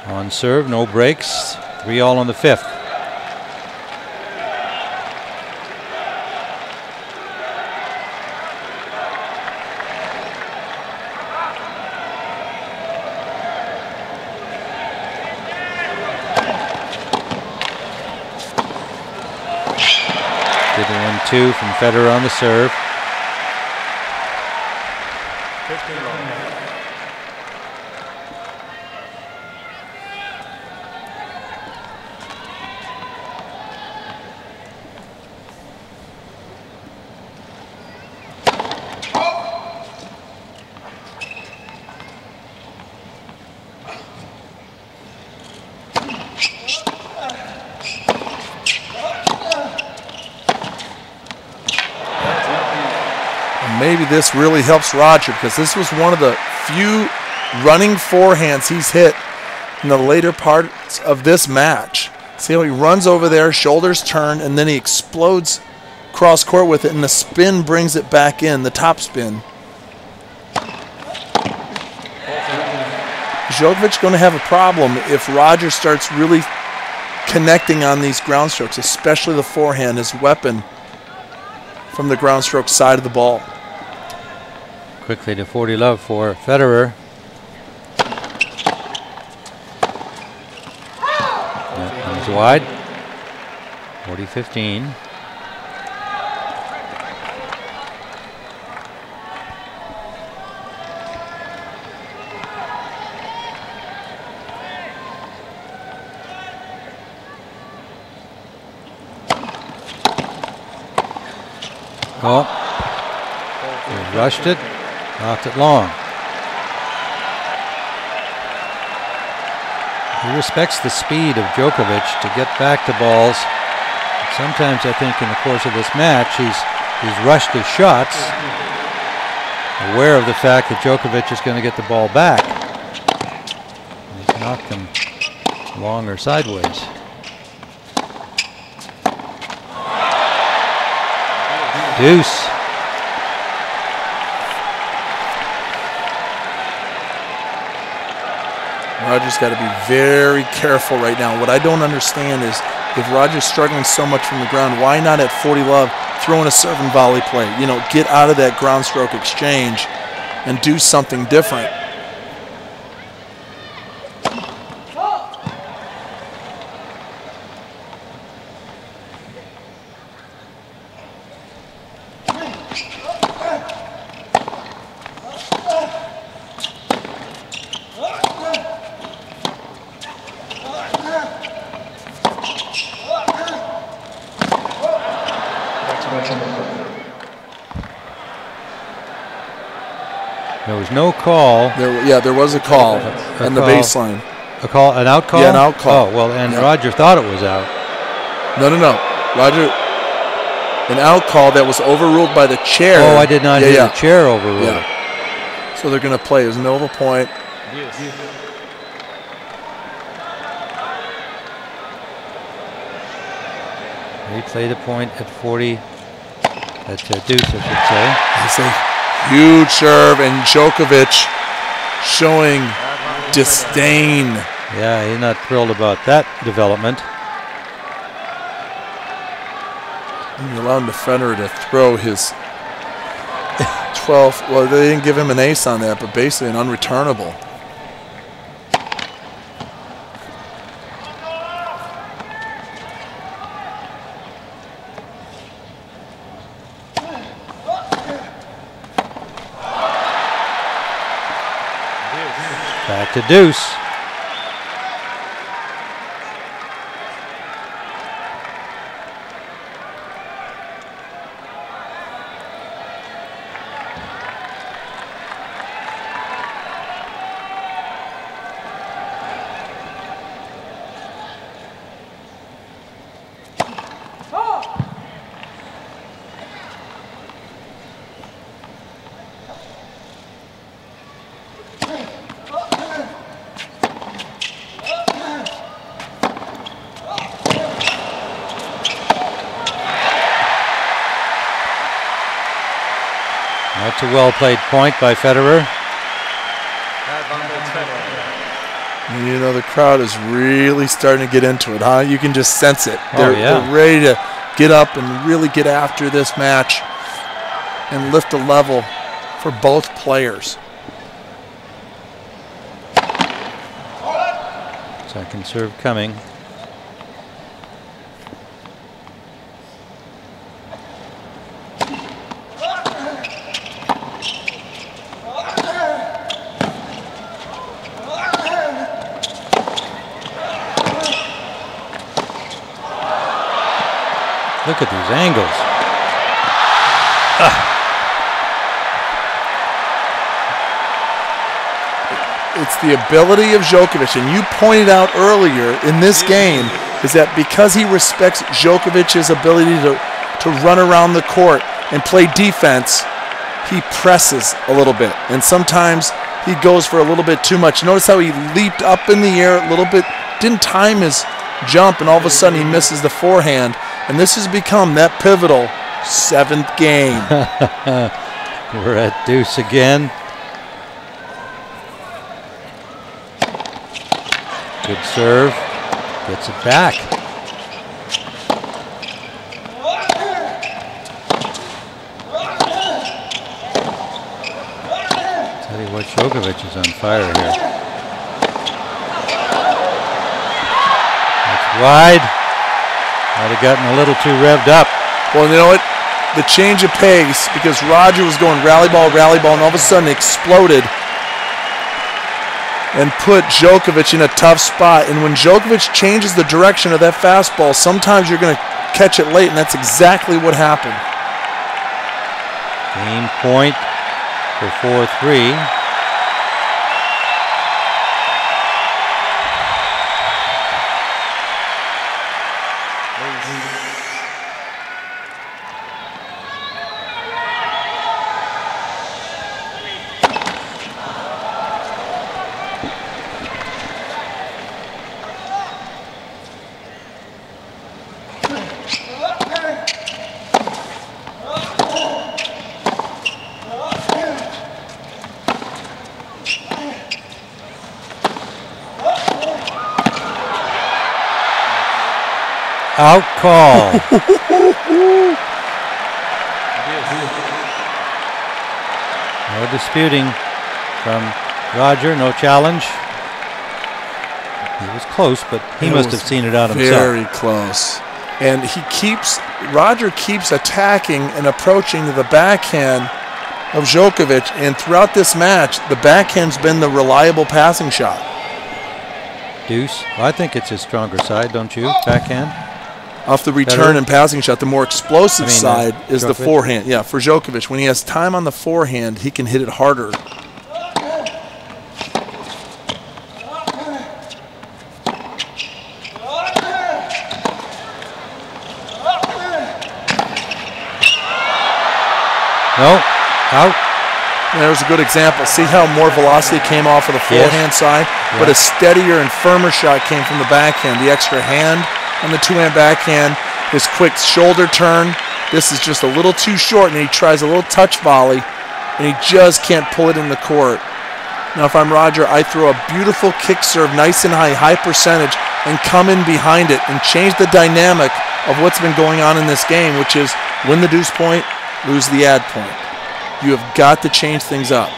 On serve, no breaks. 3-all on the fifth. Good 1-2 from Federer on the serve. 15 long. Maybe this really helps Roger, because this was one of the few running forehands he's hit in the later parts of this match. See how he runs over there, shoulders turn, and then he explodes cross court with it, and the spin brings it back in, the top spin. Djokovic going to have a problem if Roger starts really connecting on these ground strokes, especially the forehand, his weapon from the ground stroke side of the ball. Quickly to 40 love for Federer. That comes wide. 40-15. Oh, he rushed it. Knocked it long. He respects the speed of Djokovic to get back to balls. Sometimes I think in the course of this match he's rushed his shots, aware of the fact that Djokovic is going to get the ball back. He's knocked them long or sideways. Deuce. Roger's got to be very careful right now. What I don't understand is if Roger's struggling so much from the ground, why not at 40 love throw in a serve and volley play? You know, get out of that ground stroke exchange and do something different. There was no call. There was a call on the baseline. A call, an out call? Yeah, an out call. Oh, well, and Roger thought it was out. No. Roger, an out call that was overruled by the chair. Oh, I did not hear the chair overruled. Yeah. So they're going to play as Nova point. Replay the point at 40. At deuce, I should say. It's a huge serve, and Djokovic showing disdain. Yeah, he's not thrilled about that development. You're allowing the Federer to throw his 12th. Well, they didn't give him an ace on that, but basically an unreturnable. Back to deuce. That's a well-played point by Federer. And you know, the crowd is really starting to get into it, huh? You can just sense it. They're ready to get up and really get after this match and lift the level for both players. Second serve coming. Look at these angles. It's the ability of Djokovic, and you pointed out earlier in this game is that because he respects Djokovic's ability to run around the court and play defense, he presses a little bit, and sometimes he goes for a little bit too much. Notice how he leaped up in the air a little bit, didn't time his jump, and all of a sudden he misses the forehand, and this has become that pivotal 7th game. We're at deuce again. Good serve, gets it back. Tell you what, Djokovic is on fire here. That's wide. Might have gotten a little too revved up. Well, you know what? The change of pace, because Roger was going rally ball, and all of a sudden exploded and put Djokovic in a tough spot. And when Djokovic changes the direction of that fastball, sometimes you're going to catch it late, and that's exactly what happened. Game point for 4-3. Out call. No disputing from Roger, no challenge. He was close, but he must have seen it out himself. Very close. And Roger keeps attacking and approaching the backhand of Djokovic, and throughout this match, the backhand's been the reliable passing shot. Deuce. Well, I think it's his stronger side, don't you? Backhand? Off the return and passing shot, the more explosive side is the forehand. Yeah, for Djokovic. When he has time on the forehand, he can hit it harder. No, out. And there's a good example. See how more velocity came off of the forehand side? Yeah. But a steadier and firmer shot came from the backhand. The extra hand on the two-hand backhand, his quick shoulder turn. This is just a little too short, and he tries a little touch volley, and he just can't pull it in the court. Now, if I'm Roger, I throw a beautiful kick serve, nice and high percentage, and come in behind it and change the dynamic of what's been going on in this game, which is win the deuce point, lose the ad point. You have got to change things up.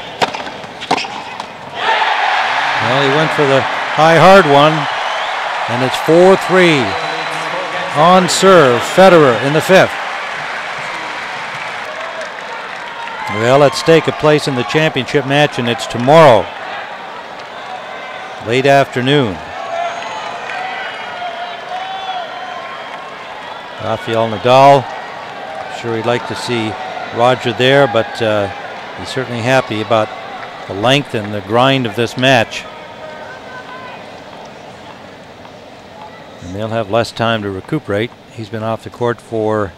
Well, he went for the high hard one, and it's 4-3 on serve. Federer in the 5th. Well, at stake a place in the championship match, and it's tomorrow, late afternoon. Rafael Nadal, sure he'd like to see Roger there, but he's certainly happy about the length and the grind of this match. And they'll have less time to recuperate. He's been off the court for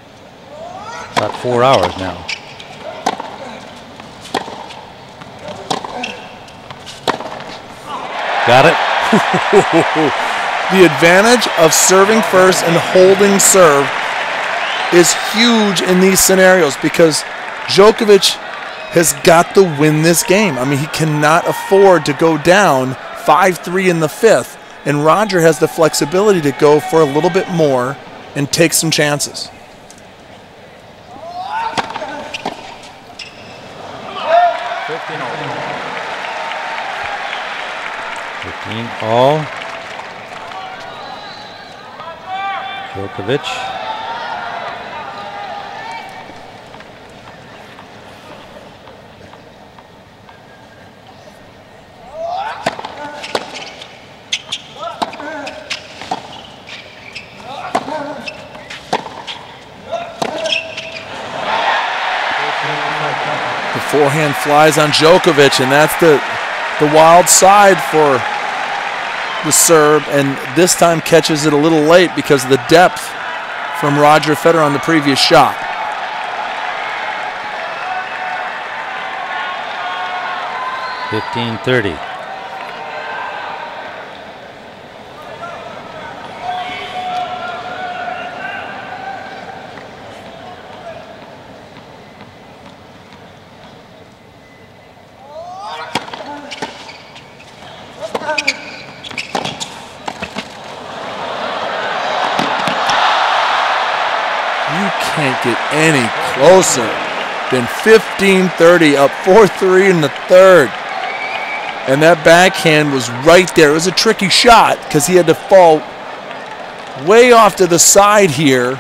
about 4 hours now. Got it. The advantage of serving first and holding serve is huge in these scenarios because Djokovic has got to win this game. I mean, he cannot afford to go down 5-3 in the 5th, and Roger has the flexibility to go for a little bit more and take some chances. All. Djokovic. Forehand flies on Djokovic, and that's the wild side for the Serb, and this time catches it a little late because of the depth from Roger Federer on the previous shot. $15-30. Can't get any closer than 15-30, up 4-3 in the third. And that backhand was right there. It was a tricky shot because he had to fall way off to the side here.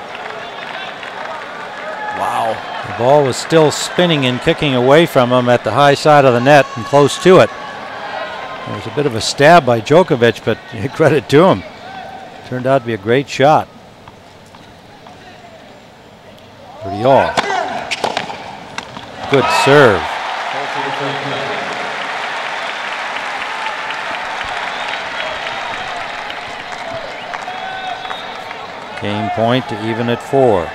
Wow. The ball was still spinning and kicking away from him at the high side of the net and close to it. There was a bit of a stab by Djokovic, but credit to him. Turned out to be a great shot. Pretty all. Good serve. Game point to even at 4.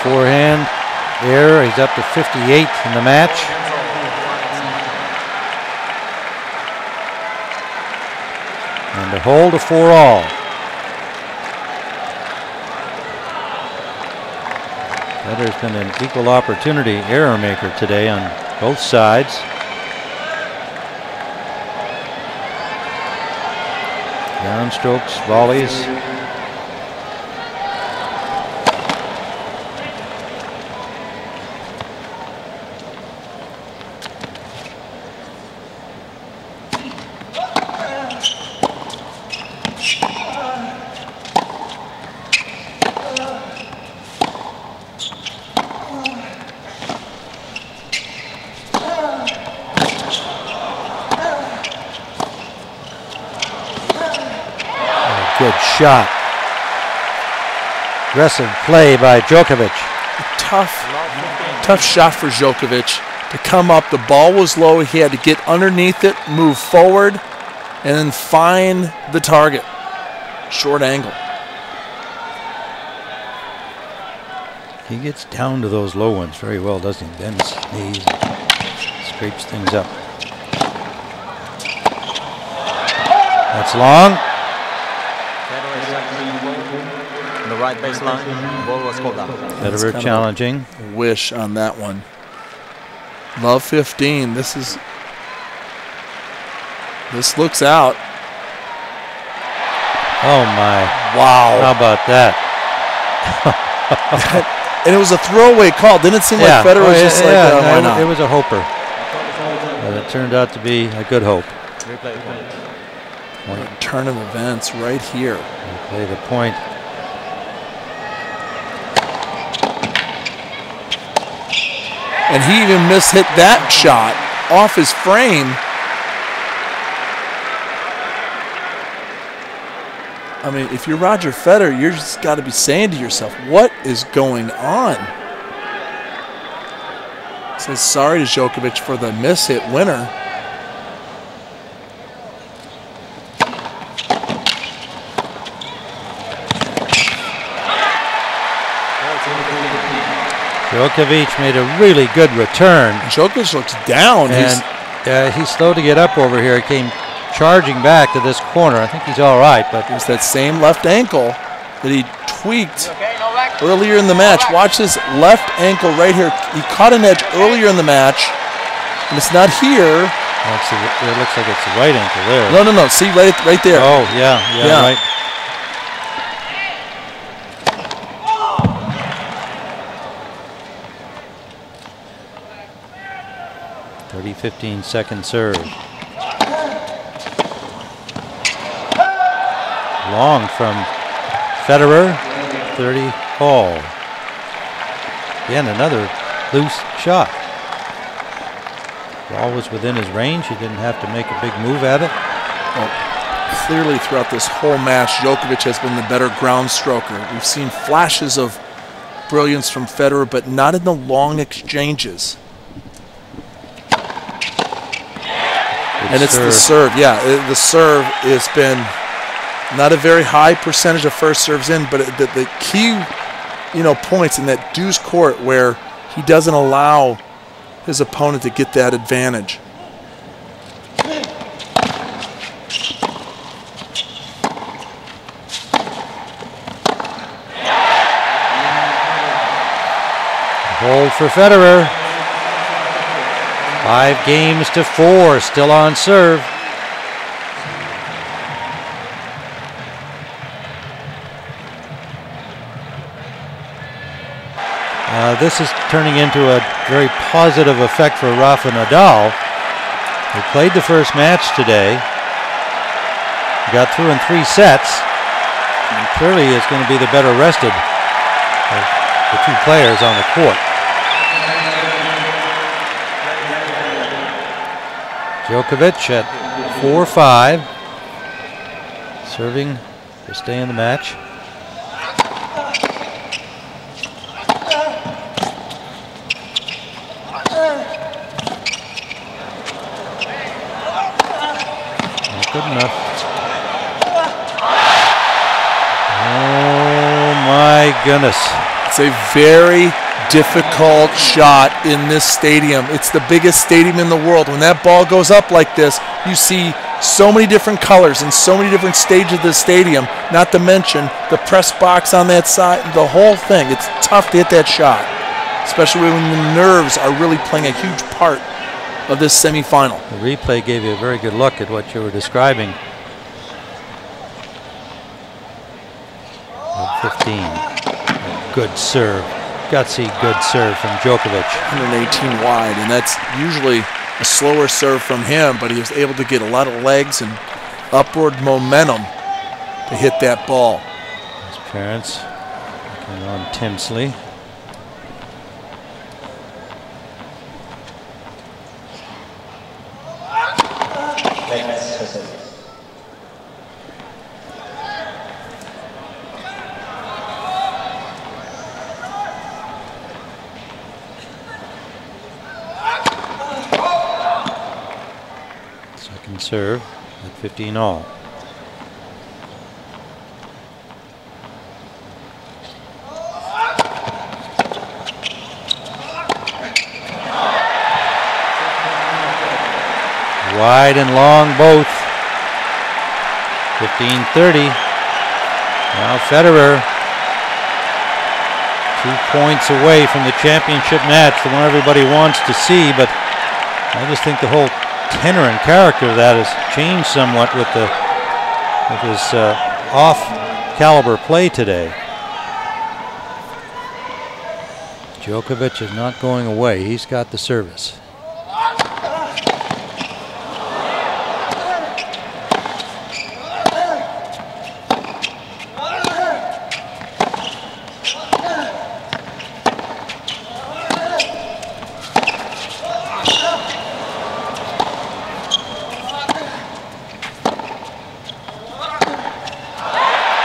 Forehand, error. He's up to 58 in the match. And a hold of 4-all. Federer's been an equal opportunity error maker today on both sides. Downstrokes, volleys. Good shot. Aggressive play by Djokovic. Tough shot for Djokovic to come up. The ball was low. He had to get underneath it, move forward, and then find the target. Short angle. He gets down to those low ones very well, doesn't he? Bends his knees, scrapes things up. That's long. The right baseline, ball was called out. Federer challenging. Wish on that one. Love 15. This looks out. Oh my! Wow! How about that? And it was a throwaway call. Didn't it seem like Federer was just like, why not? It was a hoper, but it turned out to be a good hope. Turn of events right here. Play the point. And he even mishit that shot off his frame. I mean, if you're Roger Federer, you're just got to be saying to yourself, what is going on? Says sorry to Djokovic for the mishit winner. Djokovic made a really good return. Djokovic looks down. And he's slow to get up over here. He came charging back to this corner. I think he's all right, but it's that same left ankle that he tweaked earlier in the match. Watch this left ankle right here. He caught an edge earlier in the match, and it's not here. It looks like it's the right ankle there. No. See, right there. Oh, yeah, right. 15-second serve. Long from Federer, 30 all. Again, another loose shot. Ball was within his range. He didn't have to make a big move at it. Well, clearly throughout this whole match, Djokovic has been the better ground stroker. We've seen flashes of brilliance from Federer, but not in the long exchanges. And it's the serve. Yeah, the serve has been not a very high percentage of first serves in, but the key, points in that deuce court where he doesn't allow his opponent to get that advantage. Hold for Federer. 5-4, still on serve. This is turning into a very positive effect for Rafa Nadal. He played the first match today. Got through in 3 sets. And clearly is going to be the better rested of the 2 players on the court. Djokovic at 4-5, serving to stay in the match. Not good enough. Oh my goodness. It's a very difficult shot in this stadium. It's the biggest stadium in the world. When that ball goes up like this, you see so many different colors and so many different stages of the stadium, not to mention the press box on that side, the whole thing. It's tough to hit that shot, especially when the nerves are really playing a huge part of this semifinal. The replay gave you a very good look at what you were describing. 15. Good serve. Gutsy, good serve from Djokovic. 118 wide, and that's usually a slower serve from him, but he was able to get a lot of legs and upward momentum to hit that ball. His parents looking on Tinsley. Serve at 15 all. Wide and long both. 15-30. Now Federer 2 points away from the championship match, the one everybody wants to see, but I just think the whole tenor and character of that has changed somewhat with his off-caliber play today. Djokovic is not going away. He's got the service.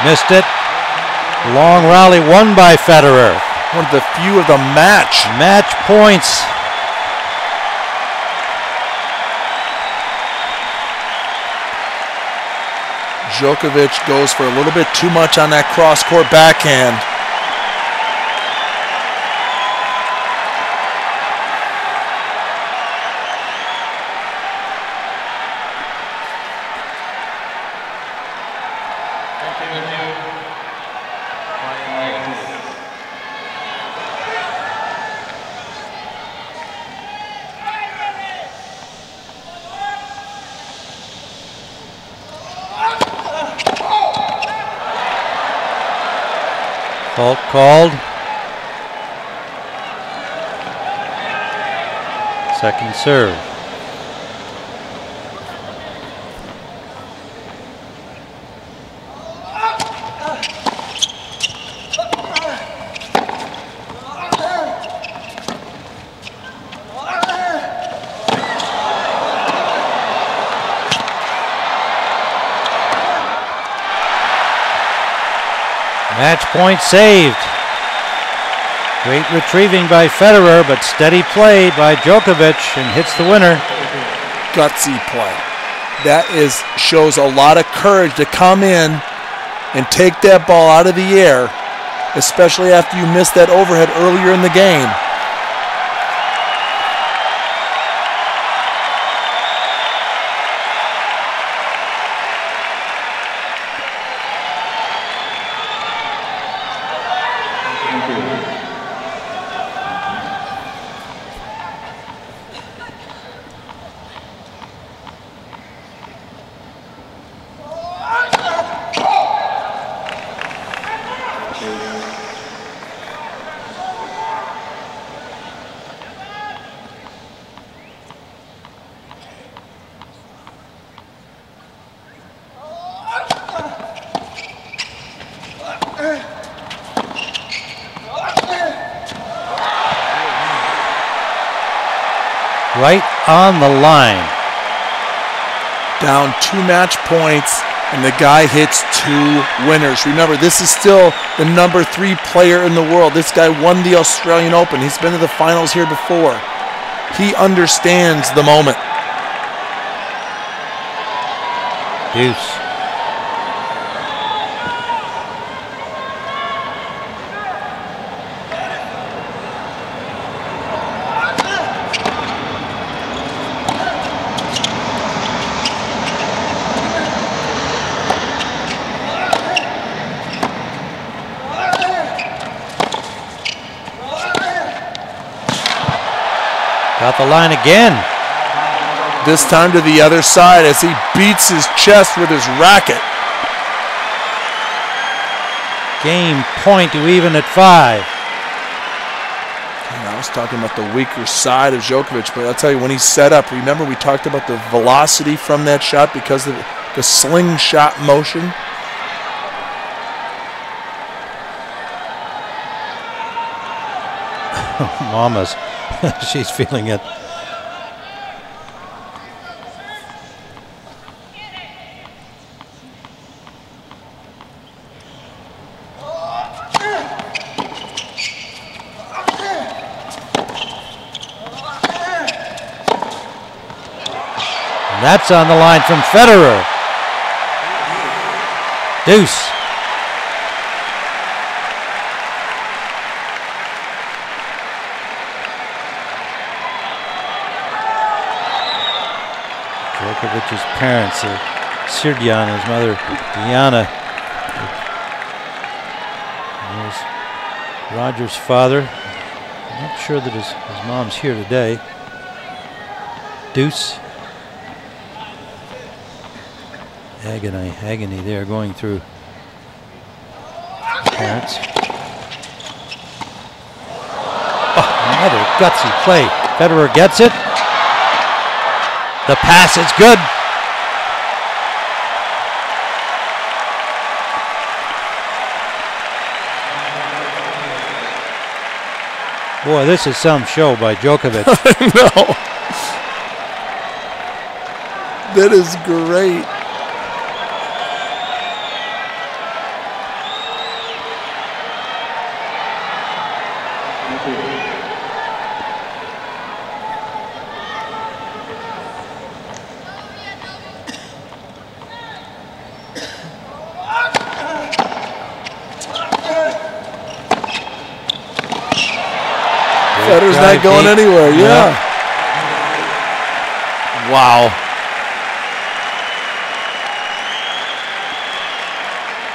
Missed it. Long rally won by Federer. One of the few of the match. Match points. Djokovic goes for a little bit too much on that cross-court backhand. Fault called. Second serve. Match point saved. Great retrieving by Federer, but steady play by Djokovic, and hits the winner. Gutsy play. That shows a lot of courage to come in and take that ball out of the air, especially after you missed that overhead earlier in the game. Right on the line. Down 2 match points, and the guy hits 2 winners. Remember, this is still the number 3 player in the world. This guy won the Australian Open. He's been to the finals here before. He understands the moment. Deuce. Got the line again. This time to the other side as he beats his chest with his racket. Game point to even at 5. And I was talking about the weaker side of Djokovic, but I'll tell you, when he's set up, remember we talked about the velocity from that shot because of the slingshot motion? Mama's. She's feeling it. And that's on the line from Federer. Deuce. Djokovic's parents, Srdjan, his mother, Diana. There's Roger's father. I'm not sure that his mom's here today. Deuce. Agony there going through the parents. Oh, another gutsy play. Federer gets it. The pass is good. Boy, this is some show by Djokovic. No. That is great. Federer's not going anywhere, yeah. Wow.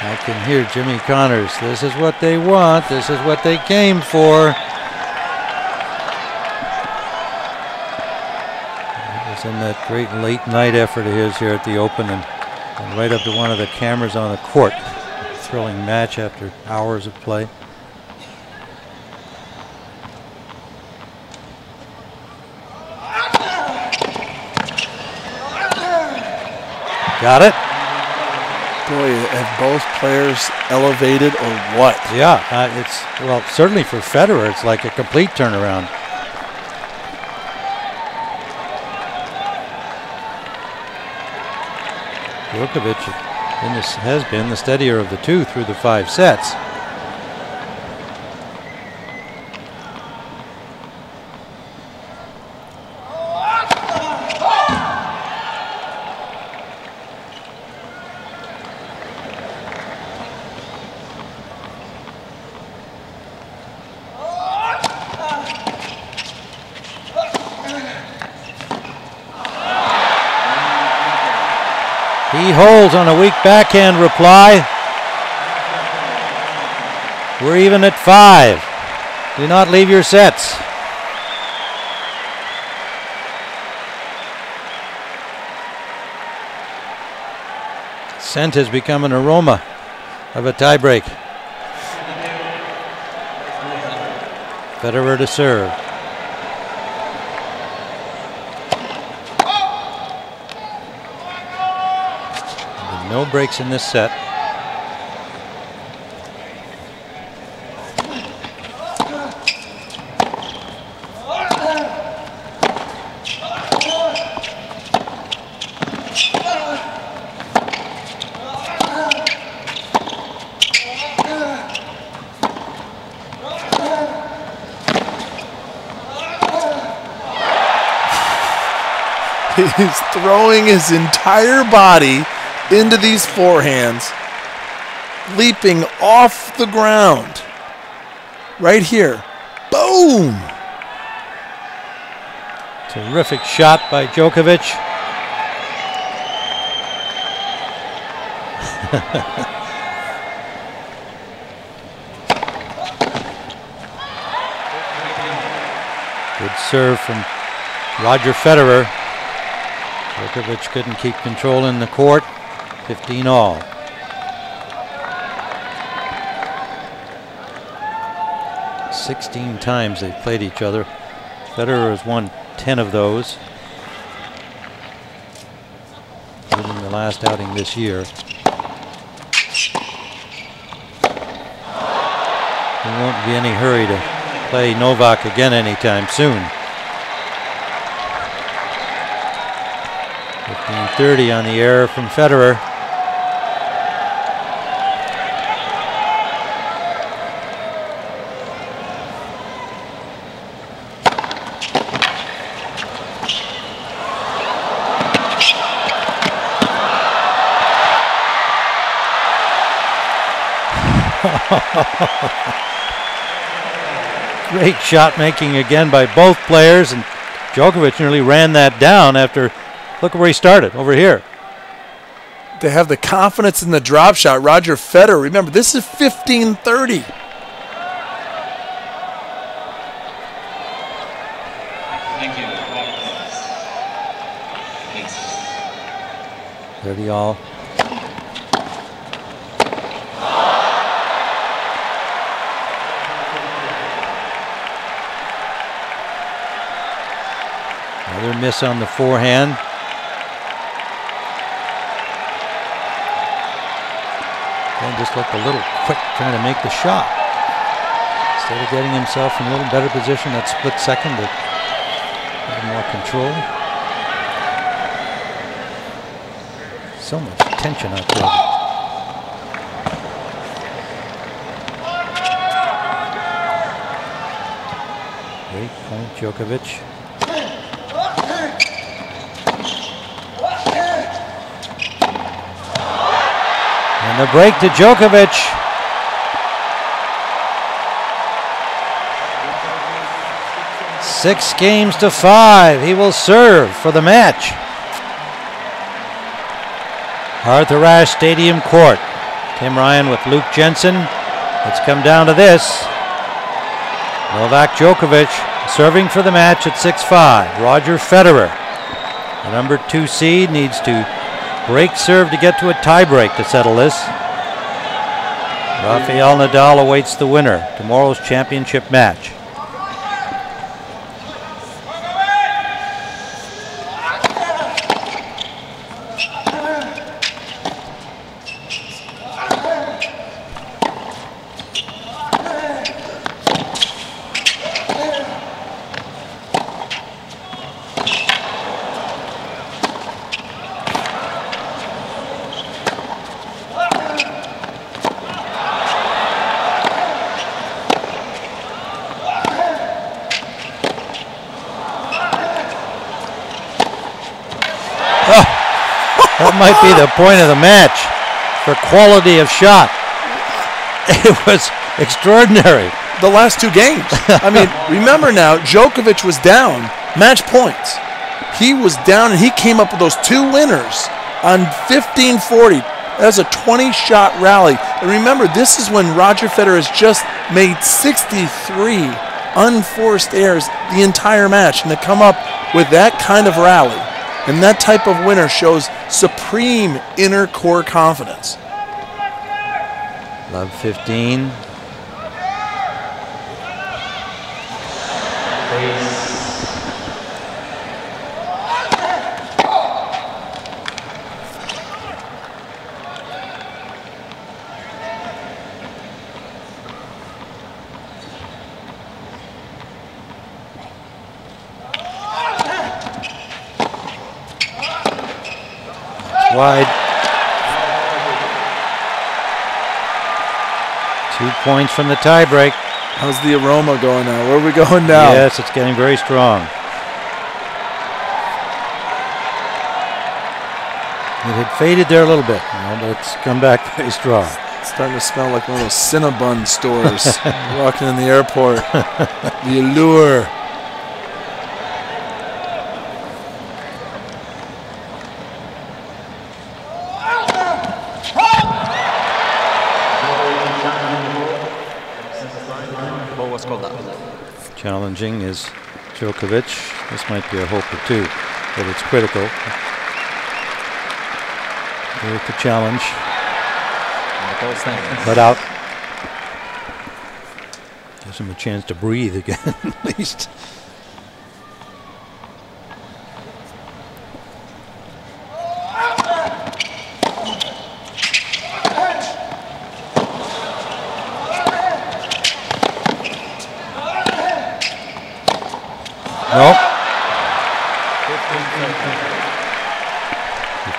I can hear Jimmy Connors. This is what they want. This is what they came for. It was in that great late night effort of his here at the Open and right up to one of the cameras on the court. Thrilling match after hours of play. Got it. Boy, have both players elevated or what? Yeah, it's, well, certainly for Federer, it's like a complete turnaround. Djokovic has been the steadier of the two through the 5 sets. He holds on a weak backhand reply. We're even at 5. Do not leave your sets. Scent has become an aroma of a tiebreak. Federer to serve. No breaks in this set. He's throwing his entire body into these forehands, leaping off the ground. Right here. Boom! Terrific shot by Djokovic. Good serve from Roger Federer. Djokovic couldn't keep control in the court. 15 all. "16 times they've played each other. Federer has won 10 of those, including the last outing this year. There won't be any hurry to play Novak again anytime soon. 15-30 on the error from Federer. Great shot making again by both players, and Djokovic nearly ran that down after, look where he started, over here. They have the confidence in the drop shot. Roger Federer, remember, this is 15-30. Thank you. 30 all. Another miss on the forehand. And just looked a little quick trying to make the shot. Instead of getting himself in a little better position, that split second to have more control. So much tension out there. Great point, Djokovic. And the break to Djokovic. Six games to 5. He will serve for the match. Arthur Ashe Stadium Court. Tim Ryan with Luke Jensen. It's come down to this. Novak Djokovic serving for the match at 6-5. Roger Federer, the number 2 seed, needs to break serve to get to a tiebreak to settle this. Rafael Nadal awaits the winner, tomorrow's championship match. That might be the point of the match for quality of shot. It was extraordinary. The last 2 games. I mean, remember now, Djokovic was down match points. He was down and he came up with those 2 winners on 15-40. That's a 20-shot rally. And remember, this is when Roger Federer has just made 63 unforced errors the entire match. And to come up with that kind of rally and that type of winner shows supreme inner core confidence. Love 15. Wide. 2 points from the tiebreak. How's the aroma going now? Where are we going now? Yes, it's getting very strong. It had faded there a little bit, but it's come back very strong. It's starting to smell like one of those Cinnabon stores walking in the airport. The allure. Challenging is Djokovic. This might be a hope or two, but it's critical. Here's the challenge. Let out. Gives him a chance to breathe again, at least. Nope.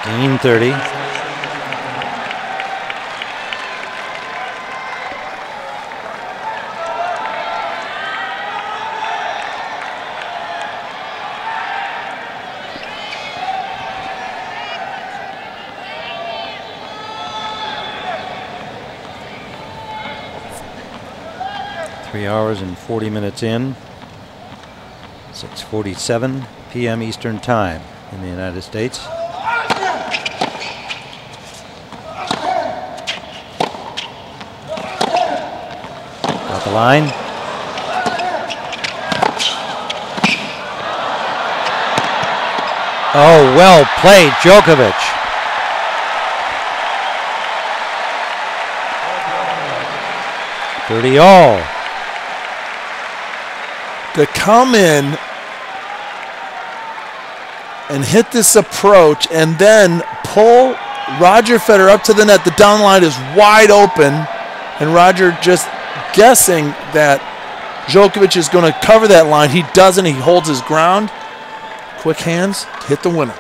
15-30. Three hours and 40 minutes in. 6:47 p.m. Eastern Time in the United States. Got the line. Oh, well played, Djokovic. $30-all. To come in and hit this approach and then pull Roger Federer up to the net. The down line is wide open, and Roger just guessing that Djokovic is going to cover that line. He doesn't. He holds his ground. Quick hands to hit the winner.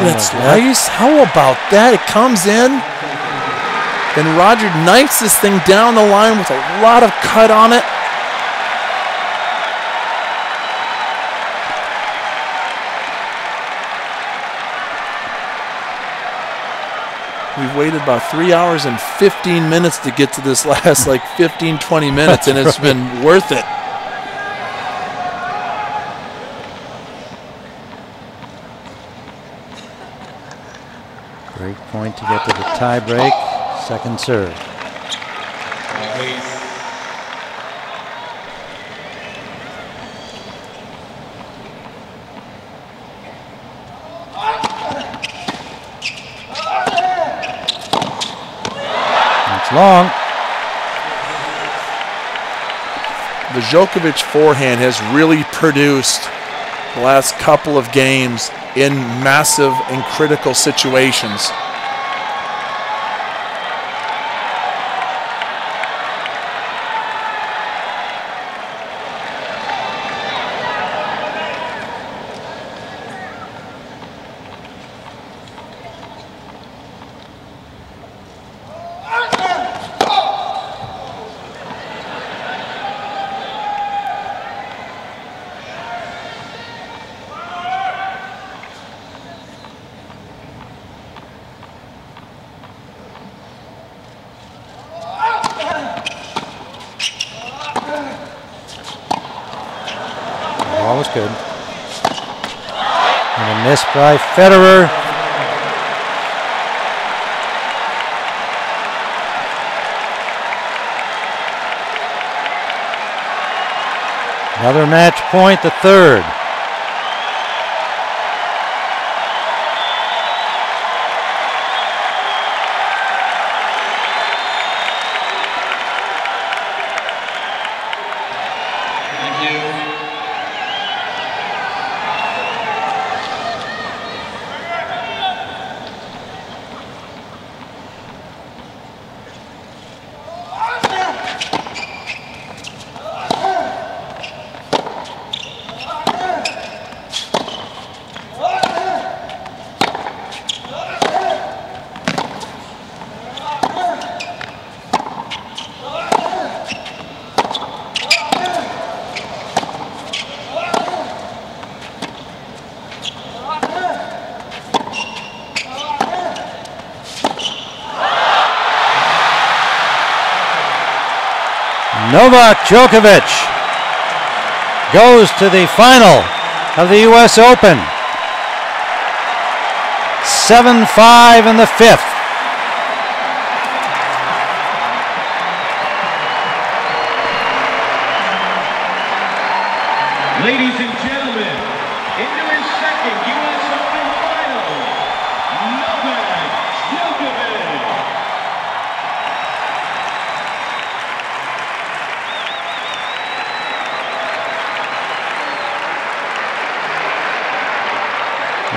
That's nice. How about that? It comes in, and Roger knifes this thing down the line with a lot of cut on it. We've waited about 3 hours and 15 minutes to get to this last like 15, 20 minutes, and it's been worth it. Great point to get to the tie break. Second serve. It's long. The Djokovic forehand has really produced the last couple of games in massive and critical situations. was good. And a miss by Federer. Another match point, the third. Novak Djokovic goes to the final of the US Open. 7-5 in the fifth. Ladies and gentlemen, into his second US Open final, Novak Djokovic.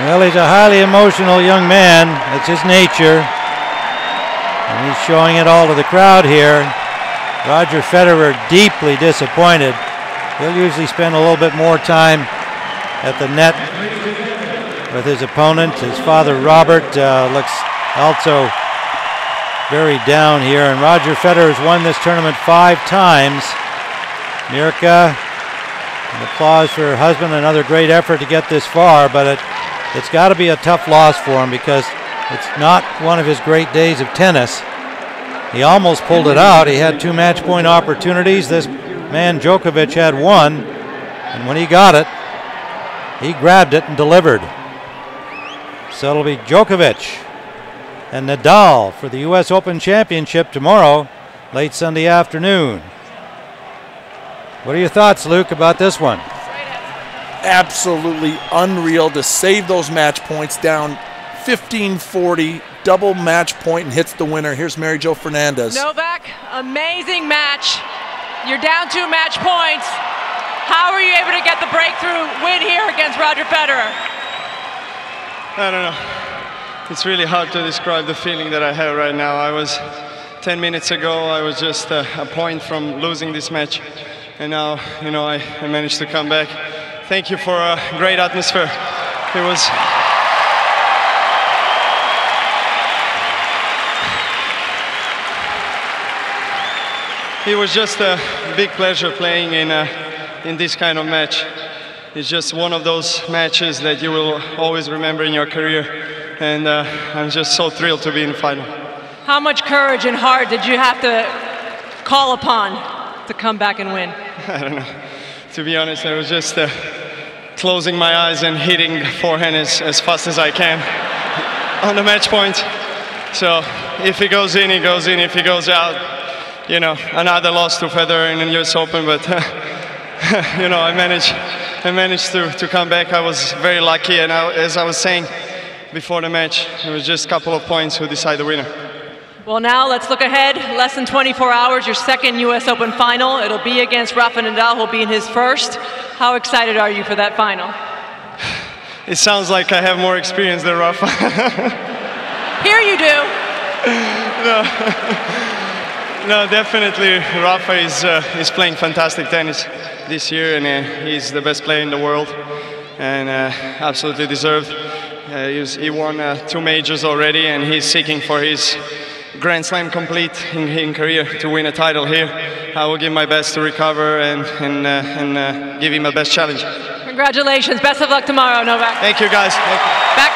Well, he's a highly emotional young man. That's his nature. And he's showing it all to the crowd here. Roger Federer deeply disappointed. He'll usually spend a little bit more time at the net with his opponent. His father, Robert, looks also very down here. And Roger Federer has won this tournament 5 times. Mirka, an applause for her husband. Another great effort to get this far, but it's got to be a tough loss for him because it's not one of his great days of tennis. He almost pulled it out. He had 2 match point opportunities. This man Djokovic had 1, and when he got it, he grabbed it and delivered. So it'll be Djokovic and Nadal for the US Open Championship tomorrow, late Sunday afternoon. What are your thoughts, Luke, about this one? Absolutely unreal to save those match points down 15-40, double match point and hits the winner. Here's Mary Jo Fernandez. Novak, amazing match. You're down 2 match points. How were you able to get the breakthrough win here against Roger Federer? I don't know. It's really hard to describe the feeling that I have right now. 10 minutes ago, I was just a point from losing this match. And now, I managed to come back. Thank you for a great atmosphere. It was just a big pleasure playing in this kind of match. It's just one of those matches that you will always remember in your career. And I'm just so thrilled to be in the final. How much courage and heart did you have to call upon to come back and win? I don't know. To be honest, I was just closing my eyes and hitting the forehand as fast as I can on the match point. So if he goes in, he goes in. If he goes out, another loss to Federer in the US Open. But I managed to come back. I was very lucky, and as I was saying before the match, it was just a couple of points who decide the winner. Well, now let's look ahead. Less than 24 hours, your second US Open final. It'll be against Rafa Nadal, who'll be in his first. How excited are you for that final? It sounds like I have more experience than Rafa. Here you do. No, definitely Rafa is playing fantastic tennis this year, and he's the best player in the world, and absolutely deserved. He won 2 majors already, and he's seeking for his Grand Slam complete in career to win a title here. I will give my best to recover and give him a best challenge. Congratulations. Best of luck tomorrow, Novak. Thank you, guys. Thank you. Back